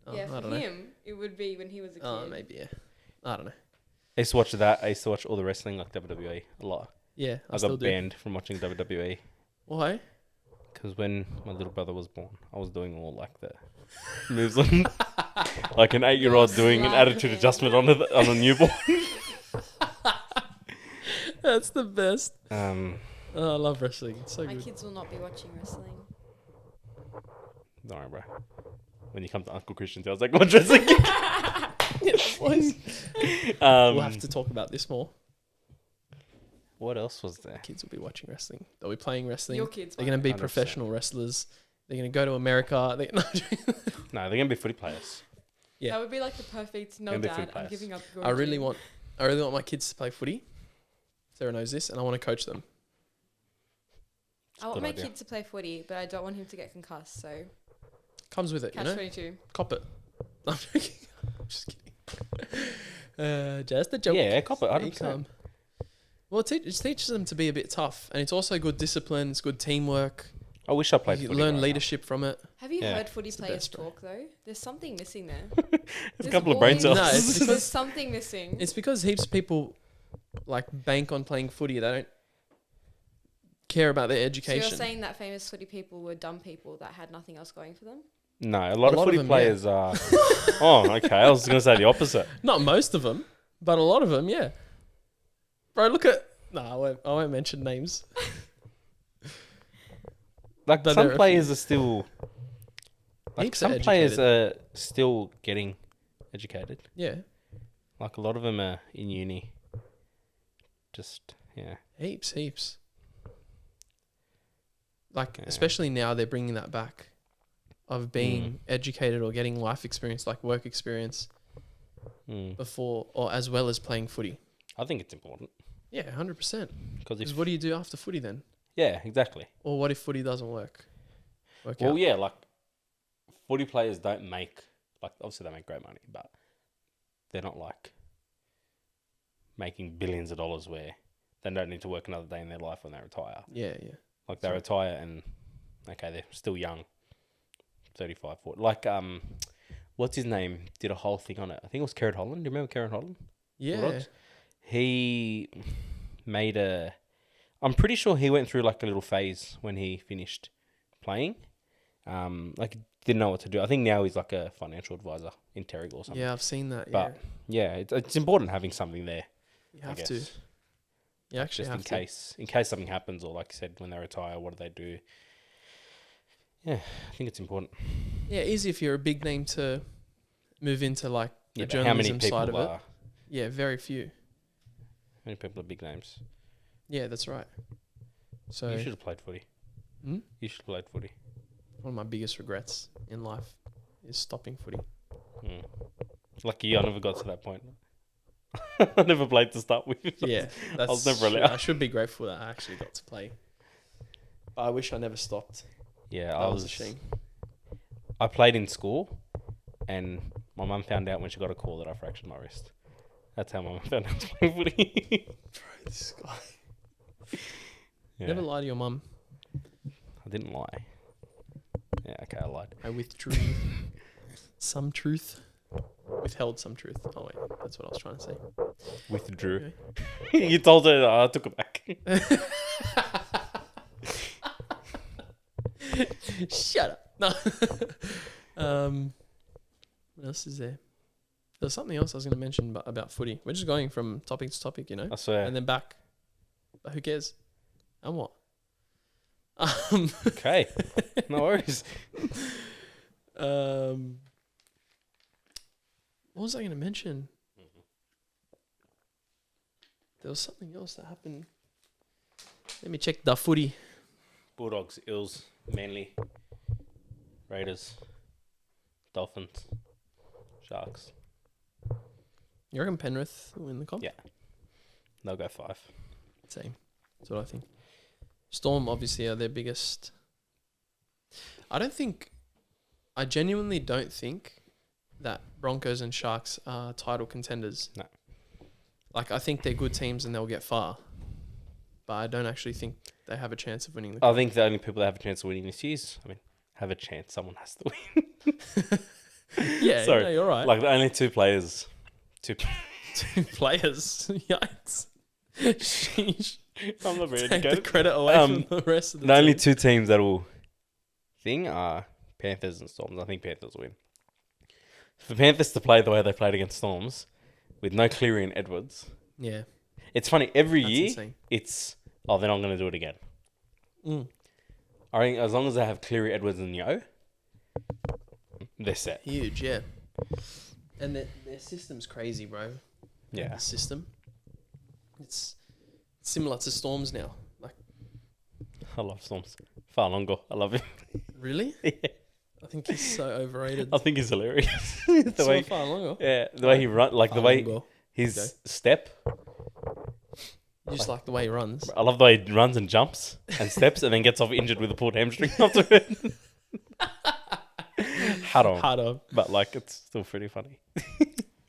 Oh, Yeah, I for don't know. him, it would be when he was a kid. Oh, maybe, yeah. I don't know. I used to watch that. I used to watch all the wrestling, like WWE, a lot. Yeah, I I still got do. banned from watching WWE Why? because when my little brother was born, I was doing all like the moves on, like an 8-year-old doing an attitude Slapping. adjustment on a newborn. That's the best. Um, Oh, I love wrestling. It's so My good. kids will not be watching wrestling. don't worry, bro. When you come to Uncle Christian, I was like, "What wrestling?" Boys. Um, We'll have to talk about this more. What else was there? Kids will be watching wrestling. They'll be playing wrestling. Your kids. They're going to be 100%. professional wrestlers. They're going to go to America. No, they're gonna be footy players. Yeah. That would be like the perfect. No, Gonna be Dad, food I'm players. giving up. I really want my kids to play footy. Sarah knows this, and I want to coach them. I want Good my idea. kid to play footy, but I don't want him to get concussed. So Comes with it, catch you know. 22. Cop it. I'm joking. I'm just kidding. Just a joke. Yeah, cop it. Be 100%. calm. Well, it teaches them to be a bit tough, and it's also good discipline. It's good teamwork. I wish I played You footy. learn right leadership from it. Have you Yeah. heard footy It's the players best, bro. talk though? There's something missing there. now. There's a couple of brain cells. No, it's There's something missing. It's because heaps of people like bank on playing footy. They don't care about their So education. you're saying that famous footy people were dumb people that had nothing else going for them? No, a lot of footy them, players are. Oh, okay. I was gonna say the opposite. Not most of them, but a lot of them, yeah. Bro, look at. No, I won't mention names. Like But there some are a players are still. Like Heaps are some players educated. are still getting educated. Yeah, Like a lot of them are in uni. Just yeah. heaps. Like, Yeah. especially now, they're bringing that back of being educated or getting life experience, like work experience, Mm. before or as well as playing footy. I think it's important Yeah, 100%. because if Because what do you do after footy then? yeah, exactly. Or what if footy doesn't work? Well, out? yeah, like footy players don't make like obviously they make great money, but they're not like making billions of dollars where they don't need to work another day in their life when they retire. Yeah. Like they retire and okay, they're still young, 35, 40. Like what's his name? Did a whole thing on it. I think it was Kerrod Holland. Do you remember Kerrod Holland? Yeah. Rods? He made a. I'm pretty sure he went through like a little phase when he finished playing. Like didn't know what to do. I think now he's like a financial advisor in Terrigal or something. Yeah, I've seen that. But yeah, it's important having something there. You I have guess. to. You actually Just have in case something happens, or like you said, when they retire, what do they do? Yeah, I think it's important. Yeah, easy if you're a big name to move into like Yeah, the but how many journalism side of people it. are? Yeah, very few. How many people are big names? Yeah, that's right. So You should have played footy. Hmm? You should have played footy. one of my biggest regrets in life is stopping footy. Mm. Lucky you, I never got to that point. I never played to start with. Yeah, that's was never true. allowed. I should be grateful that I actually got to play. I wish I never stopped. Yeah, That I was was a shame. I played in school, and My mum found out when she got a call that I fractured my wrist. That's how my mum found out I was playing footy. Bro, this guy. Yeah. Never lie to your mum. I didn't lie. Yeah, okay, I lied. I withdrew some truth. Withheld some truth. Oh wait, that's what I was trying to say. Withdrew. You told her I took it back. Shut up. No. What else is there? There's something else I was going to mention about footy. We're just going from topic to topic, you know, I swear. and then back. But who cares? And what? Okay. No worries. What was I going to mention? There was something else that happened. Let me check the footy. Bulldogs, Eels, Manly, Raiders, Dolphins, Sharks. You reckon Penrith will win the comp? Yeah. They'll go 5. Same. That's what I think. Storm obviously are their biggest. I genuinely don't think that Broncos and Sharks are title contenders. No. Like, I think they're good teams and they'll get far. But I don't actually think they have a chance of winning the I think the only people that have a chance of winning this year's, have a chance. Someone has to win. Yeah, Sorry. no, you're right. Like, the only two players. Two players. Yikes. Sheesh. I'm not very Take the educated. credit away from the rest of the The only team. two teams that will thing are Panthers and Storms. I think Panthers will win. For Panthers to play the way they played against Storms, with no Cleary and Edwards, Yeah. it's funny. Every That's year, insane. it's, they're not going to do it again. Mm. I think as long as they have Cleary, Edwards, and Yo, they're set. Huge, yeah. And their system's crazy, bro. Yeah. The system. It's similar to Storms now. Like, I love Storms. Falongo. I love him. really? Yeah. I think he's so overrated. I think he's hilarious. the way, far longer. yeah, the way he runs, like the way his Okay. step. You just like the way he runs. I love the way he runs and jumps and steps and then gets off injured with a pulled hamstring after it. Hard on. Hard on. But like, it's still pretty funny.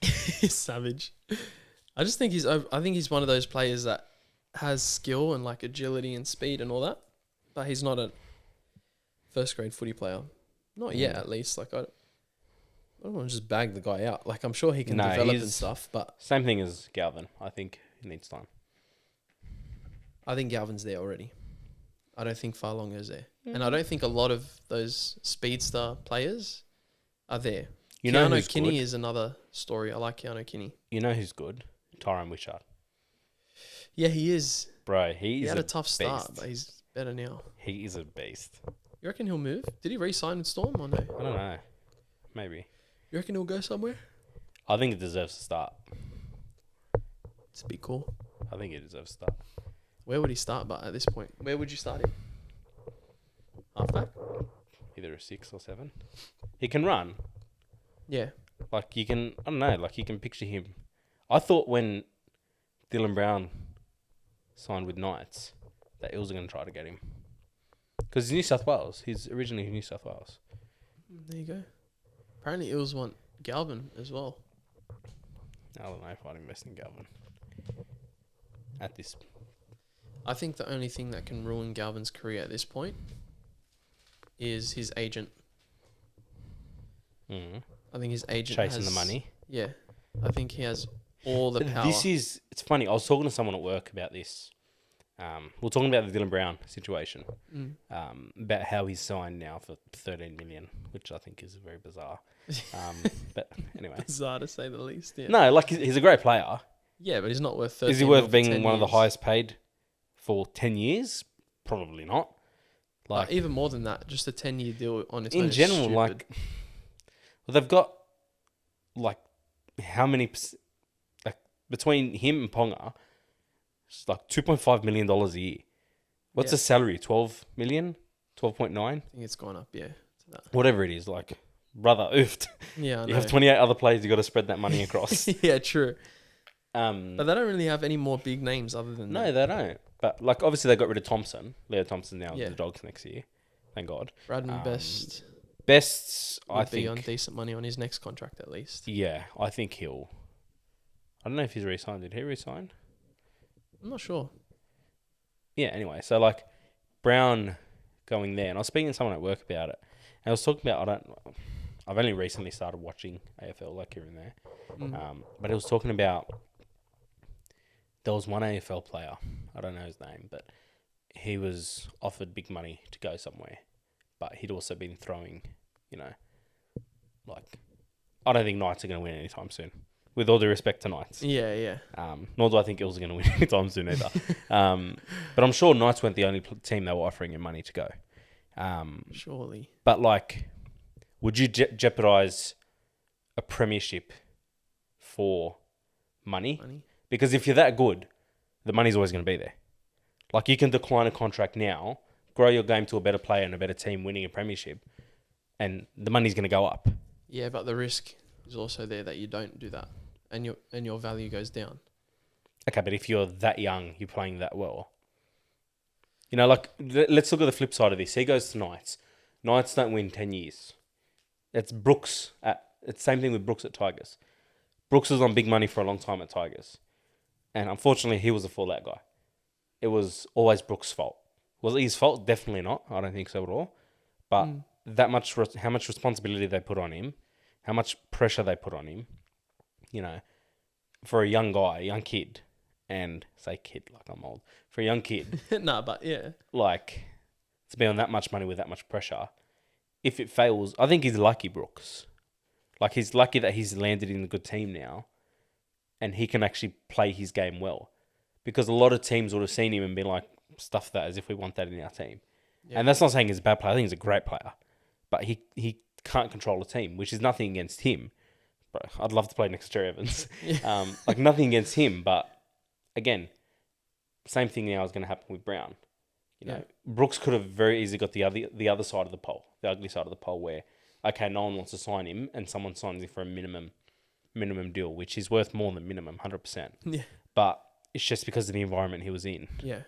He's savage. I just think I think he's one of those players that has skill and like agility and speed and all that, but he's not a first grade footy player. Not yet, at least. Like, I don't want to just bag the guy out. Like, I'm sure he can develop and stuff, but Same thing as Galvin. I think he needs time. I think Galvin's there already. I don't think Farlongo's there. And I don't think a lot of those speedster players are there. You know Keanu who's Kinney good? is another story. I like Keanu Kinney. You know who's good? Tyrone Wishart. Yeah, he is. Bro, he He is had a tough start, beast. but he's better now. He is a beast. You reckon he'll move? Did he re-sign with Storm or no? I don't know. Maybe. You reckon he'll go somewhere? I think it deserves to start. It's a bit cool. I think it deserves to start. Where would he start? But at this point, where would you start him? Halfback? Either a 6 or 7. He can run. Yeah. Like, you can, I don't know, like, you can picture him. I thought when Dylan Brown signed with Knights that Eels are going to try to get him. Because he's New South Wales. He's originally New South Wales. There you go. Apparently, Eels want Galvin as well. I don't know if I'd invest in Galvin. At this. I think the only thing that can ruin Galvin's career at this point is his agent. Mm. I think his agent Chasing has the money. Yeah. I think he has all the power. It's funny. I was talking to someone at work about this. We're talking about the Dylan Brown situation. About how he's signed now for 13 million, which I think is very bizarre. But anyway. Bizarre to say the least. Yeah. No, like he's a great player. Yeah, but he's not worth 13 Is he mil worth for being 10 one of the years. highest paid for 10 years? Probably not. Like Even more than that, just a 10-year deal on its own in is general, stupid. like well, they've got like how many like between him and Ponga, it's like $2.5 million a year. What's Yeah. the salary? 12 million? 12.9? I think it's gone up, yeah. To that. Whatever it is, like brother, oofed. Yeah, I You know. have 28 other players. You got to spread that money across. Yeah, true. But No, they don't really have any more big names other than that. they don't. But like obviously they got rid of Thompson. Leo Thompson now with Yeah. the Dogs next year. Thank God. Braden Best. Bests, I would be on think. decent money on his next contract at least. Yeah, I think he'll. I don't know if he's re-signed. Did he re-sign? I'm not sure. Yeah. Anyway, so like Brown going there, and I was speaking to someone at work about it, and I was talking about I've only recently started watching AFL like here and there, but it was talking about there was one AFL player, I don't know his name, but he was offered big money to go somewhere, but he'd also been throwing, like, I don't think Knights are going to win anytime soon, with all due respect to Knights. Yeah. Nor do I think Eels are going to win anytime soon either. But I'm sure Knights weren't the only team they were offering him money to go. Surely. But, like, would you jeopardise a premiership for money? Because if you're that good, the money's always going to be there. Like, you can decline a contract now, grow your game to a better player and a better team winning a premiership, and the money's going to go up. Yeah, but the risk is also there that you don't do that, and your value goes down. Okay, but if you're that young, you're playing that well. Like, let's look at the flip side of this. He goes to Knights. Knights don't win 10 years. It's Brooks. It's the same thing with Brooks at Tigers. Brooks was on big money for a long time at Tigers. And unfortunately, he was a fallout guy. It was always Brooks' fault. Was it his fault? Definitely not. I don't think so at all. But how much responsibility they put on him, how much pressure they put on him, for a young guy, a young kid, and say kid like I'm old, for a young kid. Nah, but yeah. Like, to be on that much money with that much pressure, if it fails, I think he's lucky, Brooks. Like, he's lucky that he's landed in a good team now and he can actually play his game well. Because a lot of teams would have seen him and been like, stuff that as if we want that in our team. Yeah. And that's not saying he's a bad player. I think he's a great player. But he can't control a team, which is nothing against him. Bro, I'd love to play next to Jerry Evans. Like, nothing against him. But, again, same thing now is going to happen with Brown. Brooks could have very easily got the other side of the pole, the ugly side of the pole, where, okay, no one wants to sign him, and someone signs him for a minimum deal, which is worth more than minimum, 100%. Yeah. But it's just because of the environment he was in. Yeah.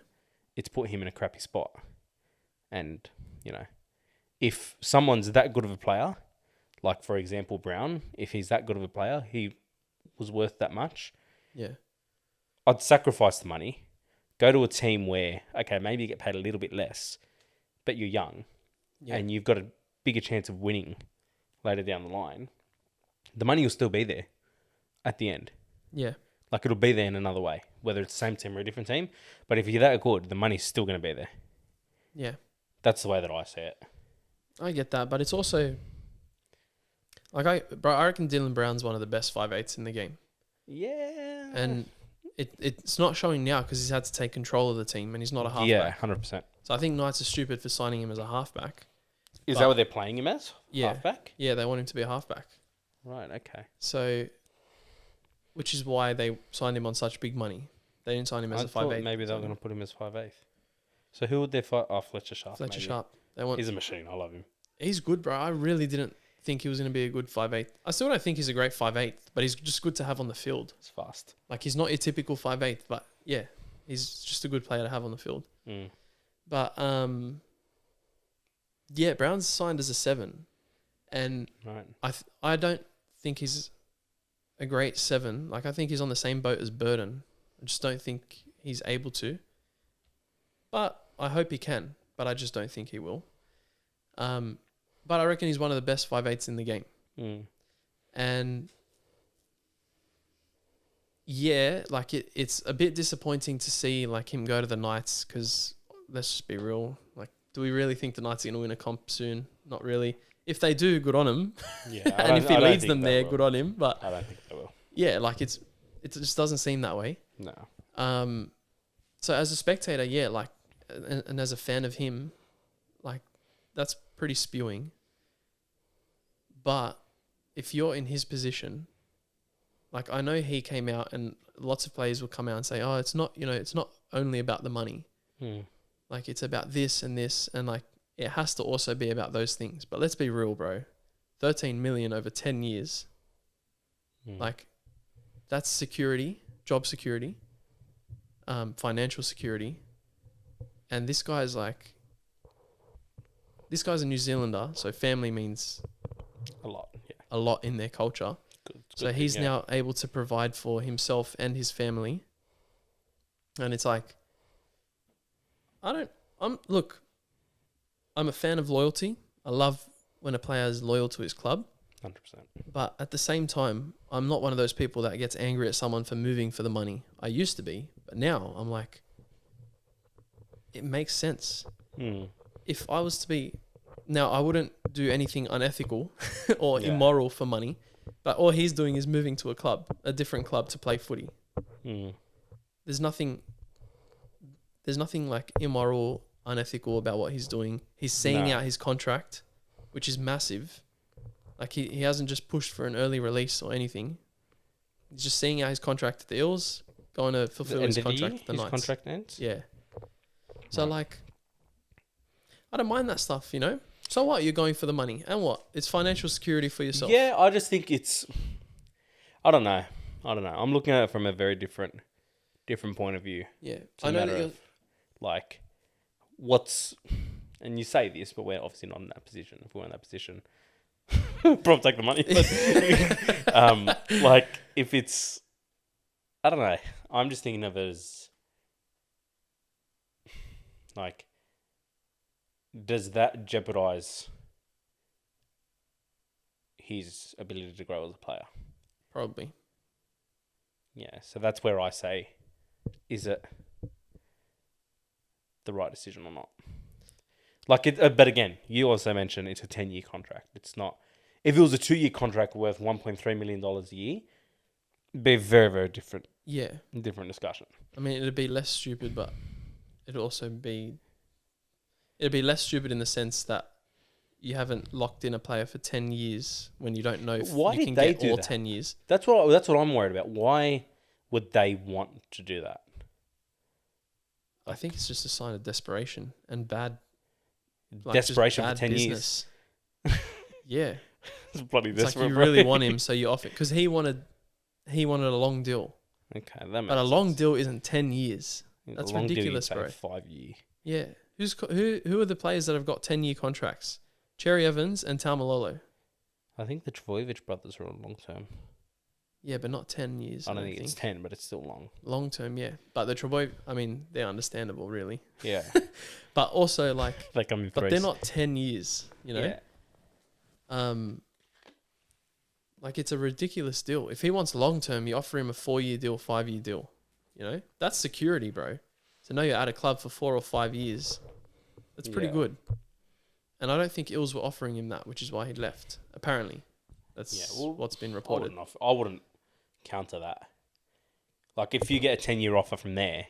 It's put him in a crappy spot. And, if someone's that good of a player, like, for example, Brown, if he's that good of a player, he was worth that much. Yeah. I'd sacrifice the money. Go to a team where, okay, maybe you get paid a little bit less, but you're young and you've got a bigger chance of winning later down the line. The money will still be there at the end. Yeah. Like, it'll be there in another way, whether it's the same team or a different team. But if you're that good, the money's still going to be there. Yeah. That's the way that I see it. I get that, but it's also... Like, I reckon Dylan Brown's one of the best 5'8" in the game. Yeah. And... It's not showing now because he's had to take control of the team and he's not a halfback. Yeah, 100%. So I think Knights are stupid for signing him as a halfback. Is that what they're playing him as? Yeah. Halfback? Yeah, they want him to be a halfback. Right, okay. So, which is why they signed him on such big money. They didn't sign him as a 5'8". Maybe they were going to put him as 5'8". So who would they fight? Oh, Fletcher Sharp. Fletcher maybe. Sharp. He's a machine. I love him. He's good, bro. I really didn't think he was going to be a good 5'8". I still don't think he's a great 5'8", but he's just good to have on the field. It's fast. Like, he's not your typical 5'8", but yeah, he's just a good player to have on the field. But yeah, Brown's signed as a 7, and I don't think he's a great 7. Like, I think he's on the same boat as Burden. I just don't think he's able to. But I hope he can. But I just don't think he will. But I reckon he's one of the best 5'8" in the game. And yeah, like, it's a bit disappointing to see, like, him go to the Knights because, let's just be real, like, do we really think the Knights are going to win a comp soon? Not really. If they do, good on him. Yeah, and if he leads them there, good on him. But I don't think they will. Yeah, like, it just doesn't seem that way. No. So as a spectator, yeah, like, and as a fan of him, like, that's pretty spewing. But if you're in his position, like, I know he came out and lots of players will come out and say, oh, it's not only about the money. Like, it's about this and this, and, like, it has to also be about those things. But let's be real, bro. 13 million over 10 years. Like, that's security, job security, financial security. And this guy's like, this guy's a New Zealander, so family means A lot. Yeah. a lot in their culture. Good. So he's now able to provide for himself and his family. And it's like, I'm a fan of loyalty. I love when a player is loyal to his club. 100%. But at the same time, I'm not one of those people that gets angry at someone for moving for the money. I used to be, but now I'm like, it makes sense. If I was to be, now I wouldn't do anything unethical or immoral for money, but all he's doing is moving to a different club to play footy. There's nothing like immoral, unethical about what he's doing. He's seeing out his contract, which is massive. Like he hasn't just pushed for an early release or anything. He's just seeing out his contract at the Eels, going to fulfill his contract at the Knights. His contract ends? Yeah. So like, I don't mind that stuff, you know? So what? You're going for the money. And what? It's financial security for yourself. Yeah, I just think it's... I don't know. I'm looking at it from a very different point of view. Yeah. It's a matter of, like, what's... And you say this, but we're obviously not in that position. If we were in that position, probably take the money. But, like, if it's... I don't know. I'm just thinking of it as... Like... Does that jeopardize his ability to grow as a player? Probably. Yeah, so that's where I say, is it the right decision or not? Like, but again, you also mentioned it's a 10-year contract. It's not... If it was a 2-year contract worth $1.3 million a year, it'd be a very, very different discussion. I mean, it'd be less stupid, but it'd also be... It'd be less stupid in the sense that you haven't locked in a player for 10 years when you don't know if you can get all 10 years. That's what I'm worried about. Why would they want to do that? I think it's just a sign of desperation and bad... Desperation for 10 years. Yeah. It's bloody It's desperate. like you really want him, so you offer it. Because he wanted a long deal. Okay, that makes But a long sense. deal isn't 10 years. That's Long deal, ridiculous, you'd say bro. 5 year. Yeah. Who are the players that have got 10-year contracts? Cherry Evans and Taumalolo. I think the Trbojevic brothers are on long term. Yeah, but not 10 years. I don't think it's 10, but it's still long. Long term, yeah. But the Trbojevic, I mean, they're understandable, really. Yeah. But also, like... They come in But threes. they're not 10 years, you know? Yeah. Like, it's a ridiculous deal. If he wants long term, you offer him a 4-year deal, 5-year deal. You know? That's security, bro. So now you're at a club for 4 or 5 years. That's pretty good. And I don't think Eels were offering him that, which is why he left. Apparently. That's what's been reported. I wouldn't counter that. Like, if you get a 10-year offer from there,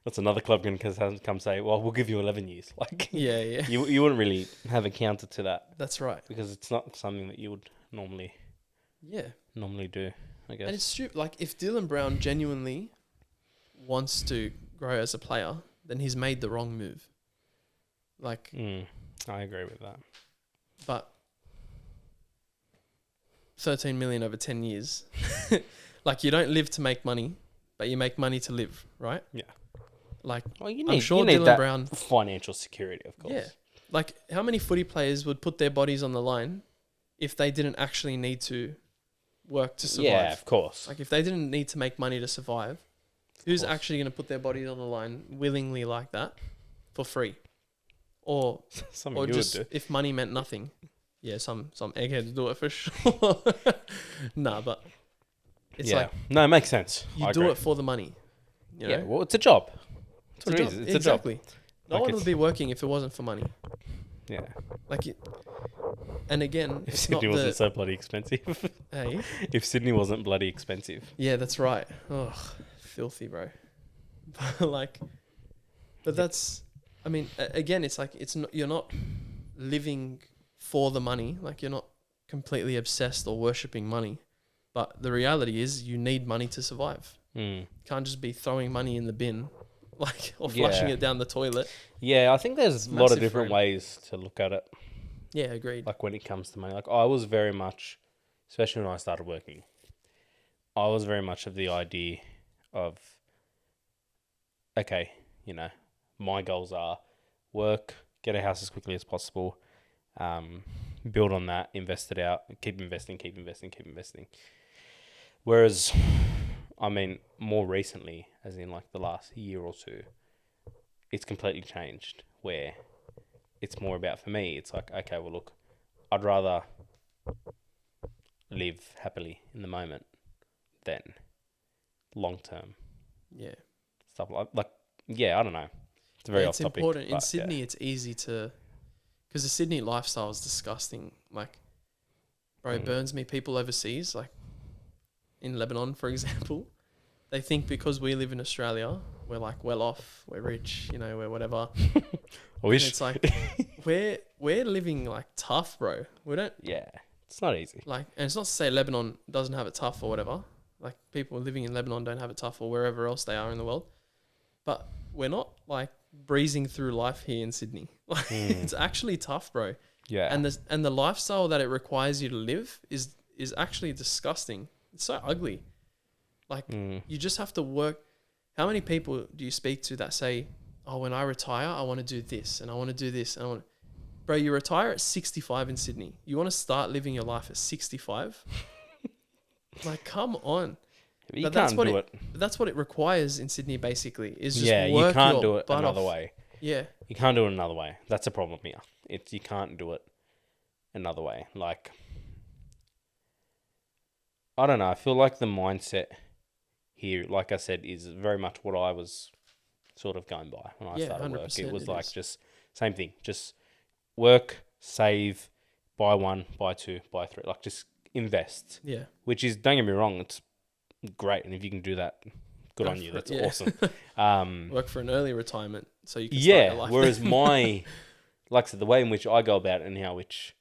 that's another club going to come say, well, we'll give you 11 years. Like, yeah. You wouldn't really have a counter to that. That's right. Because it's not something that you would normally do, I guess. And it's stupid. Like, if Dylan Brown genuinely wants to grow as a player, then he's made the wrong move. Like... I agree with that. But 13 million over 10 years. Like, you don't live to make money, but you make money to live, right? Yeah. Like, Well, I'm sure you need Dylan that Brown... financial security, of course. Yeah. Like, how many footy players would put their bodies on the line if they didn't actually need to work to survive? Yeah, of course. Like, if they didn't need to make money to survive, who's actually going to put their bodies on the line willingly like that for free? Or just if money meant nothing. Yeah, some eggheads do it for sure. Nah, but it's like... No, it makes sense. You do it for the money. You know? Yeah, well, it's a job. That's what it is. It's exactly. a job. No one would be working if it wasn't for money. Yeah. Like, and again, If it's Sydney not wasn't so bloody expensive. Hey? If Sydney wasn't bloody expensive. Yeah, that's right. Oh, filthy, bro. But that's... I mean, again, it's like you're not living for the money. Like, you're not completely obsessed or worshipping money. But the reality is you need money to survive. You can't just be throwing money in the bin, like, or flushing it down the toilet. Yeah, I think there's a lot of different ways to look at it. Yeah, agreed. Like, when it comes to money. Like, I was very much, especially when I started working, I was very much of the idea of, okay, you know, my goals are work, get a house as quickly as possible, build on that, invest it out, keep investing. Whereas, I mean, more recently, as in like the last year or two, it's completely changed where it's more about, for me, it's like, okay, well, look, I'd rather live happily in the moment than long term Yeah. stuff like yeah, I don't know. It's very off It's topic. important. In but, Sydney, it's easy to... Because the Sydney lifestyle is disgusting. Like, bro, it burns me. People overseas, like in Lebanon, for example, they think because we live in Australia, we're like well off, we're rich, you know, we're whatever. I wish. And it's like, we're living like tough, bro. We don't... Yeah, it's not easy. Like, and it's not to say Lebanon doesn't have it tough or whatever. Like, people living in Lebanon don't have it tough or wherever else they are in the world. But we're not like breezing through life here in Sydney. Like, it's actually tough, bro. Yeah. And the lifestyle that it requires you to live is actually disgusting. It's so ugly. Like, you just have to work. How many people do you speak to that say, oh, when I retire, I want to do this and I want to do this and I want to... Bro, you retire at 65 in Sydney. You want to start living your life at 65? Like, come on. But you But can't do it. That's what it requires in Sydney, basically. Is just Yeah, you work can't your do it butt another off. way. Yeah. You can't do it another way. That's a problem here. It's you can't do it another way. Like, I don't know. I feel like the mindset here, like I said, is very much what I was sort of going by when I started work. 100% It was it like is. just same thing. Just work, save, buy one, buy two, buy three. Like, just invest. Yeah. Which is, don't get me wrong, it's great. And if you can do that, good Go on you. for it, That's yeah. awesome. Work for an early retirement so you can start your Yeah, life. whereas my, like I said, the way in which I go about it and how which,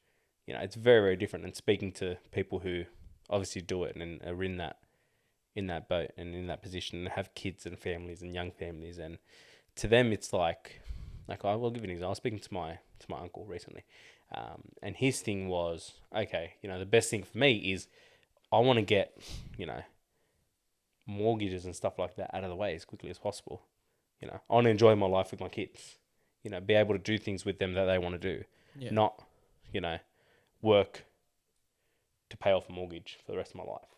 you know, it's very, very different. And speaking to people who obviously do it and are in that boat and in that position and have kids and families and young families, and to them it's like I will give you an example. I was speaking to my uncle recently, and his thing was, okay, you know, the best thing for me is I want to get, you know, mortgages and stuff like that out of the way as quickly as possible. You know, I want to enjoy my life with my kids. You know, be able to do things with them that they want to do, Yeah. not, you know, work to pay off a mortgage for the rest of my life.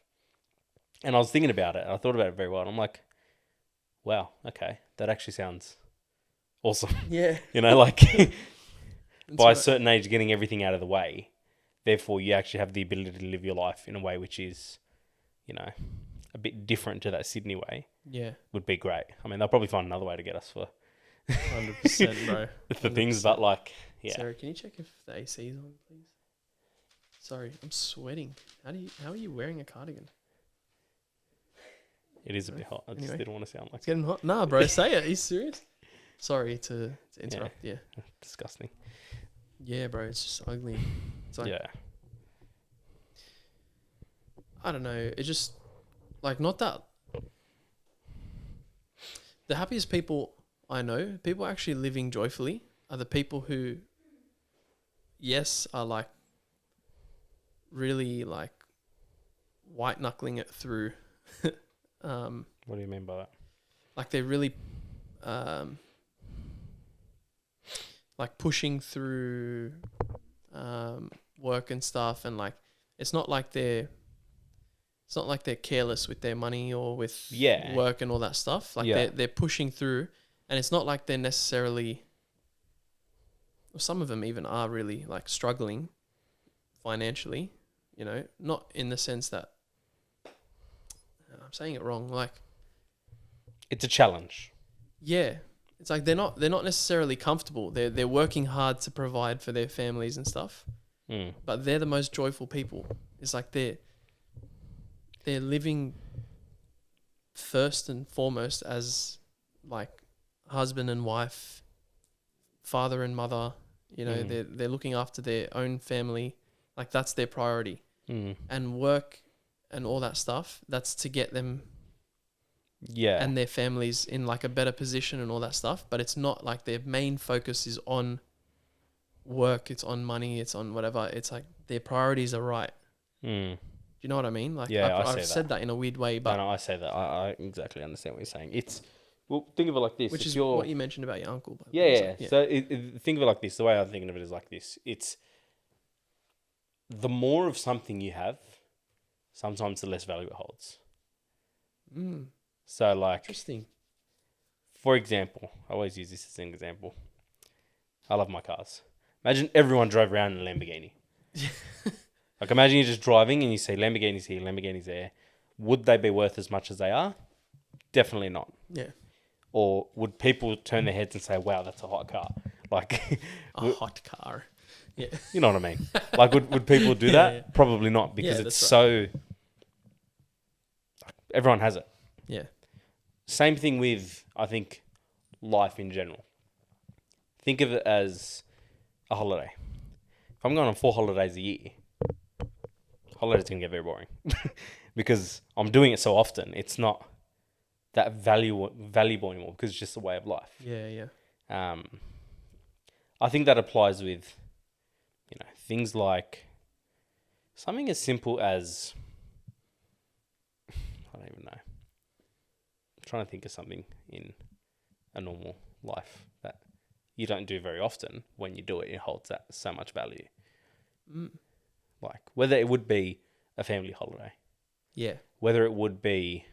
And I was thinking about it, and I thought about it very well, and I'm like, wow, okay, that actually sounds awesome. Yeah. You know, like That's by a right. certain age, getting everything out of the way, therefore you actually have the ability to live your life in a way which is, you know, a bit different to that Sydney way, Yeah. would be great. I mean, they'll probably find another way to get us for 100%, bro. for things, but like, yeah. Sarah, can you check if the AC is on, please? Sorry, I'm sweating. How are you wearing a cardigan? It is a bit hot. I just Anyway. didn't want to sound like It's getting hot. Nah, bro, say it. Are you serious? Sorry to interrupt. Yeah. disgusting. Yeah, bro, it's just ugly. It's like, Yeah. I don't know. It just, like, not that. The happiest people I know, people actually living joyfully, are the people who, yes, are like really like white knuckling it through. What do you mean by that? Like they're really like pushing through work and stuff, and like it's not like they're careless with their money or with work and all that stuff. Like they're pushing through, and it's not like they're necessarily, well, some of them even are really like struggling financially, you know, not in the sense that I'm saying it wrong. Like, It's a challenge. yeah, it's like they're not necessarily comfortable. They're working hard to provide for their families and stuff, but they're the most joyful people. It's like they're living first and foremost as like husband and wife, father and mother. You know, they're looking after their own family. Like that's their priority. And work and all that stuff, that's to get them and their families in like a better position and all that stuff. But it's not like their main focus is on work, it's on money, it's on whatever. It's like their priorities are right. Do you know what I mean? Like, Yeah, I've said that in a weird way, but no, I say that. I exactly understand what you're saying. It's Well, think of it like this. Which if is you're, what you mentioned about your uncle. By the yeah, way. yeah. It's like, So think of it like this. The way I'm thinking of it is like this. It's the more of something you have, sometimes the less value it holds. So like, Interesting. for example, I always use this as an example. I love my cars. Imagine everyone drove around in a Lamborghini. Like imagine you're just driving and you see Lamborghinis here, Lamborghinis there. Would they be worth as much as they are? Definitely not. Yeah. Or would people turn their heads and say, wow, that's a hot car? Like, A hot car. Yeah. you know what I mean? Like, would people do that? Yeah. Probably not, because Yeah, it's that's so... Everyone has it. Yeah. Same thing with, I think, life in general. Think of it as a holiday. If I'm going on 4 holidays a year, holidays going to get very boring. Because I'm doing it so often, it's not that valuable anymore, because it's just a way of life. Yeah, yeah. I think that applies with, things like something as simple as, I don't even know. I'm trying to think of something in a normal life that you don't do very often. When you do it, it holds that so much value. Like whether it would be a family holiday, Yeah. whether it would be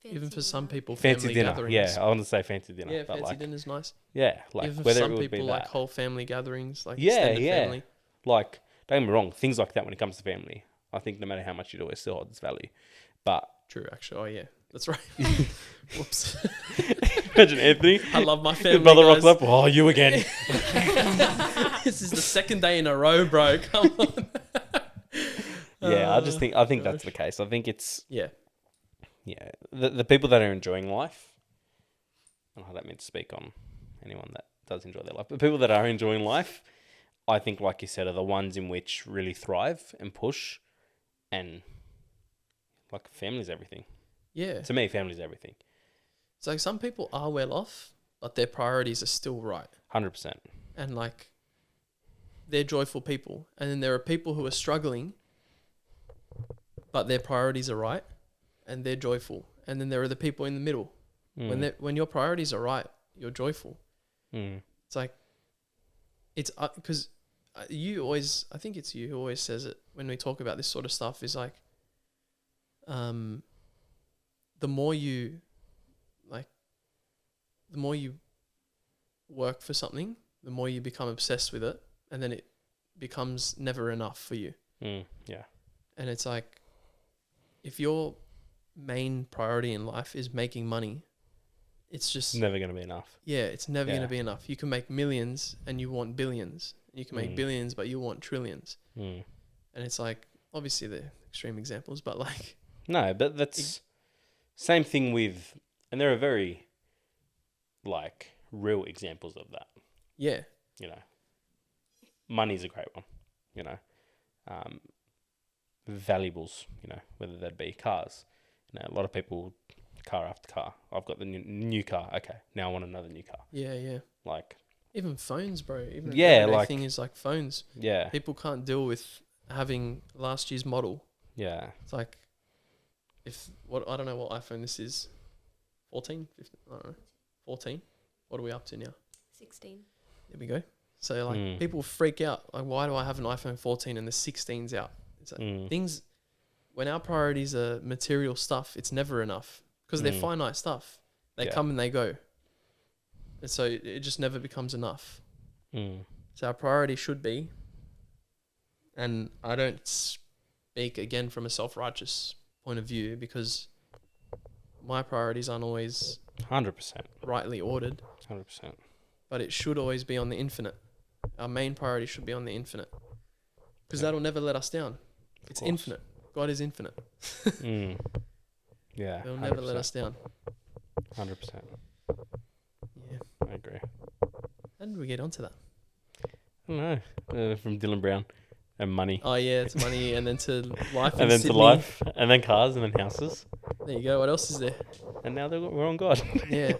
Even for some people, fancy family dinner. gatherings. Yeah, I want to say fancy dinner. Yeah, but fancy like, dinner's nice. yeah, like Even for whether some it would people, be like that. whole family gatherings, like Yeah, extended yeah. family. Like, don't get me wrong, things like that when it comes to family, I think no matter how much you do, it still holds value. But True, actually. Oh, yeah. That's right. Whoops. imagine Anthony. I love my His family, brother guys. rocks up. Oh, you again. This is the second day in a row, bro. Come on. Yeah, I think that's the case. I think it's, Yeah. yeah, the people that are enjoying life, I don't mean to speak on anyone that does enjoy their life, but people that are enjoying life, I think, like you said, are the ones in which really thrive and push, and like family's everything. Yeah. To me, family's everything. So some people are well off, but their priorities are still right. 100%. And like, they're joyful people. And then there are people who are struggling, but their priorities are right, and they're joyful. And then there are the people in the middle. When your priorities are right, you're joyful. It's like, it's because you always, I think it's you who always says it when we talk about this sort of stuff, is like, the more you work for something, the more you become obsessed with it, and then it becomes never enough for you. Yeah. And it's like, if your main priority in life is making money, it's just Never going to be enough. yeah, it's never going Yeah. to be enough. You can make millions and you want billions. You can make billions, but you want trillions. And it's like, obviously they're extreme examples, but like, No, but that's same thing with, and there are very like real examples of that. yeah, Money's a great one. Valuables. Whether that be cars. A lot of people, car after car. I've got the new car. Okay, now I want another new car. yeah. Like, Even phones, bro. Even the Yeah, everyday like- thing is like phones. yeah, People can't deal with having last year's model. yeah. It's like, I don't know what iPhone this is. 14? 15? I don't know. 14? What are we up to now? 16. There we go. So like, people freak out. Like, why do I have an iPhone 14 and the 16's out? It's like things, when our priorities are material stuff, it's never enough because they're finite stuff. They Yeah. come and they go. And so it just never becomes enough. So our priority should be, and I don't speak again from a self-righteous point of view, because my priorities aren't always 100%. rightly ordered, 100%. but it should always be on the infinite. Our main priority should be on the infinite, because that'll never let us down. It's course. infinite. God is infinite. Yeah. It'll never let us down. 100%. Yeah. I agree. How did we get onto that? I don't know. From Dylan Brown and money. Oh yeah, it's money, and then to life, And in then Sydney. to life, and then cars, and then houses, There you go. What else is there? and now we're on God. Yeah. Do you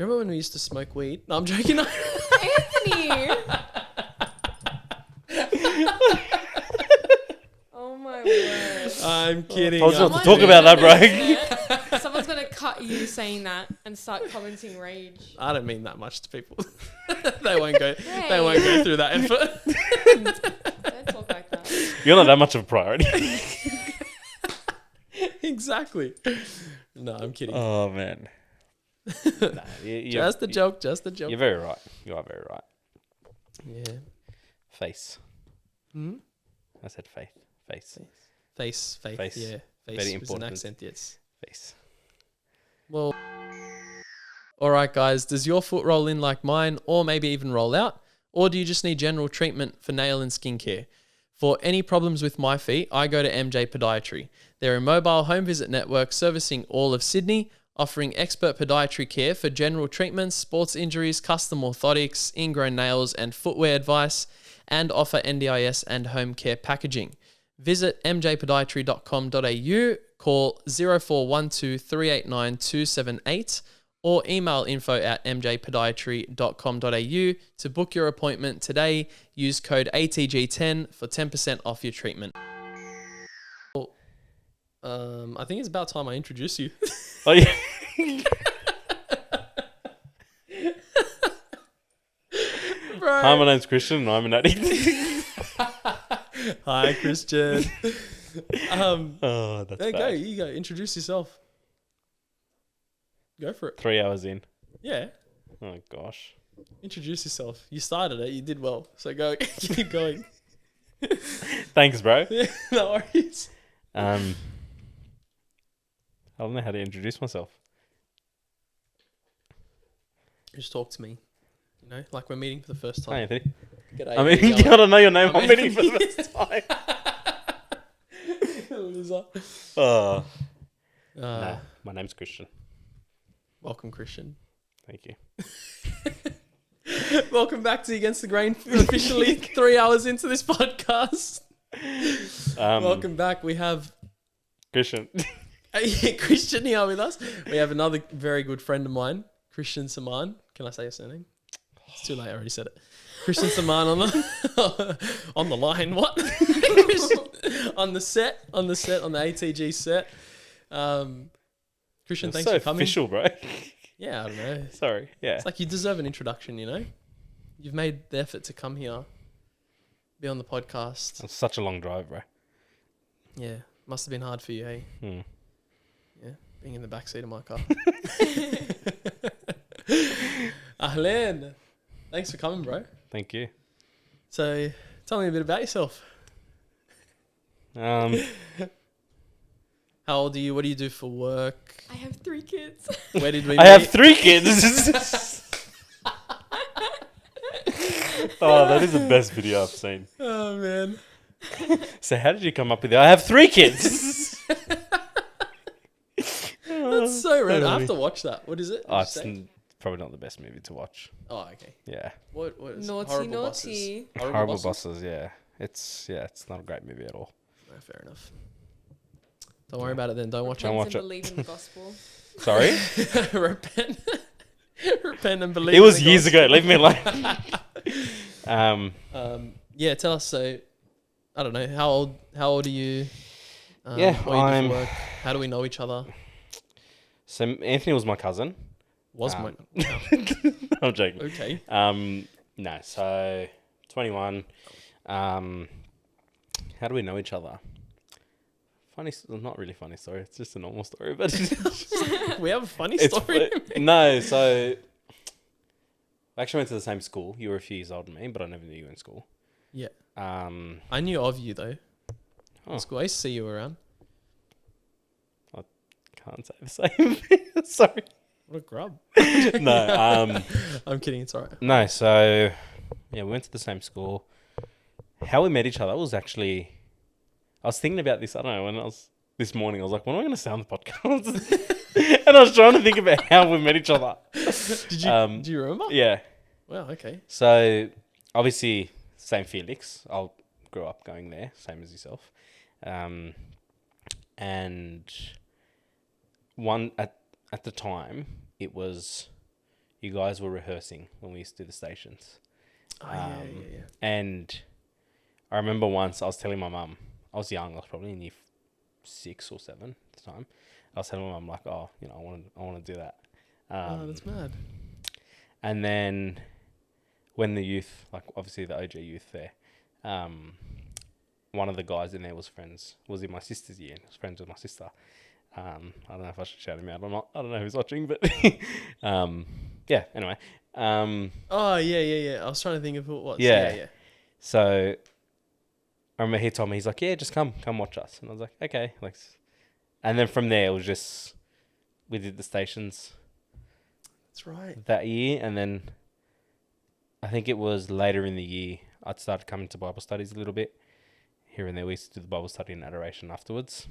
remember when we used to smoke weed? No, I'm joking. Anthony! Oh my word. I'm kidding. I was Someone's to talk about that, bro. Someone's gonna cut you saying that and start commenting rage. I don't mean that much to people. They won't go. They won't go through that effort. Don't talk like that. You're not that much of a priority. Exactly. No, I'm kidding. Oh man. Nah, Just a joke. Just a joke. You're very right. You are very right. Yeah. Face. Hmm? I said faith. Face. Face. Face. Yeah. Face Very with an important. accent. Yes. Face. Well. All right, guys. Does your foot roll in like mine, or maybe even roll out, or do you just need general treatment for nail and skincare? For any problems with my feet, I go to MJ Podiatry. They're a mobile home visit network servicing all of Sydney, offering expert podiatry care for general treatments, sports injuries, custom orthotics, ingrown nails, and footwear advice, and offer NDIS and home care packaging. Visit mjpodiatry.com.au, call 0412 389 278, or email info@mjpodiatry.com.au to book your appointment today. Use code ATG10 for 10% off your treatment. I think it's about time I introduce you. Oh yeah. Bro. Hi, my name's Christian and I'm an addict. Hi, Christian. Oh, that's There you bad. go. You go. Introduce yourself. Go for it. 3 hours in. Yeah. Oh gosh. Introduce yourself. You started it. You did well. So go. Keep going. Thanks, bro. Yeah, no worries. I don't know how to introduce myself. Just talk to me. You know, like we're meeting for the first Hi, time. Anthony. G'day, I mean, how you you gotta know your name. I'm I'm meeting for the Anthony. first time. Loser. Oh. Uh, Nah, my name's Christian. Welcome, Christian. Thank you. Welcome back to Against the Grain. Officially 3 hours into this podcast. Welcome back. We have Christian. Christian here with us. We have another very good friend of mine, Chrystian Semann. Can I say your surname? It's too late. I already said it. Chrystian Semann on the line. What? on the ATG set. Christian, thanks so for coming. official, bro. Yeah, I don't know. Sorry. Yeah. It's like you deserve an introduction, you know? You've made the effort to come here, be on the podcast. It's such a long drive, bro. Yeah, must have been hard for you, hey? Hmm. Yeah, being in the backseat of my car. Ahlan, thanks for coming, bro. Thank you. So, tell me a bit about yourself. Um, How old are you? What do you do for work? I have 3 kids. Where did we I meet? have 3 kids. Oh, that is the best video I've seen. Oh, man. So how did you come up with it? I have 3 kids. That's so random. I have to watch that. What is it? Oh, Did it's you say? probably not the best movie to watch. Oh, okay. Yeah. What is Naughty, Horrible naughty. Bosses? Horrible Bosses, yeah. It's not a great movie at all. No, fair enough. Don't worry about it then. Don't watch Don't it. watch Repent it. and believe in the gospel. Sorry? Repent. Repent and believe. It was in the years gospel. ago. Leave me alone. Yeah, tell us. So, I don't know. How old are you? Yeah, what do you do for work? How do we know each other? So Anthony was my cousin. Was Um, my I'm joking. okay. No, so 21. How do we know each other? Not really funny story. It's just a normal story, but We have a funny it's story. no. So I actually went to the same school. You were a few years older than me, but I never knew you in school. Yeah. Um, I knew of you though. Oh. In school, I used to see you around. can't say the same. Sorry. What a grub. No. I'm kidding. It's alright. No. So yeah, we went to the same school. How we met each other was actually. I was thinking about this. I don't know when I was this morning. I was like, "When am I going to sound the podcast?" And I was trying to think about how we met each other. Did you? Do you remember? Yeah. Wow. Okay. So obviously, same Felix. I grew up going there, same as yourself. And one at the time, it was you guys were rehearsing when we used to do the stations. Oh, yeah. And I remember once I was telling my mum, I was young, I was probably in year 6 or 7 at the time. I was telling my mum like, oh, I want to do that. Oh, that's mad. And then when the youth, like obviously the OG youth there, one of the guys in there was in my sister's year, and was friends with my sister. I don't know if I should shout him out or not. I don't know who's watching, but yeah. Anyway, Oh yeah. I was trying to think of who it was. Yeah. Yeah. so I remember he told me, he's like, yeah, just come watch us, and I was like, okay, like, and then from there it was just we did the stations That's right. that year, and then I think it was later in the year I'd started coming to Bible studies a little bit here and there. We used to do the Bible study and adoration afterwards.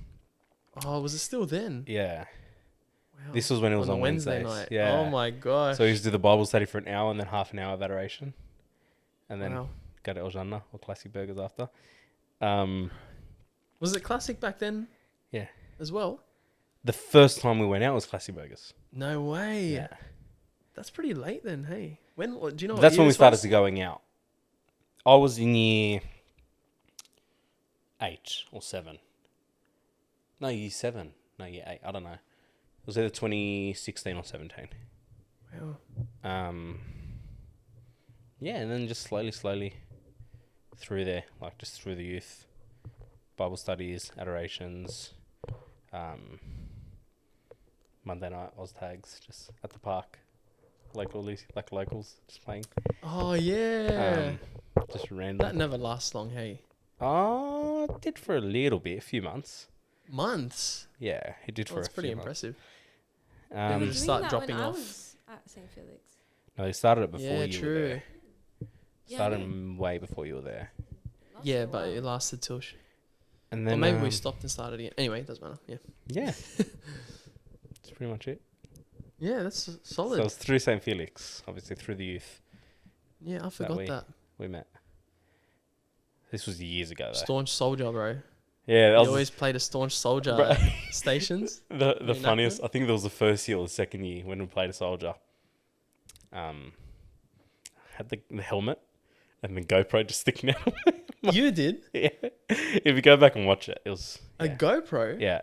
Oh, was it still then? Yeah. Wow. This was when it was a on Wednesday Wednesdays. night. Yeah. Oh my gosh. So we used to do the Bible study for an hour and then half an hour of adoration. And then Wow. go to El Jannah or Classic Burgers after. Was it classic back then? Yeah. As well? The first time we went out was Classic Burgers. No way. Yeah. That's pretty late then, hey. Do you know what That's year when we this started was? to going out. I was in year 8 or 7. No, year 7. No, year 8. I don't know. It was either 2016 or 17. Wow. Yeah, and then just slowly through there, like just through the youth, Bible studies, adorations, Monday night Oz tags, just at the park, locals, just playing. Oh yeah. Just random. That never lasts long, hey. Oh, it did for a little bit, a few months. Months. Yeah, he did for That's a pretty few months. impressive. We They were would doing just start that dropping when I off. was at St. Felix. No, he started it before Yeah, you were true. there. Yeah, Started I know. way before you were there. Not Yeah, for a but while. it lasted till. And Or then maybe we stopped and started again. Anyway, it doesn't matter. Yeah. Yeah. That's pretty much it. Yeah, that's So solid. it was through St. Felix, obviously through the youth Yeah, I forgot way. that. we met. This was years ago though. Staunch soldier, bro. Yeah, that You was always played a staunch soldier Bro. at stations. the reenactment? funniest. I think that was the first year or the second year when we played a soldier. Had the helmet and the GoPro just sticking out. You did Yeah. If you go back and watch it, it was a GoPro. yeah.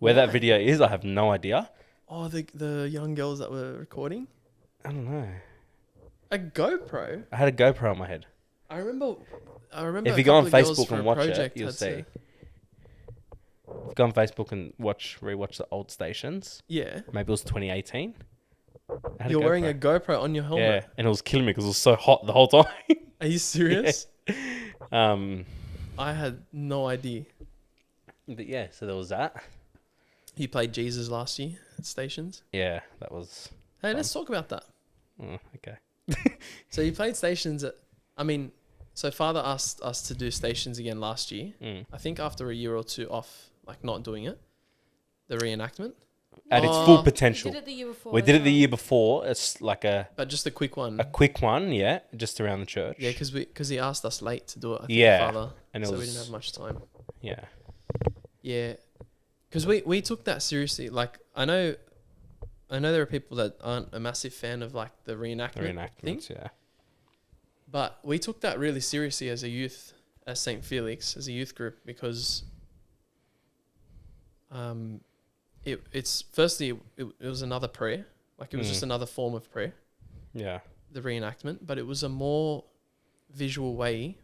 Where that Why? video is, I have no idea. Oh, the young girls that were recording I don't know. a GoPro. I had a GoPro on my head. I remember. If a you go on couple of girls Facebook for and a watch it, project you'll had see. to- If you go on Facebook and rewatch the old stations, Yeah, maybe it was 2018. I had you're wearing a GoPro. GoPro on your helmet. Yeah, and it was killing me because it was so hot the whole time. Are you serious? But I had no idea. yeah, so there was that. You played Jesus last year at stations. Yeah, that was. Hey, Fun. let's talk about that. Oh, okay. So you played stations at. So Father asked us to do stations again last year. Mm. I think after a year or two off, like not doing it, the reenactment. At its Oh. full We potential. did it the year before. We as did it the well. year before. It's like a But just a quick one. quick one, yeah, just around the church. Yeah, because he asked us late to do it. I think, Yeah, Father, and it so was we didn't have much time. yeah, Yeah, because we took that seriously. Like I know there are people that aren't a massive fan of like the the reenactment thing, reenactments, yeah, but we took that really seriously as a youth, as St. Felix, as a youth group, because it's firstly it was another prayer, like it was just another form of prayer, yeah, the reenactment, but it was a more visual way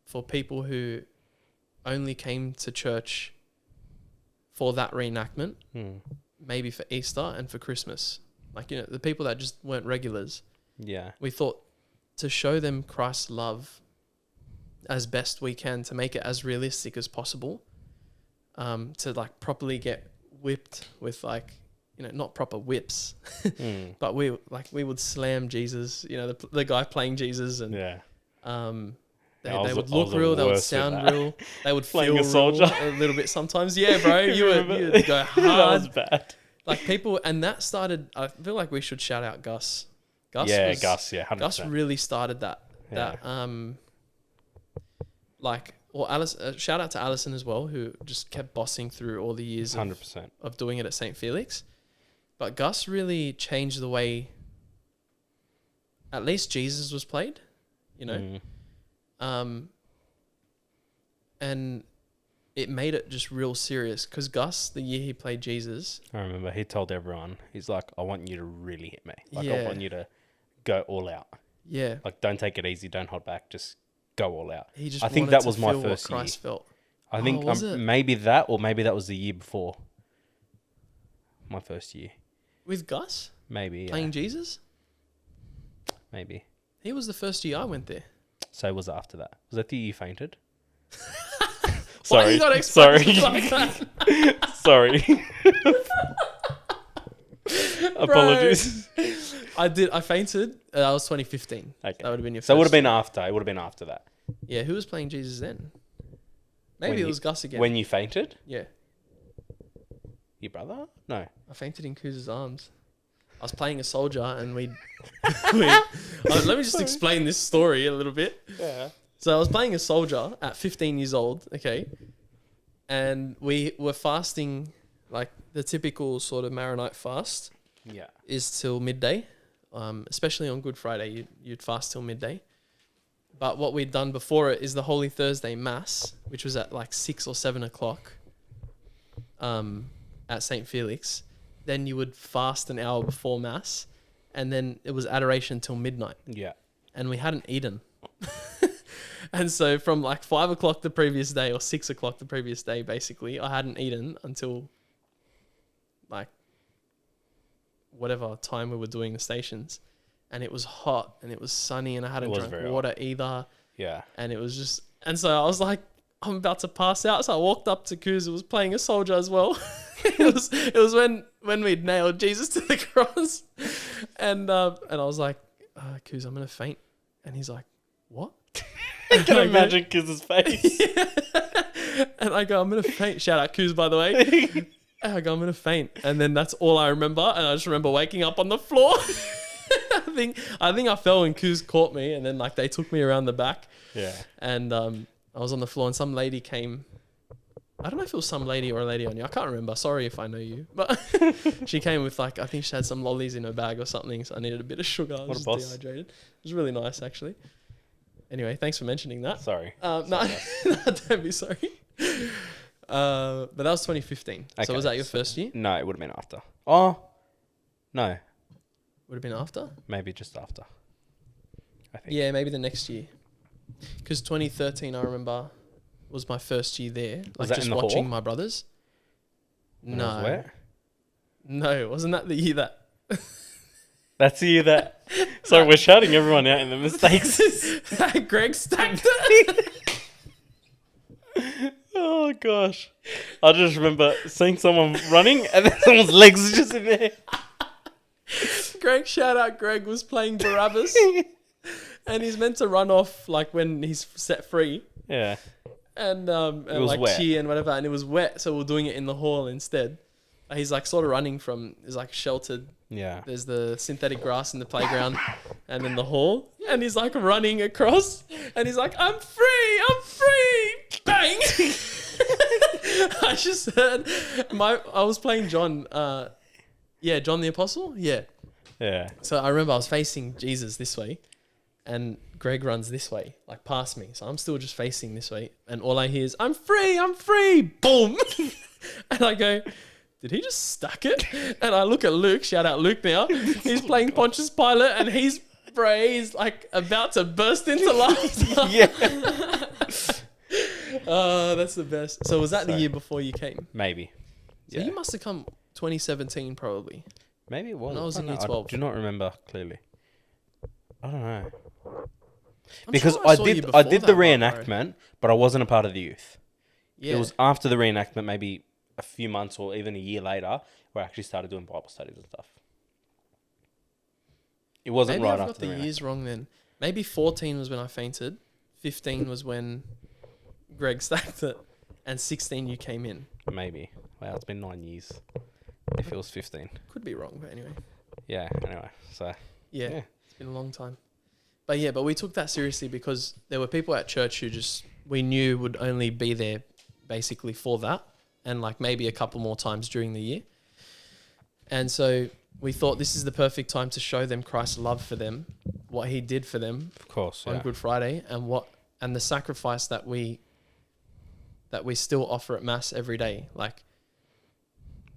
for people who only came to church for that reenactment, mm. maybe for Easter and for Christmas. Like, you know, the people that just weren't regulars. yeah, We thought to show them Christ's love as best we can, to make it as realistic as possible, to like properly get whipped with like, you know, not proper whips, mm. but we would slam Jesus, you know, the guy playing Jesus, and yeah. they I was would the- I was look the real, they would worst with sound that. real, they would Playing feel a soldier. real a little bit sometimes. Yeah, bro, you Remember? would go hard. That was bad. Like people, and that started. I feel like we should shout out Gus. Gus, Yeah, 100%. Gus really started that. Yeah. Alice. Shout out to Alison as well, who just kept bossing through all the years 100%. of doing it at St. Felix. But Gus really changed the way, at least Jesus was played, you know. Mm. And it made it just real serious. Because Gus, the year he played Jesus, I remember he told everyone, he's like, I want you to really hit me. Like, I Yeah. want you to go all out. yeah, Like, don't take it easy. Don't hold back. Just go all out. he just I think wanted that to was my feel what first year. Christ felt. I think was it? maybe that, or maybe that was the year before. My first year. With Gus Maybe, yeah. playing Jesus, Maybe. he was the first year I went there. So it was after that. Was that the year you fainted? Why you gotta explain Sorry. it like that? Sorry. Apologies. I fainted. That was 2015. Okay. That would have been your first So it would have been year. after. It would have been after that. Yeah, who was playing Jesus then? Maybe When it you- was Gus again. When you fainted? Yeah, Your brother? No. I fainted in Kuz's arms. I was playing a soldier and let me just explain this story a little bit. Yeah. So I was playing a soldier at 15 years old, okay? And we were fasting, like the typical sort of Maronite fast Yeah. is till midday. Especially on Good Friday, you'd fast till midday. But what we'd done before it is the Holy Thursday Mass, which was at like 6 or 7 o'clock at St. Felix. Then you would fast an hour before Mass, and then it was adoration till midnight. Yeah. And we hadn't eaten. And so from like 5 o'clock the previous day or 6 o'clock the previous day, basically, I hadn't eaten until like whatever time we were doing the stations. And it was hot and it was sunny and I hadn't was drunk very water either. Yeah. And it was just, and so I was like, I'm about to pass out. So I walked up to Kuz, who was playing a soldier as well. it was when we'd nailed Jesus to the cross. And I was like, Kuz, I'm going to faint. And he's like, what? I can imagine Kiz's face. And I go, I'm going to faint. Shout out Kuz, by the way. And I go, I'm going to faint. And then that's all I remember. And I just remember waking up on the floor. I think I fell and Kuz caught me. And then like they took me around the back. Yeah. And I was on the floor and some lady came. I don't know if it was some lady or a lady on you. I can't remember. Sorry if I know you. But she came with like, I think she had some lollies in her bag or something. So I needed a bit of sugar. I was just boss. dehydrated. It was really nice, actually. Anyway, thanks for mentioning that. Sorry. No, don't be sorry. But that was 2015. So Okay, was that your first year? No, it would have been after. Oh, no. Would have been after? Maybe just after. I think. Yeah, maybe the next year. Because 2013, I remember, was my first year there. Like that just in the watching hall? my brothers. When it was No. wet? No, wasn't that the year that... That's the year that... Sorry, we're shouting everyone out in the mistakes. Greg stacked it? Oh, gosh. I just remember seeing someone running and then someone's legs was just in there. Greg, shout out Greg, was playing Barabbas. And he's meant to run off like when he's set free. Yeah. And was like wet. cheer and whatever, and it was wet, so we're doing it in the hall instead. He's like sort of running from, there's like sheltered, Yeah. there's the synthetic grass in the playground and then the hall, and he's like running across, and he's like, I'm free, bang! I just heard, I was playing John, John the Apostle, yeah. Yeah. So I remember I was facing Jesus this way, and Greg runs this way, like past me. So I'm still just facing this way. And all I hear is, I'm free, boom. And I go, did he just stack it? And I look at Luke, shout out Luke now. He's playing Pontius Pilate and he's like about to burst into laughter. Yeah. That's the best. So was that the year before you came? Maybe. So you must have come 2017 probably. Maybe it was. When I was in don't year know. 12. I do not remember clearly. I don't know. I'm Because sure I saw you did before the that, bro. reenactment, but I wasn't a part of the youth. Yeah. It was after the reenactment, maybe a few months or even a year later, where I actually started doing Bible studies and stuff. It wasn't Maybe right I've after got the years wrong then. Maybe 14 was when I fainted. 15 was when Greg stacked it. And 16 you came in. Maybe. Wow, it's been 9 years. If it was 15. Could be wrong, but anyway. Yeah, anyway. So, Yeah, yeah. it's been a long time. But we took that seriously because there were people at church who we knew would only be there basically for that. And like maybe a couple more times during the year. And so we thought this is the perfect time to show them Christ's love for them, what he did for them Of course, yeah. on Good Friday, and the sacrifice that we, like, we were willing to make for them. And we that we still offer at mass every day. Like,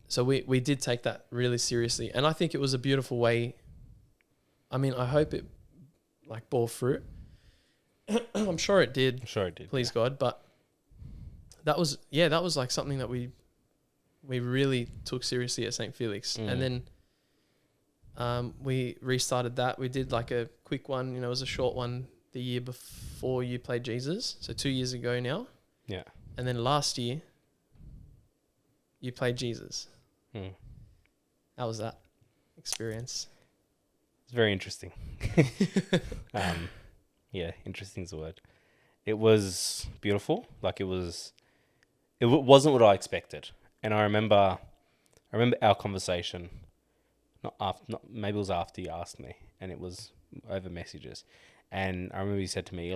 so we did take that really seriously, and I think it was a beautiful way. I mean, I hope it like bore fruit. I'm sure it did. I'm sure it did. Please God, but that was like something that we really took seriously at St. Felix, and then we restarted that. We did like a quick one, it was a short one the year before you played Jesus, so 2 years ago now. Yeah. And then last year you played Jesus. How was that experience? It's very interesting. Yeah, interesting is the word. It was beautiful. Like it wasn't what I expected. And I remember our conversation. Maybe it was after you asked me, and it was over messages. And I remember you said to me,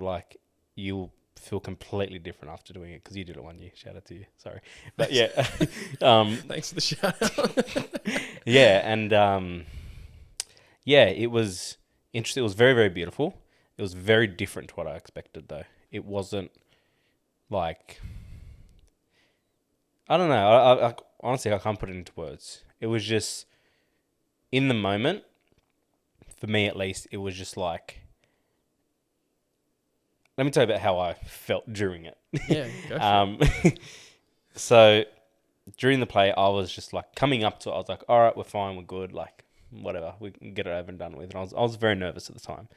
you'll feel completely different after doing it, because you did it one year. Shout out to you. Sorry, but yeah. Thanks for the shout out. Yeah, and yeah, it was interesting. It was very, very beautiful. It was very different to what I expected, though. It wasn't like, I don't know. I honestly, I can't put it into words. It was just, in the moment, for me at least, it was just like, let me tell you about how I felt during it. Yeah, go for it. So, during the play, I was just like, coming up to it, I was like, all right, we're fine, we're good, like, whatever, we can get it over and done with. And I was very nervous at the time.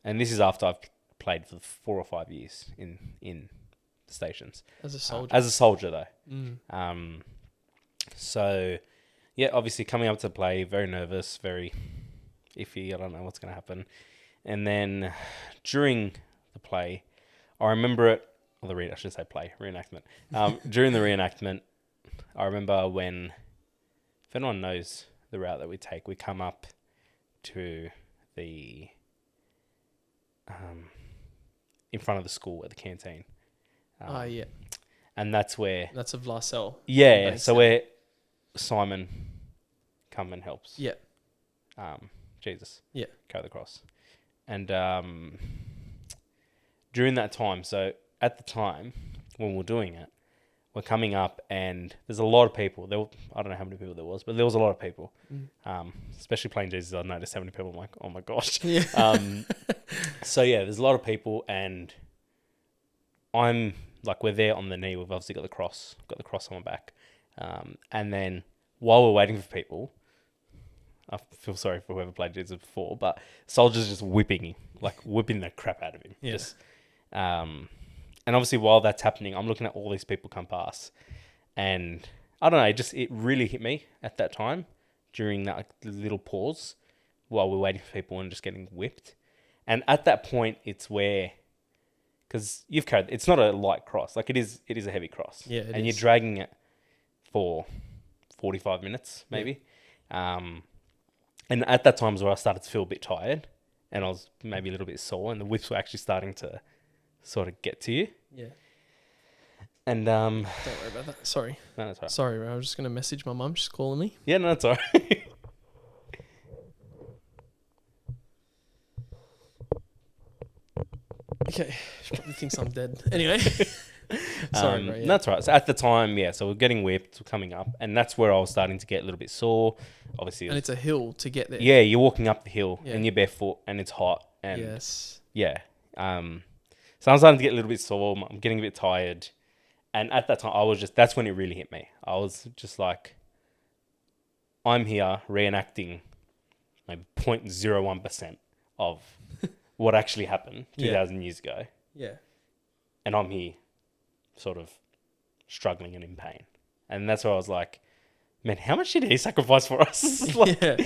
And this is after I've played for 4 or 5 years in the stations. As a soldier. As a soldier, though. So, yeah, obviously coming up to play, very nervous, very iffy. I don't know what's going to happen. And then during the play, I remember it, or I should say play, reenactment. During the reenactment, I remember when, if anyone knows the route that we take, we come up to the, in front of the school at the canteen. Yeah. And that's where... That's of La Salle. Yeah. So where Simon come and helps. Yeah. Jesus. Yeah. Carry the cross. And during that time, so at the time when we're doing it, we're coming up and there's a lot of people. I don't know how many people there was, but there was a lot of people. Especially playing Jesus, I noticed how many people. I'm like, oh my gosh. Yeah. So yeah, there's a lot of people, and I'm like, we're there on the knee. We've obviously got the cross on my back. And then while we're waiting for people, I feel sorry for whoever played Jesus before, but soldiers just whipping the crap out of him. Yeah. Just, and obviously while that's happening, I'm looking at all these people come past, and I don't know, it really hit me at that time during that like, little pause while we're waiting for people and just getting whipped. And at that point, it's where, because you've carried, it's not a light cross, like it is a heavy cross. Yeah, and you're dragging it for 45 minutes maybe. Yeah. And at that time is where I started to feel a bit tired, and I was maybe a little bit sore, and the whips were actually starting to sort of get to you. Yeah. And don't worry about that. Sorry. No, that's all right. Sorry, bro. I was just gonna message my mum. She's calling me. Yeah, no, that's all right. Okay. She probably thinks I'm dead. Anyway. Sorry, bro. Yeah. That's right. So at the time, yeah, so we're getting whipped, we're coming up, and that's where I was starting to get a little bit sore. Obviously, and it's a hill to get there. Yeah, you're walking up the hill and you're barefoot and it's hot. And yes. Yeah. So I'm starting to get a little bit sore. I'm getting a bit tired. And at that time, that's when it really hit me. I was just like, I'm here reenacting maybe 0.01% of what actually happened 2,000 years ago. Yeah. And I'm here sort of struggling and in pain. And that's where I was like, man, how much did he sacrifice for us? Like, yeah,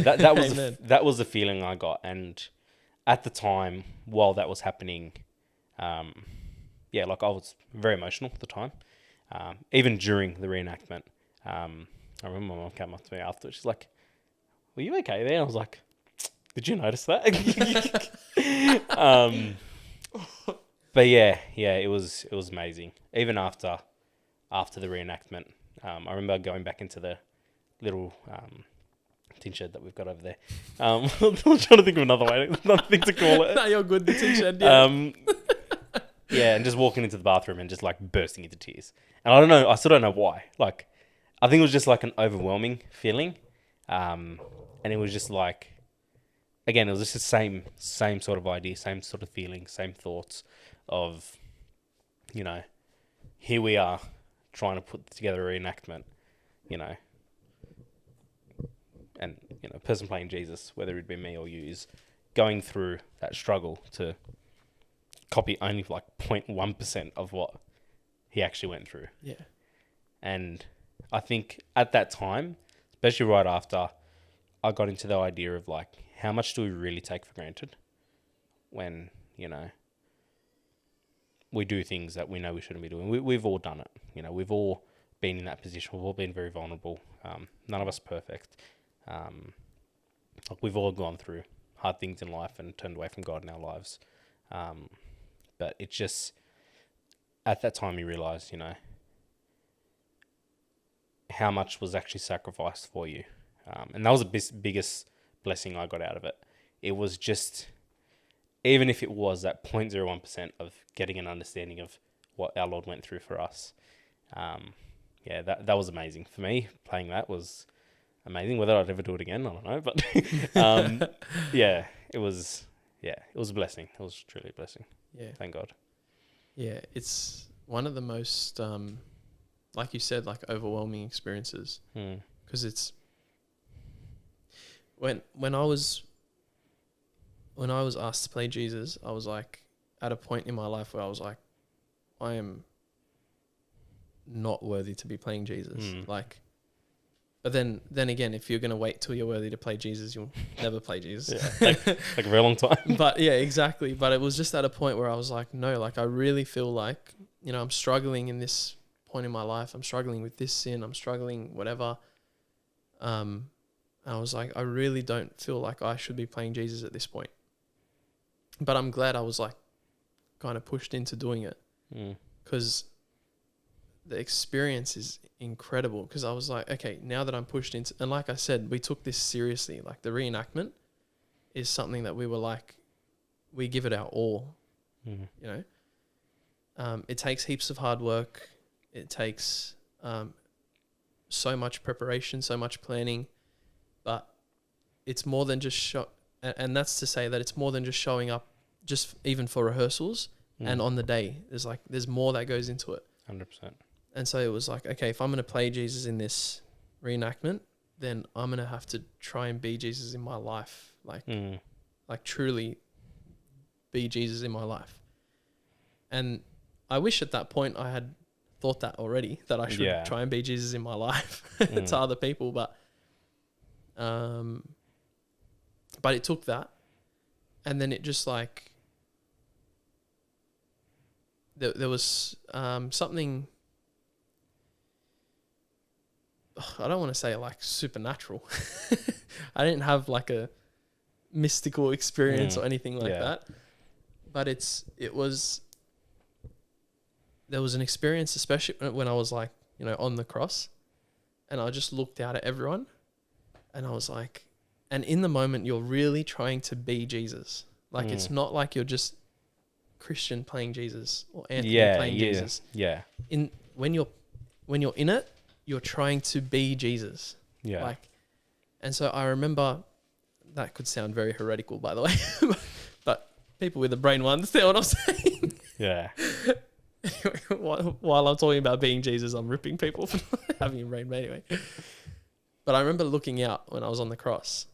that was that was the feeling I got. And at the time, while that was happening, yeah, like I was very emotional at the time. Even during the reenactment, I remember my mom came up to me afterwards. She's like, "Were you okay there?" And I was like, "Did you notice that?" But yeah, it was amazing. Even after the reenactment, I remember going back into the little tin shed that we've got over there. I'm trying to think of another thing to call it. No, you're good. The tin shed. Yeah. Yeah, and just walking into the bathroom and just like bursting into tears. And I don't know, I still don't know why. Like, I think it was just like an overwhelming feeling. And it was just like, again, it was just the same sort of idea, same sort of feeling, same thoughts of, you know, here we are trying to put together a reenactment, you know, and, you know, a person playing Jesus, whether it be me or you, is going through that struggle to copy only like 0.1% of what he actually went through. Yeah. And I think at that time, especially right after, I got into the idea of like, how much do we really take for granted when, you know, we do things that we know we shouldn't be doing. We've all done it. You know, we've all been in that position. We've all been very vulnerable. None of us are perfect. Like we've all gone through hard things in life and turned away from God in our lives. But it's just, at that time you realise, you know, how much was actually sacrificed for you. And that was the biggest blessing I got out of it. It was just, even if it was that 0.01% of getting an understanding of what our Lord went through for us. Yeah, that was amazing. For me, playing that was amazing. Whether I'd ever do it again, I don't know. But yeah, it was a blessing. It was truly a blessing. Yeah. Thank God. Yeah, it's one of the most, like you said, like overwhelming experiences. Because it's, when I was asked to play Jesus, I was like at a point in my life where I was like, I am not worthy to be playing Jesus. Like, but then again, if you're going to wait till you're worthy to play Jesus, you'll never play Jesus. Yeah, like a very long time. But yeah, exactly. But it was just at a point where I was like, no, like I really feel like, you know, I'm struggling in this point in my life. I'm struggling with this sin. I'm struggling whatever. I was like, I really don't feel like I should be playing Jesus at this point. But I'm glad I was like kind of pushed into doing it because the experience is incredible. Because I was like, okay, now that I'm pushed into, and like I said, we took this seriously. Like the reenactment is something that we were like, we give it our all, you know. It takes heaps of hard work. It takes so much preparation, so much planning. But it's more than just and that's to say that it's more than just showing up, just even for rehearsals and on the day. There's more that goes into it. 100%. And so it was like, okay, if I'm going to play Jesus in this reenactment, then I'm going to have to try and be Jesus in my life, like truly be Jesus in my life. And I wish at that point I had thought that already, that I should try and be Jesus in my life to other people, but it took that, and then it just like there was something, I don't want to say like supernatural. I didn't have like a mystical experience or anything like that, but there was an experience, especially when I was like, you know, on the cross, and I just looked out at everyone. And I was like, and in the moment, you're really trying to be Jesus. Like, it's not like you're just Chrystian playing Jesus or Anthony playing Jesus. Yeah. When you're in it, you're trying to be Jesus. Yeah. Like, and so I remember, that could sound very heretical, by the way, but people with a brain will understand what I'm saying. Yeah. Anyway, while I'm talking about being Jesus, I'm ripping people for having a brain. But anyway. But I remember looking out when I was on the cross,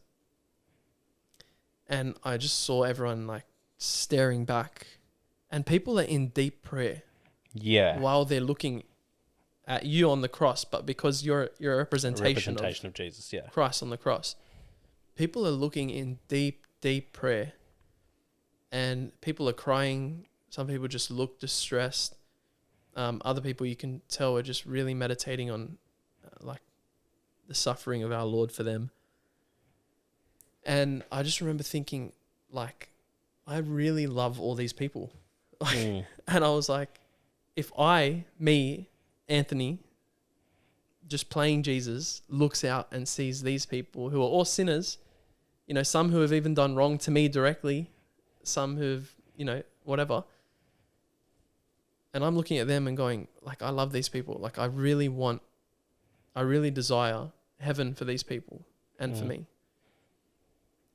and I just saw everyone like staring back, and people are in deep prayer. Yeah. While they're looking at you on the cross, but because you're a representation of Jesus, Christ on the cross, people are looking in deep, deep prayer, and people are crying. Some people just look distressed. Other people, you can tell, are just really meditating on like the suffering of our Lord for them. And I just remember thinking, like, I really love all these people. And I was like, if me, Anthony, just playing Jesus, looks out and sees these people who are all sinners, you know, some who have even done wrong to me directly, some who've, you know, whatever. And I'm looking at them and going, like, I love these people. Like, I really desire heaven for these people and for me.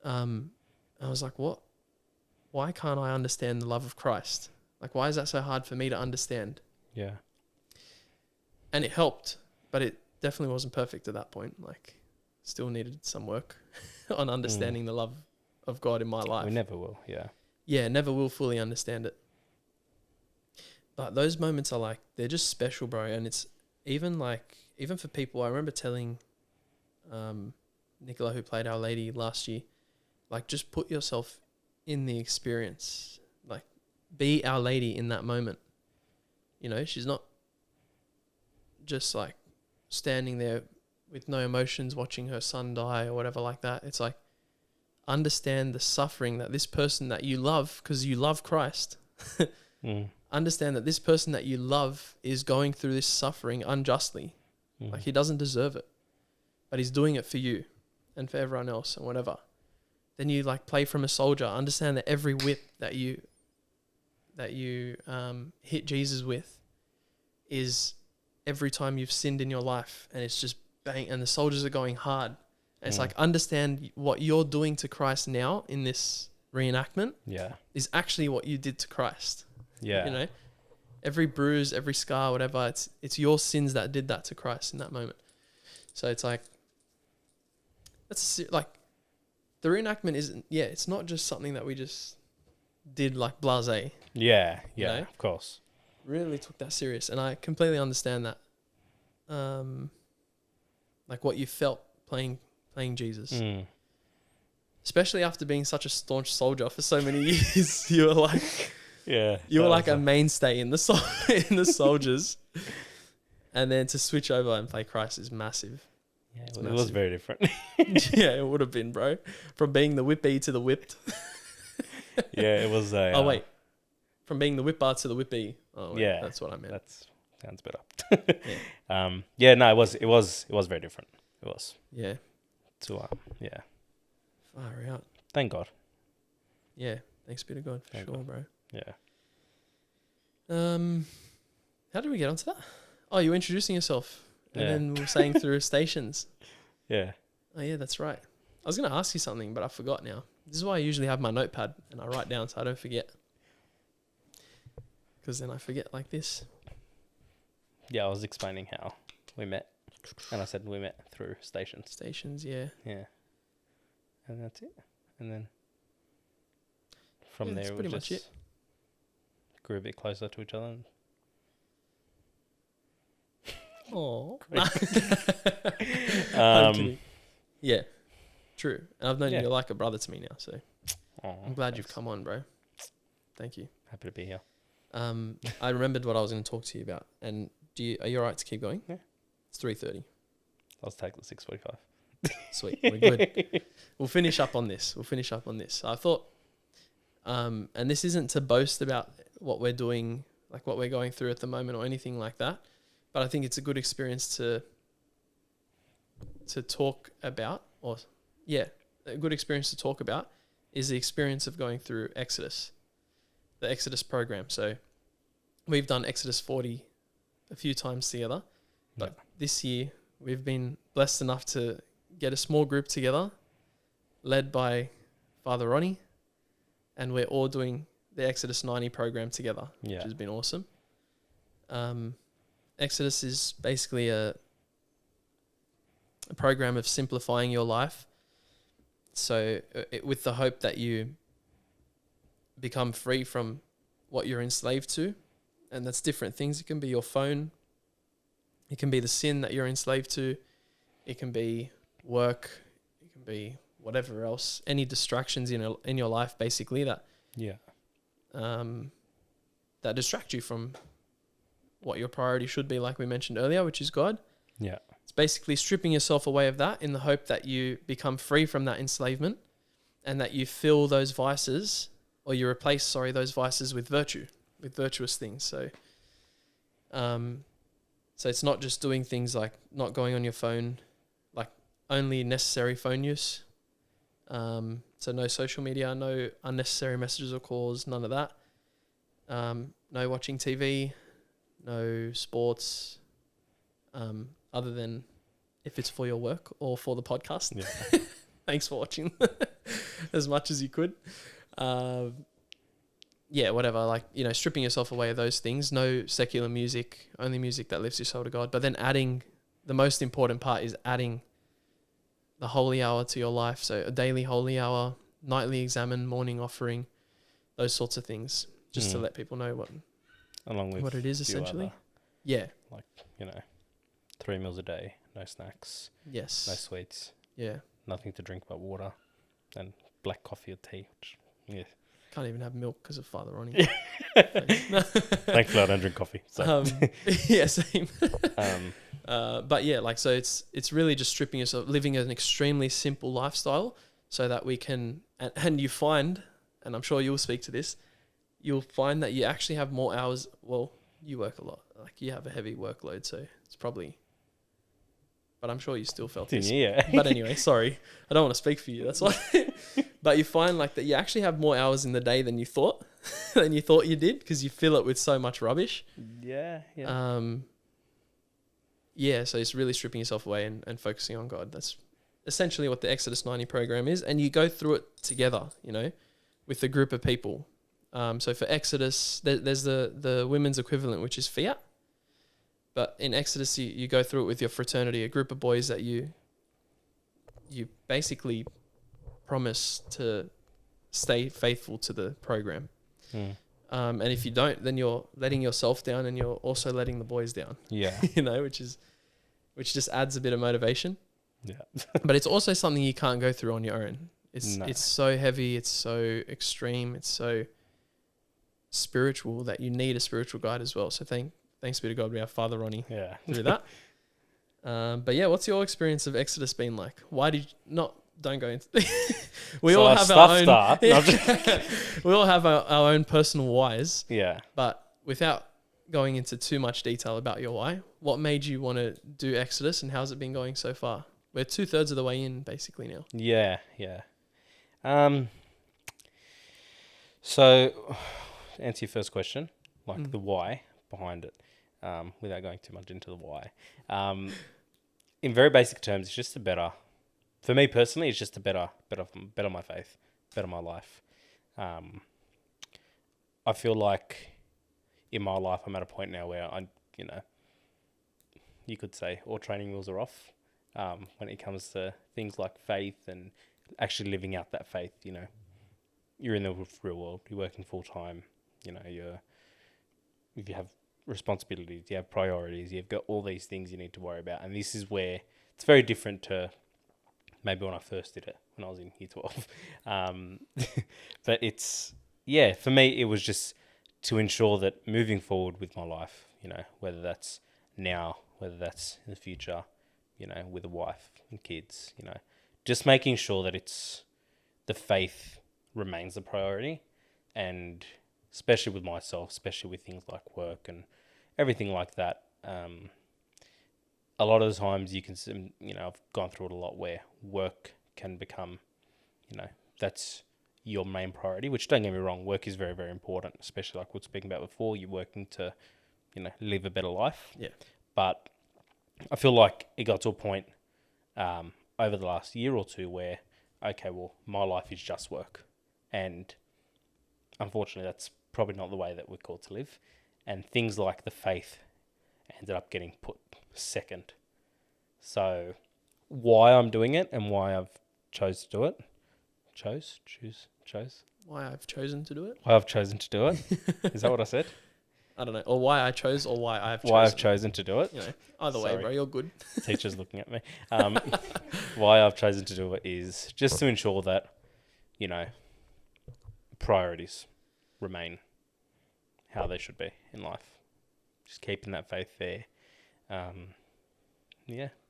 I was like, what? Why can't I understand the love of Christ? Like, why is that so hard for me to understand? Yeah. And it helped, but it definitely wasn't perfect at that point. Like, still needed some work on understanding the love of God in my life. We never will. Yeah. Yeah, never will fully understand it. But those moments are like, they're just special, bro. And it's even for people, I remember telling Nicola, who played Our Lady last year, like, just put yourself in the experience. Like, be Our Lady in that moment. You know, she's not just like standing there with no emotions watching her son die or whatever like that. It's like, understand the suffering that this person that you love, because you love Christ, understand that this person that you love is going through this suffering unjustly. Like, he doesn't deserve it, but he's doing it for you and for everyone else and whatever. Then you like play from a soldier, understand that every whip that you hit Jesus with is every time you've sinned in your life, and it's just bang, and the soldiers are going hard. And it's like, understand what you're doing to Christ now in this reenactment is actually what you did to Christ. Yeah. You know, every bruise, every scar, whatever, it's your sins that did that to Christ in that moment. So it's like, that's like, the reenactment isn't, it's not just something that we just did like blasé. Yeah. You know? Of course. Really took that serious. And I completely understand that. Like what you felt playing Jesus. Especially after being such a staunch soldier for so many years. You were like, you were like a mainstay in the soldiers. And then to switch over and play Christ is massive. Yeah, it was very different. Yeah, it would have been, bro. From being the whippy to the whipped. Yeah, it was a... oh, wait. From being the whipper to the whippy. Oh, wait, yeah. That's what I meant. That sounds better. Yeah, no, it was very different. It was. Yeah. Yeah. Far out. Thank God. Yeah. Thanks be to God for Thank sure, God. bro. Yeah. How did we get onto that? Oh, you were introducing yourself. And Yeah. then we were saying through stations. Yeah. Oh, yeah, that's right. I was going to ask you something, but I forgot now. This is why I usually have my notepad and I write down so I don't forget. Because then I forget like this. Yeah, I was explaining how we met. And I said we met through stations. Stations, yeah. Yeah. And that's it. And then from there, that's we pretty much just grew a bit closer to each other. And oh. um, yeah, true. And I've known Yeah. you're like a brother to me now, so I'm glad you've thanks. come on, bro. Thank you. Happy to be here. I remembered what I was going to talk to you about. And are you all right to keep going? Yeah. It's 3:30. I'll take the 6:45. Sweet. We're good. We'll finish up on this. I thought, and this isn't to boast about what we're doing, like what we're going through at the moment or anything like that, but I think it's a good experience to talk about, a good experience to talk about is the experience of going through Exodus, the Exodus program. So we've done Exodus 40 a few times together, but this year we've been blessed enough to get a small group together led by Father Ronnie, and we're all doing the Exodus 90 program together, which has been awesome. Exodus is basically a program of simplifying your life. So with the hope that you become free from what you're enslaved to, and that's different things. It can be your phone. It can be the sin that you're enslaved to. It can be work. It can be whatever else. Any distractions in your life, basically, that that distract you from what your priority should be, like we mentioned earlier, which is God. Yeah. It's basically stripping yourself away of that in the hope that you become free from that enslavement and that you fill those vices, or you replace, those vices with virtue, with virtuous things. So it's not just doing things like not going on your phone, like only necessary phone use. So no social media, no unnecessary messages or calls, none of that. No watching TV, no sports, other than if it's for your work or for the podcast. Yeah. Thanks for watching as much as you could. Yeah, whatever. Like, stripping yourself away of those things. No secular music, only music that lifts your soul to God. But then adding, the most important part is adding the holy hour to your life. So a daily holy hour, nightly examine, morning offering, those sorts of things, just to let people know along with what it is essentially. Yeah. Like, 3 meals a day, no snacks, Yes. no sweets, Yeah. nothing to drink but water, and black coffee or tea. Which, yeah. Can't even have milk because of Father Ronnie. Thankfully, I don't drink coffee. So. Yeah, same. But yeah, like, so it's really just stripping yourself, living an extremely simple lifestyle, so that we can, and you find, and I'm sure you'll speak to this, you'll find that you actually have more hours. Well, you work a lot, like you have a heavy workload, so it's probably. But I'm sure you still felt this. Yeah. But anyway, sorry, I don't want to speak for you. That's why. But you find like that you actually have more hours in the day than you thought, you did, because you fill it with so much rubbish. Yeah. Yeah, so it's really stripping yourself away and focusing on God. That's essentially what the Exodus 90 program is. And you go through it together, with a group of people. So for Exodus, there's the women's equivalent, which is Fiat. But in Exodus, you go through it with your fraternity, a group of boys that you basically promise to stay faithful to the program. And if you don't, then you're letting yourself down, and you're also letting the boys down. Yeah. Which just adds a bit of motivation. Yeah. But it's also something you can't go through on your own. It's so heavy, it's so extreme, it's so spiritual that you need a spiritual guide as well. So thanks be to God we have Father Ronnie through that. But yeah, what's your experience of Exodus been like? Why did you don't go into we all have our own we all have our own personal whys. Yeah. But without going into too much detail about your why, what made you want to do Exodus, and how's it been going so far? We're 2/3 of the way in basically now. Yeah. So to answer your first question, like the why behind it, without going too much into the why. In very basic terms, it's just for me personally, it's just to better my faith, better my life. I feel like in my life, I'm at a point now where you could say all training wheels are off, when it comes to things like faith and actually living out that faith. You're in the real world, you're working full time, if you have responsibilities, you have priorities, you've got all these things you need to worry about. And this is where it's very different to maybe when I first did it, when I was in year 12. But for me, it was just to ensure that moving forward with my life, whether that's now, whether that's in the future, with a wife and kids, just making sure that the faith remains the priority. And especially with myself, especially with things like work and everything like that. A lot of the times you can, I've gone through it a lot where work can become, that's your main priority, which don't get me wrong, work is very, very important, especially like we were speaking about before, you're working to, live a better life. Yeah. But I feel like it got to a point over the last year or two where, okay, well, my life is just work. And unfortunately, that's probably not the way that we're called to live. And things like the faith ended up getting put second. So why I'm doing it and why I've chose to do it. Chose? Why I've chosen to do it? Why I've chosen to do it. Is that what I said? I don't know. Or why I chose, or why I've chosen. Why I've chosen to do it. Either way, bro, you're good. Teacher's looking at me. Why I've chosen to do it is just to ensure that, priorities remain how they should be in life. Just keeping that faith there. In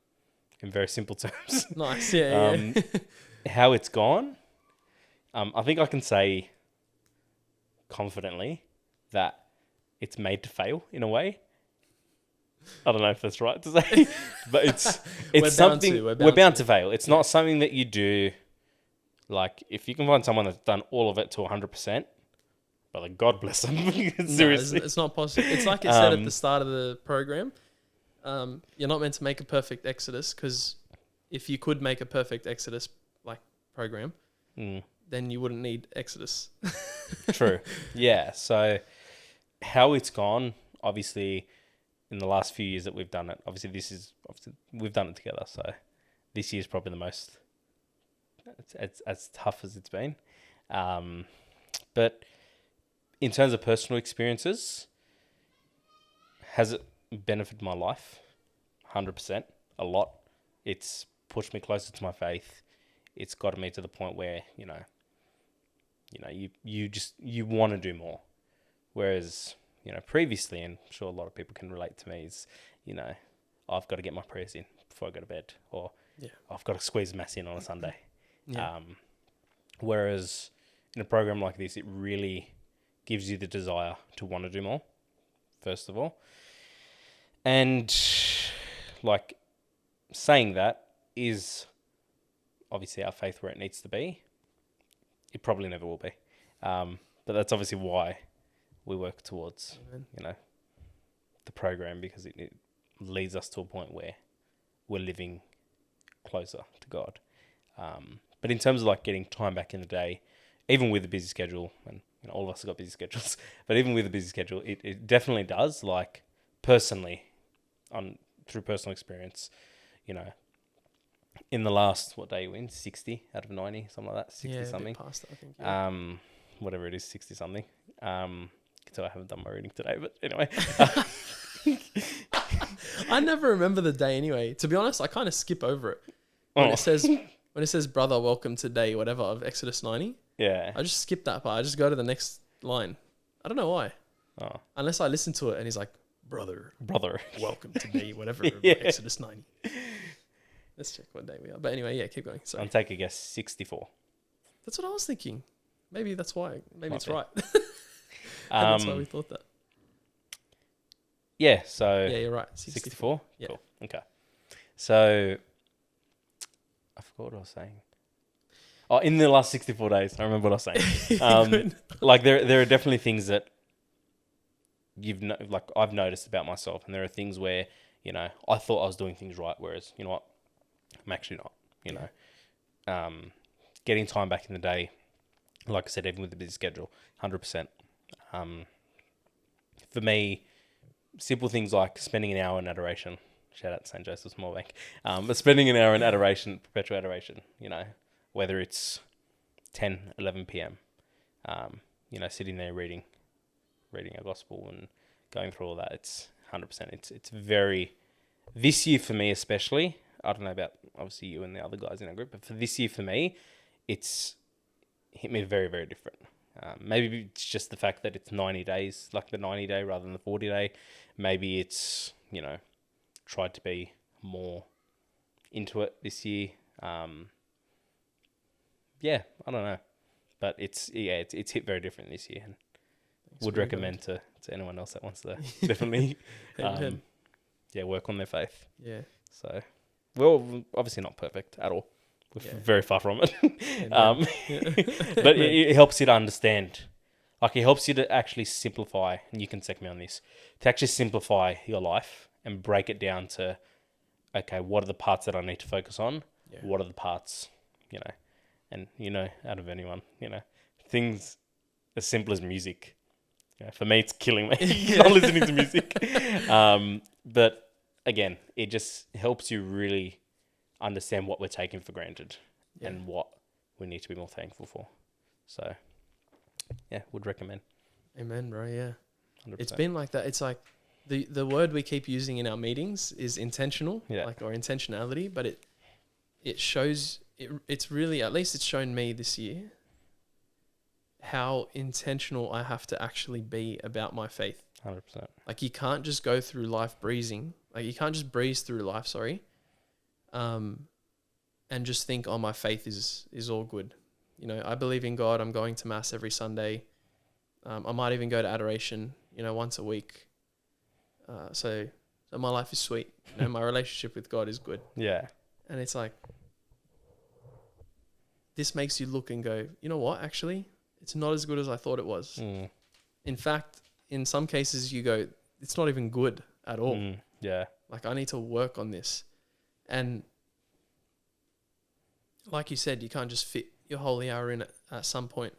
very simple terms. Nice, yeah. How it's gone, I think I can say confidently that it's made to fail in a way. I don't know if that's right to say, but it's something we're bound to fail. It's not something that you do. Like, if you can find someone that's done all of it to 100%, Well, God bless them. No, Seriously. it's not possible. It's like it said at the start of the program. You're not meant to make a perfect Exodus, because if you could make a perfect Exodus like program, then you wouldn't need Exodus. True. Yeah. So how it's gone, obviously, in the last few years that we've done it, obviously we've done it together. So this year's probably the most, it's as tough as it's been. But in terms of personal experiences, has it benefited my life? 100%, a lot. It's pushed me closer to my faith. It's gotten me to the point where, you want to do more. Whereas, previously, and I'm sure a lot of people can relate to me, is, I've got to get my prayers in before I go to bed, or I've got to squeeze mass in on a Sunday. Yeah. Whereas in a program like this, it really gives you the desire to want to do more, first of all. And like saying that, is obviously our faith where it needs to be? It probably never will be. But that's obviously why we work towards, the program, because it leads us to a point where we're living closer to God. But in terms of like getting time back in the day, even with a busy schedule, and all of us have got busy schedules, but even with a busy schedule, it definitely does. Like personally, through personal experience, in the last, what day you in? 60 out of 90, something like that, 60 something. A bit past that, I think. Yeah. Whatever it is, 60 something. So I haven't done my reading today, but anyway. I never remember the day anyway. To be honest, I kind of skip over it. When it says, brother, welcome to day whatever of Exodus 90. Yeah. I just skip that part. I just go to the next line. I don't know why. Oh. Unless I listen to it and he's like, brother, welcome to day whatever of Exodus 90. Let's check what day we are. But anyway, yeah, keep going. Sorry. I'll take a guess, 64. That's what I was thinking. Maybe that's why. Maybe it's right. That's why we thought that. Yeah, so... Yeah, you're right. 64? Yeah. Cool. Okay. So, I forgot what I was saying. Oh, in the last 64 days, I remember what I was saying. Like, there are definitely things that I've noticed about myself, and there are things where, I thought I was doing things right, whereas, you know what, I'm actually not, getting time back in the day, like I said, even with the busy schedule, 100%. For me, simple things like spending an hour in adoration, shout out to St. Joseph's Moorbank, but spending an hour in adoration, perpetual adoration, whether it's 10, 11 p.m., sitting there reading our gospel and going through all that, it's 100%. It's very, this year for me especially, I don't know about obviously you and the other guys in our group, but for this year for me, it's hit me very, very different. Maybe it's just the fact that it's 90 days, like the 90 day rather than the 40 day. Maybe it's, tried to be more into it this year. Yeah, I don't know. But it's hit very different this year. And would recommend to anyone else that wants to definitely work on their faith. Yeah. So, we're obviously not perfect at all. We're very far from it. But it helps you to understand. Like, it helps you to actually simplify, and you can check me on this, to actually simplify your life and break it down to, okay, what are the parts that I need to focus on? Yeah. What are the parts, and, out of anyone, things as simple as music. For me, it's killing me not listening to music. But again, it just helps you really understand what we're taking for granted and what we need to be more thankful for. So, would recommend. Amen, bro. Yeah. 100%. It's been like that. It's like the word we keep using in our meetings is intentional, or intentionality, but it shows, it's really, at least it's shown me this year, how intentional I have to actually be about my faith. 100%. Like, you can't just go through life breezing. Like, you can't just breeze through life, and just think, oh, my faith is all good. I believe in God. I'm going to mass every Sunday. I might even go to adoration, once a week. So my life is sweet. My relationship with God is good. Yeah. And it's like, this makes you look and go, you know what? Actually, it's not as good as I thought it was. In fact, in some cases you go, it's not even good at all. Yeah. Like, I need to work on this. And like you said, you can't just fit your holy hour in at some point.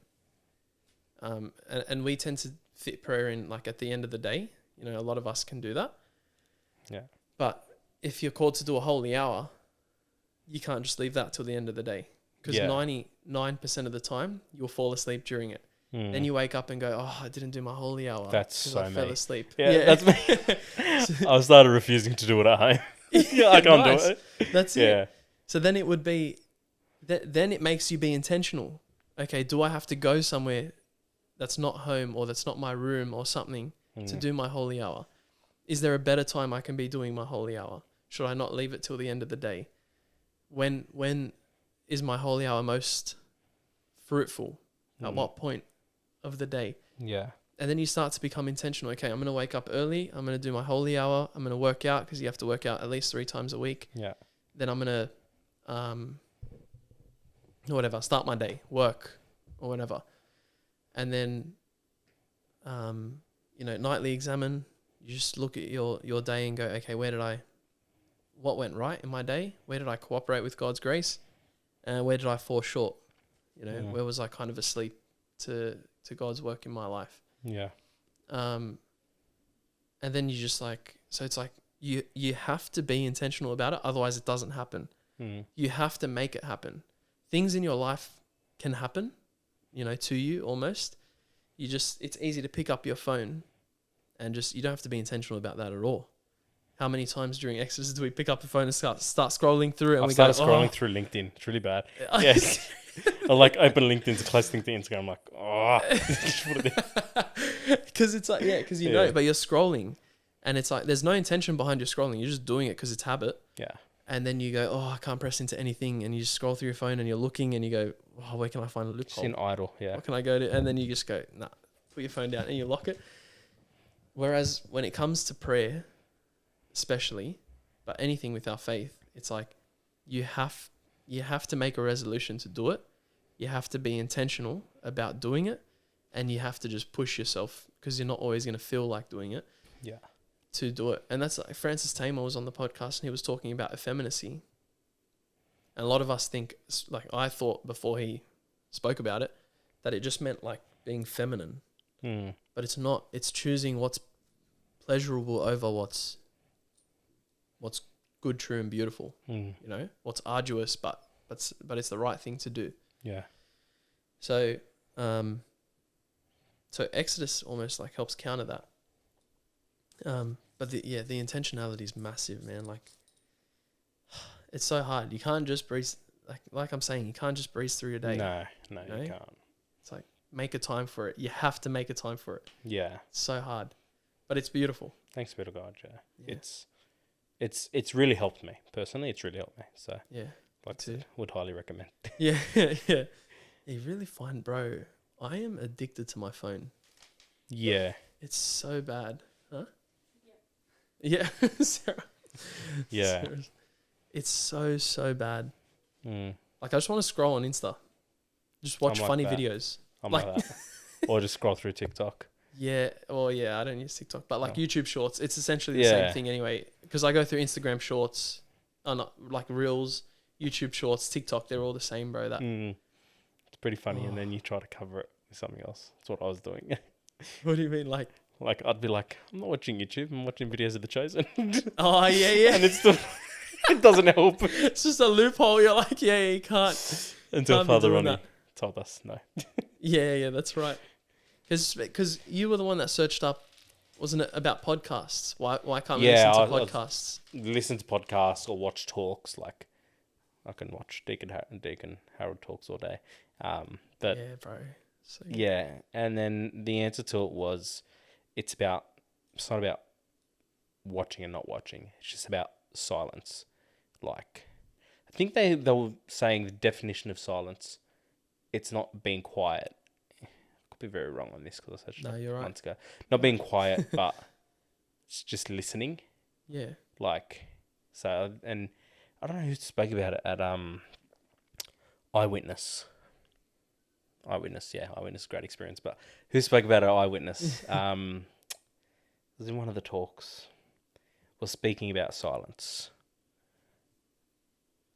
And we tend to fit prayer in like at the end of the day. You know, a lot of us can do that. Yeah. But if you're called to do a holy hour, you can't just leave that till the end of the day. Because 99% of the time, you'll fall asleep during it. Then you wake up and go, oh, I didn't do my holy hour. That's so I fell asleep. Yeah, that's me. I started refusing to do it at home. Yeah, I can't do it. That's it. So then it would be, then it makes you be intentional. Okay, do I have to go somewhere that's not home or that's not my room or something to do my holy hour? Is there a better time I can be doing my holy hour? Should I not leave it till the end of the day? When is my holy hour most fruitful? At what point of the day? Yeah. And then you start to become intentional. Okay, I'm going to wake up early. I'm going to do my holy hour. I'm going to work out because you have to work out at least 3 times a week. Yeah. Then I'm going to, whatever, start my day, work or whatever. And then, nightly examine. You just look at your day and go, okay, what went right in my day? Where did I cooperate with God's grace? And where did I fall short? Where was I kind of asleep to God's work in my life? Yeah. And then you just so it's like you have to be intentional about it. Otherwise it doesn't happen. You have to make it happen. Things in your life can happen, to you almost. It's easy to pick up your phone and you don't have to be intentional about that at all. How many times during Exodus do we pick up the phone and start scrolling through? And I've started scrolling through LinkedIn. It's really bad. Yes. I open LinkedIn to close LinkedIn Instagram. I'm like, because it's like, because you know, but you're scrolling and it's like, there's no intention behind your scrolling. You're just doing it because it's habit. Yeah. And then you go, I can't press into anything. And you just scroll through your phone and you're looking and you go, where can I find a loophole? Just in idle. Yeah. What can I go to? And then you just go, nah, put your phone down and you lock it. Whereas when it comes to prayer, especially, but anything with our faith, it's like you have to make a resolution to do it. You have to be intentional about doing it, and you have to just push yourself because you're not always going to feel like doing it. Yeah. To do it. And that's like Francis Tamer was on the podcast and he was talking about effeminacy. And a lot of us think, like I thought before he spoke about it, that it just meant like being feminine. But it's not. It's choosing what's pleasurable over what's good, true, and beautiful. What's arduous, but it's the right thing to do. Yeah. So, Exodus almost like helps counter that. But the intentionality is massive, man. Like, it's so hard. You can't just breeze. Like I'm saying, you can't just breeze through your day. No, you can't. It's like make a time for it. You have to make a time for it. Yeah. It's so hard, but it's beautiful. Thanks be to God, yeah. It's really helped me personally. It's really helped me. So yeah, would highly recommend. Yeah. You really find, bro. I am addicted to my phone. Yeah. It's so bad, huh? Yeah. Sarah. Yeah. Sarah. It's so bad. Like I just want to scroll on Insta, just watch funny videos. I'm like that. Or just scroll through TikTok. Yeah. Well, yeah. I don't use TikTok, but YouTube Shorts. It's essentially the same thing anyway. Because I go through Instagram Shorts, not like Reels, YouTube Shorts, TikTok. They're all the same, bro. That. It's pretty funny, and then you try to cover it with something else. That's what I was doing. What do you mean, like? Like I'd be like, I'm not watching YouTube. I'm watching videos of The Chosen. Oh yeah. And it's still, it doesn't help. It's just a loophole. You're like, you can't. Until Father Ronnie told us no. Yeah, that's right. Because you were the one that searched up, wasn't it, about podcasts? Why can't we listen to podcasts? Listen to podcasts or watch talks. Like I can watch Deacon Harold talks all day. But yeah, bro. So yeah, and then the answer to it was, it's not about watching and not watching. It's just about silence. Like, I think they were saying the definition of silence, it's not being quiet. I could be very wrong on this because I said you're right. months ago. Not being quiet, but it's just listening. Yeah. Like, so, and I don't know who spoke about it at iWitness. iWitness. Yeah, iWitness, great experience. But who spoke about our iWitness? It was in one of the talks. Was speaking about silence.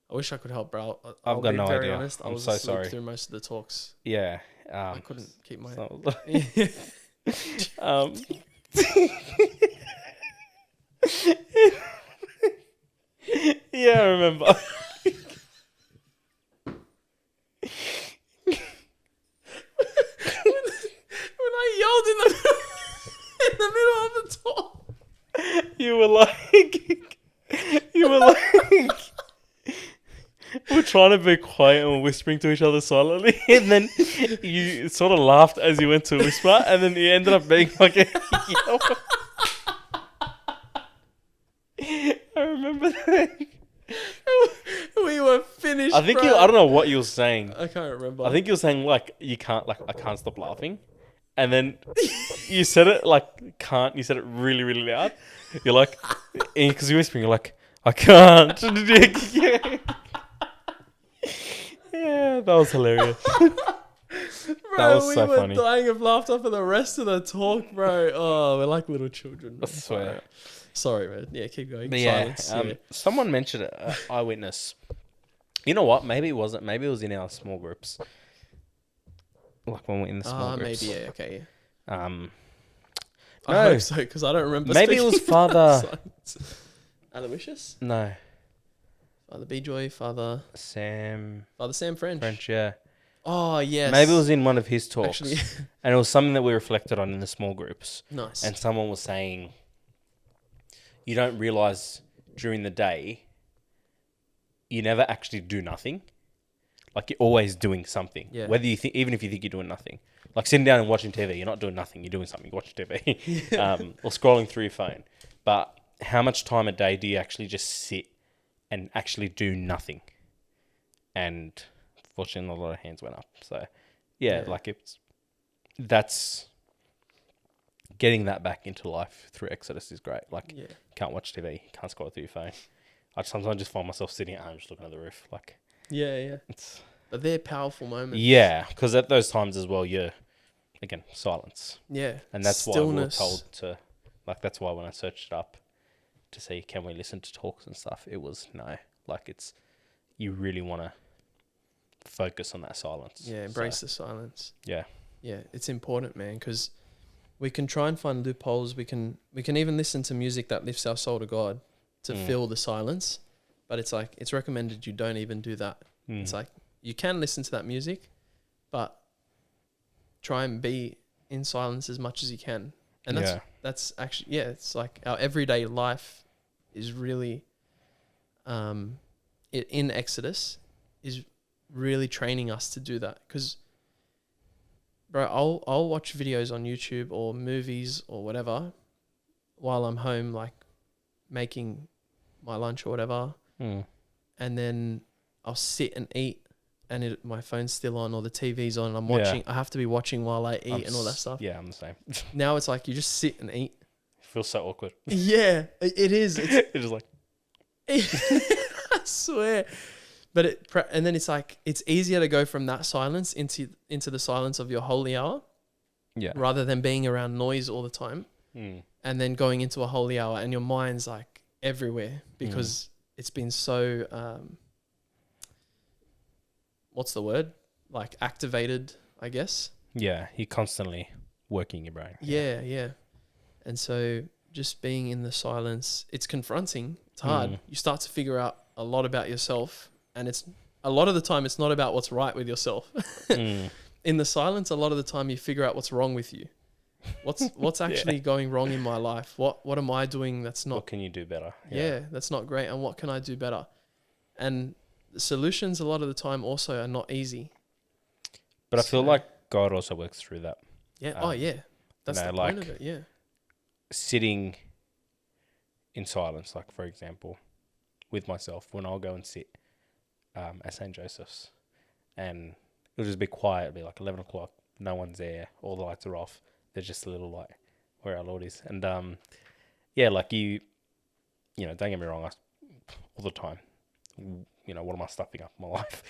I wish I could help, bro. I've I'll got be no very idea. honest. I I'm was so asleep sorry. through most of the talks. Yeah. I couldn't keep my. so- yeah, I remember. When I yelled in the middle of the talk. You were like, we're trying to be quiet and we're whispering to each other silently, and then you sort of laughed as you went to whisper, and then you ended up being like a yell. I remember that. We were finished. I think bro. I don't know what you were saying. I can't remember. I think you were saying like I can't stop laughing, and then you said it like can't. You said it really really loud. You're like, because you're whispering. You're like, I can't. Yeah, that was hilarious. Bro, that was we so were funny. dying of laughter for the rest of the talk, bro. Oh, we're like little children. I swear. Sorry, man. Yeah, keep going. But Silence. yeah, someone mentioned it. iWitness. You know what? Maybe it wasn't. Maybe it was in our small groups. Like when we're in the small groups. Maybe, yeah, okay. No. I hope so, because I don't remember. Maybe it was speaking about Father. silence. Aloysius? No. Father B-Joy, Father Sam French. French, yeah. Oh, yes. Maybe it was in one of his talks. Actually, And it was something that we reflected on in the small groups. nice. And someone was saying, you don't realize during the day, you never actually do nothing. Like you're always doing something. Yeah. Whether you think, even if you think you're doing nothing. Like sitting down and watching TV, you're not doing nothing. You're doing something. You're watching TV. Or scrolling through your phone. But how much time a day do you actually just sit and actually do nothing? And fortunately, a lot of hands went up. So, yeah. like that's getting that back into life through Exodus is great. Like, Yeah. can't watch TV, can't scroll through your phone. I sometimes just find myself sitting at home just looking at the roof. Like, Yeah. it's But they're powerful moments. yeah, because at those times as well, you're again silence, Yeah. and that's why we were Stillness. told to. Like, that's why when I searched it up to see can we listen to talks and stuff, it was no. Like, it's you really want to focus on that silence. Yeah, embrace the silence. Yeah. Yeah, it's important, man, because we can try and find loopholes. We can even listen to music that lifts our soul to God to fill the silence. But it's like, it's recommended you don't even do that. It's like, you can listen to that music, but try and be in silence as much as you can. And that's actually, it's like our everyday life is really, in Exodus is really training us to do that. Because, bro, I'll watch videos on YouTube or movies or whatever while I'm home, like making my lunch or whatever. And then I'll sit and eat and my phone's still on or the TV's on and I'm watching. I have to be watching while I eat and all that stuff. Yeah, I'm the same. Now it's like you just sit and eat. It feels so awkward. Yeah, it is. It's just like I swear. But and then it's like it's easier to go from that silence into the silence of your holy hour. Yeah. Rather than being around noise all the time. And then going into a holy hour and your mind's like everywhere because it's been so what's the word? Like activated, I guess. Yeah, you're constantly working your brain. Yeah. And so just being in the silence, it's confronting. It's hard. You start to figure out a lot about yourself, and it's a lot of the time it's not about what's right with yourself. In the silence, a lot of the time you figure out what's wrong with you. What's actually going wrong in my life? What am I doing that's not? What can you do better? Yeah, that's not great. And what can I do better? And the solutions a lot of the time also are not easy. But I feel like God also works through that. Yeah. Yeah. That's the point of it. Yeah. Sitting in silence, like for example, with myself, when I'll go and sit at St. Joseph's, and it'll just be quiet. It'll be like 11 o'clock. No one's there. All the lights are off. There's just a little light where our Lord is. And like you know, don't get me wrong, all the time, you know, what am I stuffing up in my life?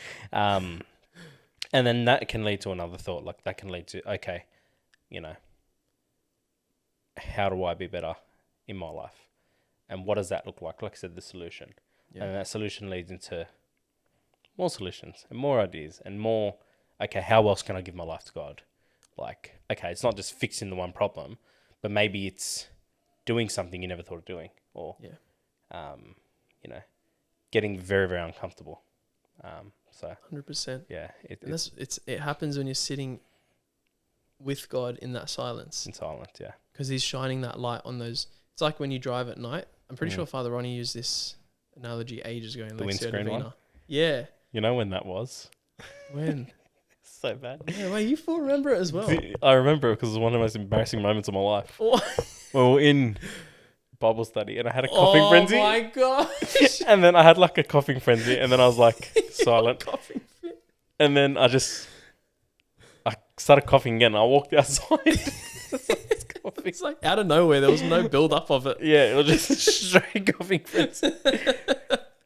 And then that can lead to another thought. Like that can lead to, okay, you know, how do I be better in my life? And what does that look like? Like I said, the solution. Yeah. And that solution leads into more solutions and more ideas and more, okay, how else can I give my life to God? Like, okay, it's not just fixing the one problem, but maybe it's doing something you never thought of doing, or, you know, getting very, very uncomfortable. So 100%. yeah, It happens when you're sitting with God in that silence, in silence. Yeah, because He's shining that light on those. It's like when you drive at night. I'm pretty sure Father Ronnie used this analogy ages ago in the Lectio windscreen Divina. one. Yeah. You know when that was? When? So bad. Yeah, wait, you full remember it as well. I remember it because it was one of the most embarrassing moments of my life. When we were in Bible study and I had a coughing frenzy. Oh my gosh. And then I had like a coughing frenzy and then I was like silent. Coughing fit. And then I started coughing again. I walked outside. It's like out of nowhere. There was no build up of it. Yeah, it was just a straight coughing frenzy.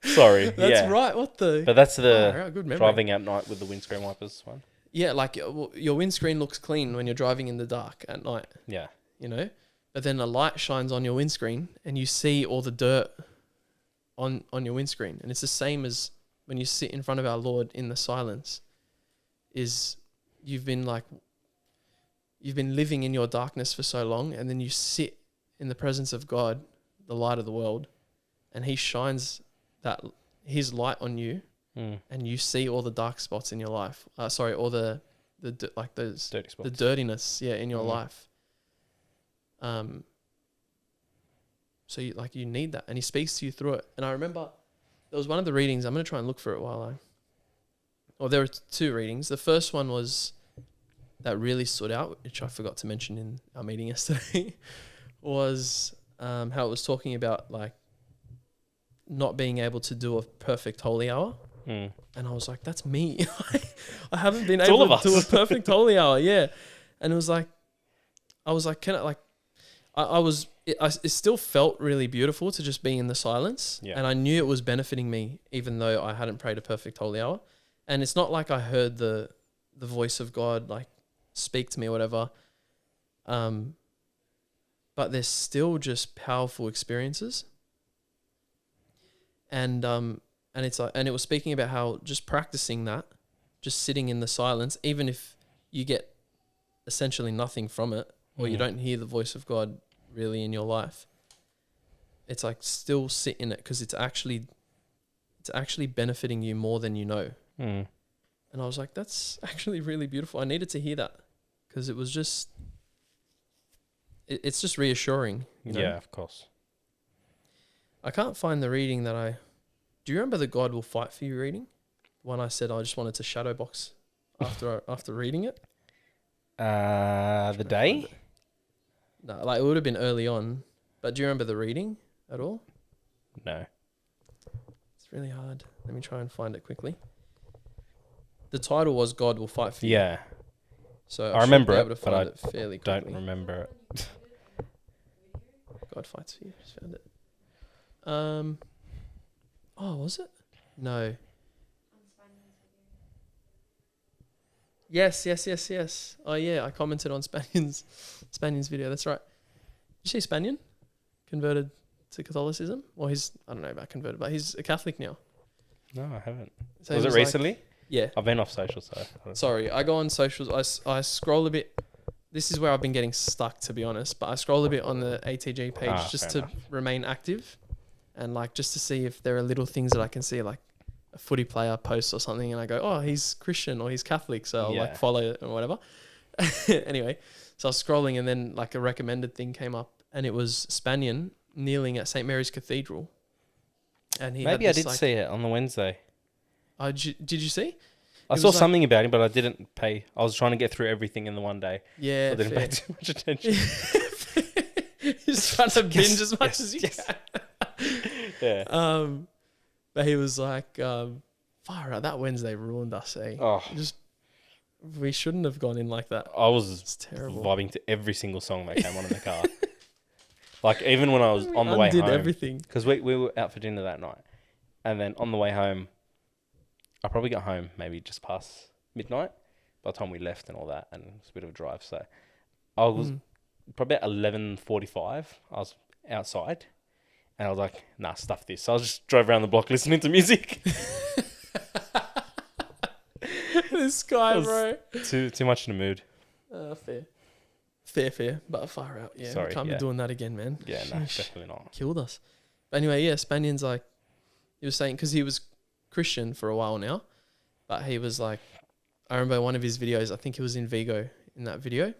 Sorry. That's right. What the? But that's the right, good memory. driving at night with the windscreen wipers one. Yeah, like your windscreen looks clean when you're driving in the dark at night. Yeah. You know, but then a light shines on your windscreen and you see all the dirt on your windscreen, and it's the same as when you sit in front of our Lord in the silence. Is you've been living in your darkness for so long, and then you sit in the presence of God, the light of the world, and He shines His light on you, and you see all the dark spots in your life. All the like those dirty spots. the dirtiness, in your life. So you need that, and He speaks to you through it. And I remember there was one of the readings. I'm going to try and look for it there were two readings. The first one was that really stood out, which I forgot to mention in our meeting yesterday, was how it was talking about like not being able to do a perfect holy hour. And I was like, that's me. I haven't been able to do a perfect holy hour. Yeah. And it was like, I was like, it still felt really beautiful to just be in the silence. Yeah. And I knew it was benefiting me, even though I hadn't prayed a perfect holy hour. And it's not like I heard the voice of God like speak to me or whatever. But they're still just powerful experiences. And it's like, and it was speaking about how just practicing that, just sitting in the silence, even if you get essentially nothing from it, or you don't hear the voice of God really in your life, it's like still sit in it, because it's actually benefiting you more than you know. And I was like, that's actually really beautiful. I needed to hear that, because it was just, it's just reassuring. You know? Yeah, of course. I can't find the reading do you remember the God will fight for you reading? The one I said I just wanted to shadow box after reading it. The day? No, like it would have been early on. But do you remember the reading at all? No. It's really hard. Let me try and find it quickly. The title was God will fight for you. Yeah. So I remember should be it, able to but find I it fairly don't quickly. remember it. God fights for you. Just found it. Oh, was it? No. Yes. Oh yeah, I commented on Spanion's video. That's right. Did you see Spanion converted to Catholicism? Well, I don't know about converted, but he's a Catholic now. No, I haven't. So was it recently? Yeah. I've been off social, so. Sorry, I go on socials. I scroll a bit. This is where I've been getting stuck, to be honest. But I scroll a bit on the ATG page just to remain active, and like just to see if there are little things that I can see, like a footy player posts or something, and I go, oh, he's Christian or he's Catholic, so I'll like follow it or whatever. Anyway, so I was scrolling, and then like a recommended thing came up, and it was Spanion kneeling at St. Mary's Cathedral, and he Maybe I did see it on the Wednesday. Did you see? I saw something about him, but I didn't pay. I was trying to get through everything in the one day. Yeah, I didn't pay too much attention. Just trying to binge as much as you can. Yeah. But he was like, far out, that Wednesday ruined us, eh? Oh. We shouldn't have gone in like that. I was It's terrible. vibing to every single song that came on in the car. Like, even when I was on the way home. Everything. Because we were out for dinner that night. And then on the way home, I probably got home maybe just past midnight by the time we left and all that, and it was a bit of a drive. So I was probably at 11:45. I was outside, and I was like, "Nah, stuff this." So I just drove around the block listening to music. This guy, I was bro. Too much in the mood. Fair, but far out. Yeah, Sorry, can't be doing that again, man. Yeah, no, definitely not. Killed us. But anyway, yeah, Spanion's like, he was saying, because he was Christian for a while now, but he was like, I remember one of his videos, I think he was in Vigo in that video.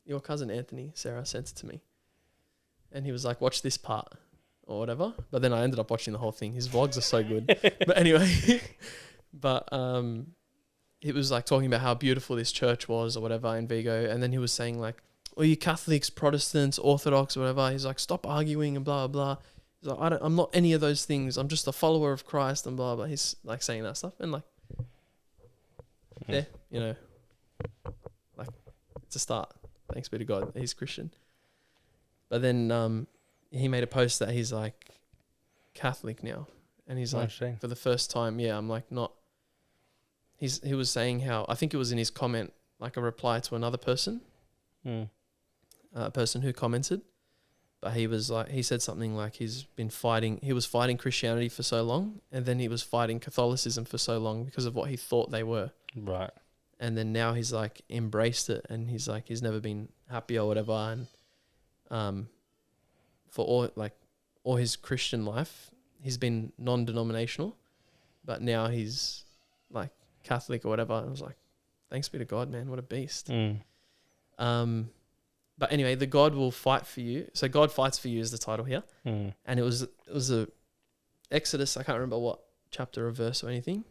Your cousin Anthony, Sarah, sent it to me. And he was like, watch this part or whatever. But then I ended up watching the whole thing. His vlogs are so good. But anyway, it was like talking about how beautiful this church was or whatever in Vigo. And then he was saying like, oh, you Catholics, Protestants, Orthodox, whatever. He's like, stop arguing and blah, blah, blah. He's like, I'm not any of those things. I'm just a follower of Christ and blah, blah. He's like saying that stuff. And like, yeah, you know, like it's a start. Thanks be to God. He's Christian. But then he made a post that he's like Catholic now. And he's like, for the first time, I'm like not. He was saying how, I think it was in his comment, like a reply to another person, a person who commented. But he was like, he said something like he was fighting Christianity for so long, and then he was fighting Catholicism for so long because of what he thought they were. Right. And then now he's like embraced it, and he's like, he's never been happy or whatever. And for all his Christian life, he's been non-denominational, but now he's like Catholic or whatever. And I was like, thanks be to God, man. What a beast. But anyway, the God will fight for you. So God fights for you is the title here. And it was a Exodus. I can't remember what chapter or verse or anything.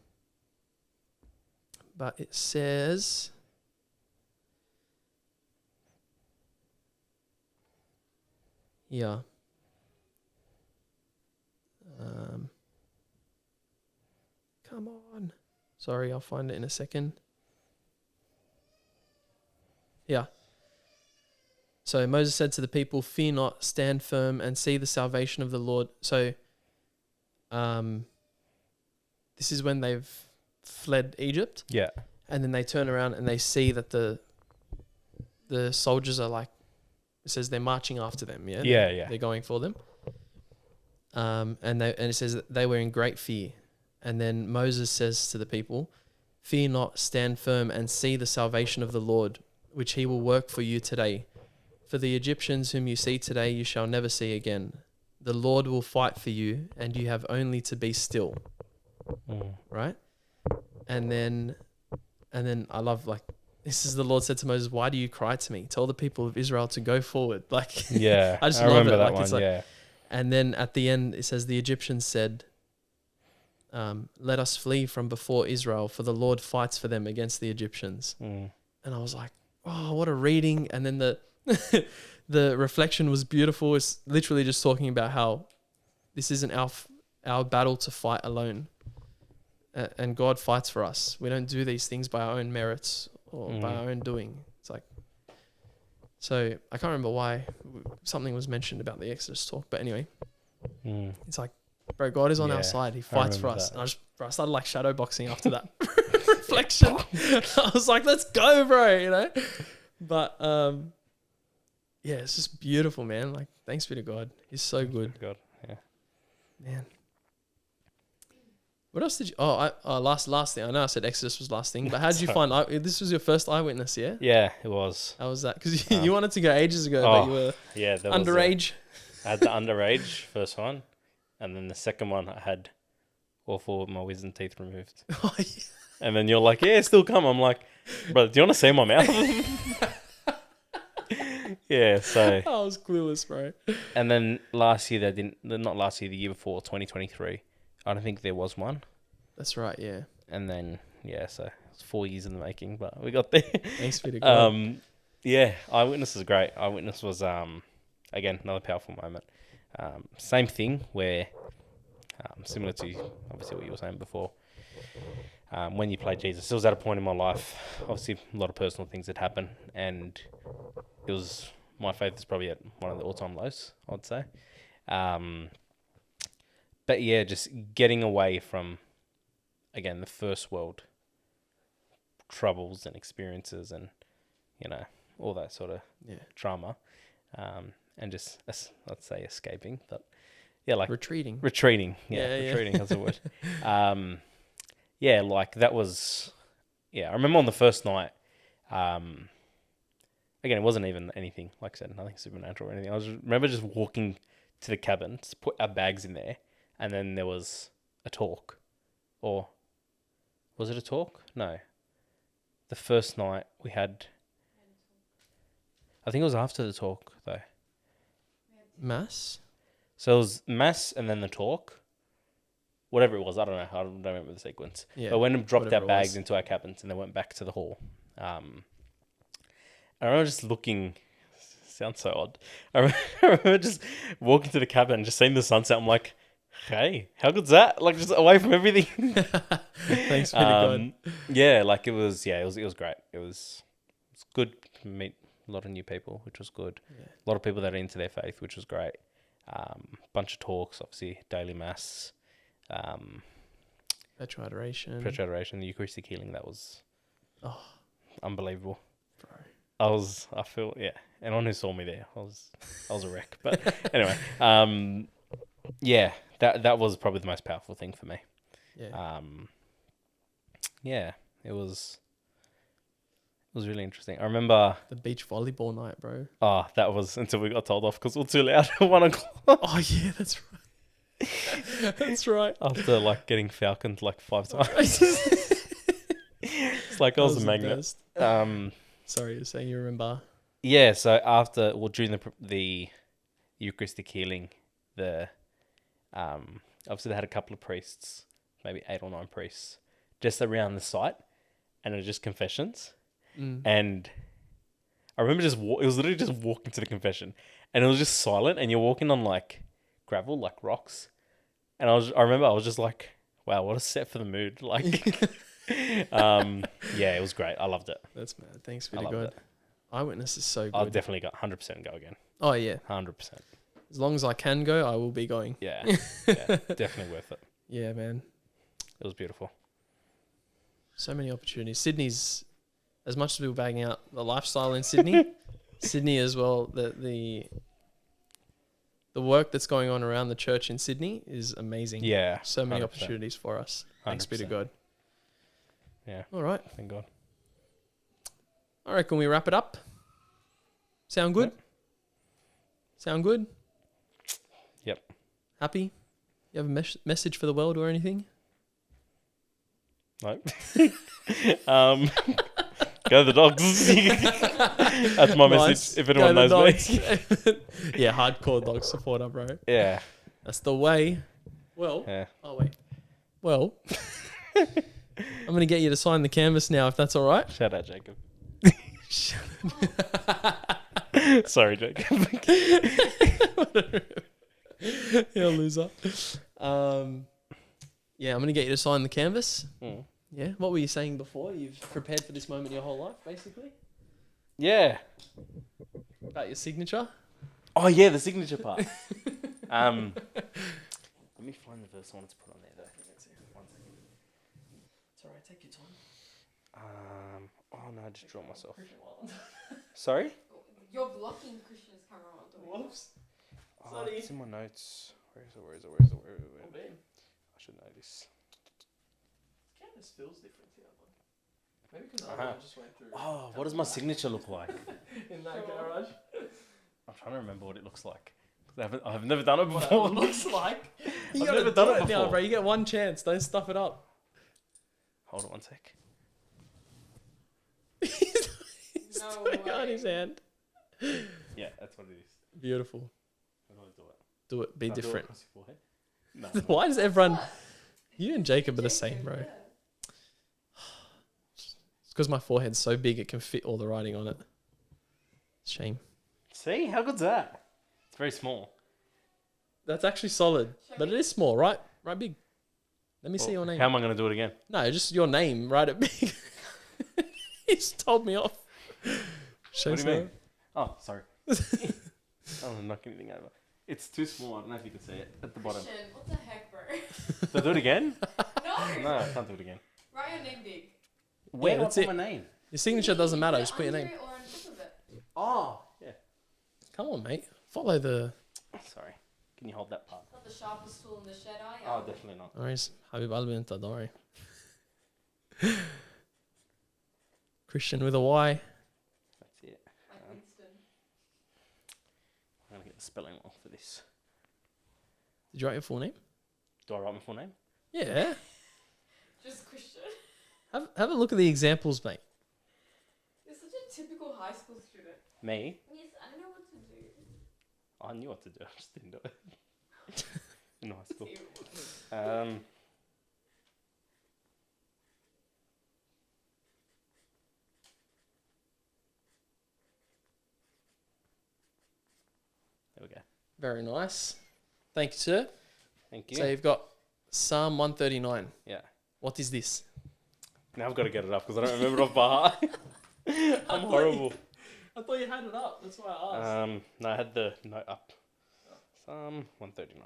But it says, yeah. Come on. Sorry, I'll find it in a second. Yeah. So Moses said to the people, fear not, stand firm and see the salvation of the Lord. So this is when they've fled Egypt. Yeah. And then they turn around and they see that the soldiers are like, it says they're marching after them. Yeah. They're going for them. And it says that they were in great fear. And then Moses says to the people, fear not, stand firm and see the salvation of the Lord, which he will work for you today. For the Egyptians whom you see today, you shall never see again. The Lord will fight for you, and you have only to be still. Right? And then I love, like, this is the Lord said to Moses, why do you cry to me? Tell the people of Israel to go forward. Like, yeah, I just love it. That like, one, it's like, yeah. And then at the end, it says, the Egyptians said, let us flee from before Israel, for the Lord fights for them against the Egyptians. And I was like, oh, what a reading. And then the reflection was beautiful. It's literally just talking about how this isn't our battle to fight alone. And God fights for us. We don't do these things by our own merits or by our own doing. It's like, so I can't remember why something was mentioned about the Exodus talk, but anyway, it's like, bro, God is on our side. He fights for us. And I started like shadow boxing after that reflection. I was like, let's go, bro, you know? But yeah, it's just beautiful, man. Like, thanks be to God. He's so good. God, yeah. Man. What else did you... last thing. I know I said Exodus was last thing, but how did you find... this was your first iWitness, yeah? Yeah, it was. How was that? Because you wanted to go ages ago, but you were underage. I had the underage first one, and then the second one I had all four of my wisdom teeth removed. Oh, yeah. And then you're like, yeah, still come. I'm like, brother, do you want to see my mouth? Yeah, so... I was clueless, bro. And then last year, not last year, the year before, 2023, I don't think there was one. That's right, yeah. And then, yeah, so it's 4 years in the making, but we got there. Thanks be to God. Yeah, iWitness is great. iWitness was, again, another powerful moment. Same thing where, similar to obviously what you were saying before, when you play Jesus, it was at a point in my life, obviously a lot of personal things had happened, and it was, my faith is probably at one of the all-time lows, I'd say. But yeah, just getting away from, again, the first world troubles and experiences and, you know, all that sort of drama. And just, let's say, escaping. But, yeah, like... Retreating. Retreating. Yeah, retreating, that's the word. Yeah, like, that was... Yeah, I remember on the first night... again, it wasn't even anything, like I said, nothing supernatural or anything. Remember just walking to the cabin, to put our bags in there, and then there was a talk. Or... Was it a talk? No. The first night we had... I think it was after the talk, though. Mass? So it was mass and then the talk. Whatever it was, I don't know. I don't remember the sequence. Yeah, but when we dropped whatever our it bags was. into our cabins and then went back to the hall. I remember just looking... Sounds so odd. I remember just walking to the cabin and just seeing the sunset. I'm like, hey, how good's that? Like, just away from everything. Thanks for the God. Yeah, like it was great. It was good to meet a lot of new people, which was good. Yeah. A lot of people that are into their faith, which was great. Bunch of talks, obviously, daily mass, Perpetual adoration. the Eucharistic healing. That was unbelievable. Bro. Anyone who saw me there, I was a wreck. But anyway, yeah, that was probably the most powerful thing for me. Yeah. Yeah, it was really interesting. I remember The beach volleyball night, bro. that was until we got told off because we were too loud at 1 o'clock. Oh, yeah, that's right. That's right. After like getting falconed like 5 times. It's like I was a magnet. Sorry, you're saying you remember. Yeah, so during the Eucharistic healing, obviously they had a couple of priests, maybe 8 or 9 priests, just around the site, and it was just confessions. And I remember it was literally just walking to the confession, and it was just silent, and you're walking on like gravel, like rocks, and I remember I was just like, wow, what a set for the mood. Like, yeah, it was great. I loved it. That's mad. Thanks for the God. iWitness is so good. I'll definitely go 100% go again. Oh, yeah. 100%. As long as I can go, I will be going. Yeah, definitely worth it. Yeah, man. It was beautiful. So many opportunities. Sydney's, as much as we were bagging out the lifestyle in Sydney, Sydney as well, the work that's going on around the church in Sydney is amazing. Yeah. So many 100%. opportunities for us. Thanks be to 100%. God. Yeah. All right. Thank God. All right, can we wrap it up? Sound good? Yep. Sound good? Yep. Happy? You have a message for the world or anything? No. Go the Dogs. That's my message. If anyone knows me. Yeah, hardcore dog supporter, bro. Yeah. That's the way. Well. Yeah. Oh wait. Well. I'm gonna get you to sign the canvas now, if that's all right. Shout out, Jacob. Sorry, Jacob. Yeah, loser. Yeah, I'm gonna get you to sign the canvas. Yeah. What were you saying before? You've prepared for this moment your whole life, basically? Yeah. About your signature? Oh, yeah, the signature part. Let me find the verse I wanted to put on there, though. 1 second. It's alright, take your time. Oh, no, I just draw myself. Sorry? You're blocking Christian's camera. Whoops. Oh, Sorry. it's in my notes. Where is it? Man. I should know this. Canvas feels different here, man. Maybe because I just went through. Oh, what does my signature look like? In that garage. I'm trying to remember what it looks like. I've never done it What before. it looks like. You I've gotta never done do it now, before. bro. You get one chance. Don't stuff it up. Hold on 1 sec. He's No putting it on way. his hand. Yeah, that's what it is. Beautiful. How do I do it? Do it. Be Can I do it different. across your forehead? No. Why does everyone... You and Jacob are the same, bro. It's because my forehead's so big it can fit all the writing on it. Shame. See? How good's that? It's very small. That's actually solid. But it is small, right? Right big. Let me see your name. How am I going to do it again? No, just your name. Write it big. He's told me off. What do you mean? Oh, sorry. I'm knocking anything over. It's too small. I don't know if you can see it at the bottom. Christian, what the heck, bro? Do I do it again? No. No, I can't do it again. Write your name big. Where do I that's put it. my name? Your signature doesn't matter. Just put your name. Under it or on top of it. Oh, yeah. Come on, mate. Follow the. Sorry. Can you hold that part? Not the sharpest tool in the shed, are you? Oh, definitely not. No worries. Habib Albinta, don't worry. Christian with a Y. That's it. Like Winston. I'm going to get the spelling wrong for this. Did you write your full name? Do I write my full name? Yeah. Just Christian. Have a look at the examples, mate. You're such a typical high school student. Me? Yes, I don't know what to do. I knew what to do. I just didn't do it. In high school. Terrible. There we go. Very nice. Thank you, sir. Thank you. So you've got Psalm 139. Yeah. What is this? Now I've got to get it up because I don't remember it off by heart. I'm horrible. I thought you had it up. That's why I asked. No, I had the note up. Psalm 139.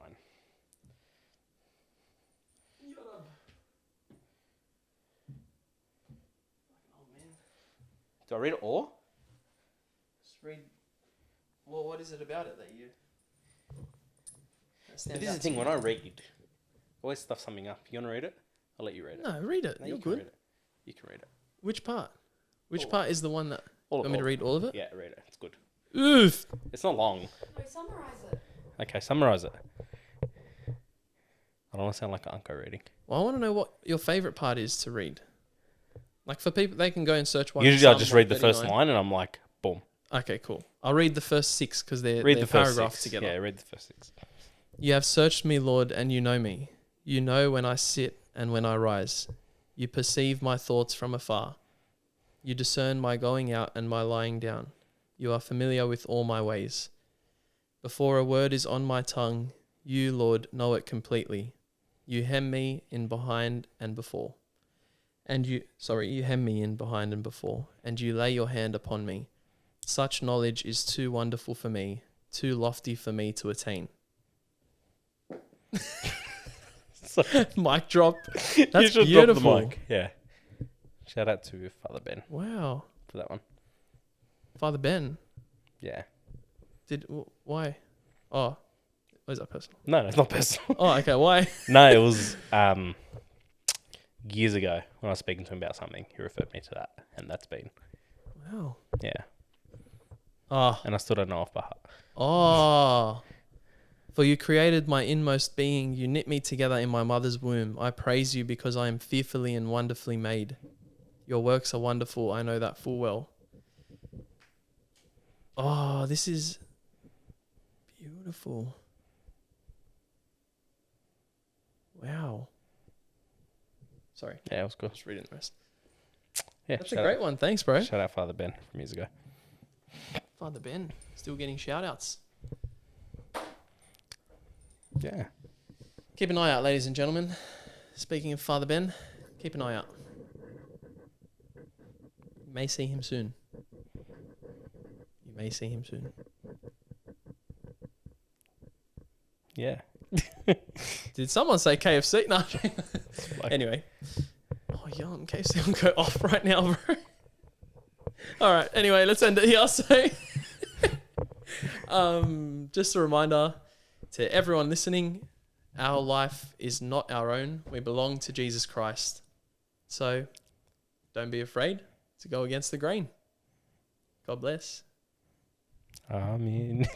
Do I read it or? Just read. Well, what is it about it that you? But this is the thing, when I read, I always stuff something up. You want to read it? I'll let you read it. No, read it. No, You're you can good. read it. You can read it. Which part? Which All part is the one that? All Want me to read all of it? Yeah, read it. It's good. Oof. It's not long. No, summarize it. Okay, summarize it. I don't want to sound like an uncle reading. Well, I want to know what your favorite part is to read. Like for people, they can go and search one. Usually I Psalm just read the first 139. line and I'm like, boom. Okay, cool. I'll read the first 6 because they're Read the first paragraphs 6. together. Yeah, read the first 6. You have searched me, Lord, and you know me. You know when I sit and when I rise. You perceive my thoughts from afar. You discern my going out and my lying down. You are familiar with all my ways. Before a word is on my tongue, you, Lord, know it completely. You hem me in behind and before. You hem me in behind and before, and you lay your hand upon me. Such knowledge is too wonderful for me, too lofty for me to attain. Mic drop. That's you should beautiful. drop the mic. Yeah. Shout out to Father Ben Wow. for that one. Father Ben. Yeah. Why? Oh, is that personal? No, it's not personal. Oh, okay. Why? No, it was years ago when I was speaking to him about something. He referred me to that, and that's been. Wow. Yeah. Oh. And I still don't know off by heart. Oh. For you created my inmost being. You knit me together in my mother's womb. I praise you because I am fearfully and wonderfully made. Your works are wonderful. I know that full well. Oh, this is beautiful. Wow. Sorry. Yeah, it was good. Just reading the rest. Yeah, That's a great one. Thanks, bro. Shout out Father Ben from years ago. Father Ben, still getting shout outs. Yeah. Keep an eye out, ladies and gentlemen. Speaking of Father Ben, keep an eye out. You may see him soon. You may see him soon. Yeah. Did someone say KFC? No. Like- Anyway. Oh, yum. KFC will go off right now, bro. All right. Anyway, let's end it here. So, just a reminder to everyone listening, our life is not our own. We belong to Jesus Christ. So, don't be afraid to go against the grain. God bless. Amen.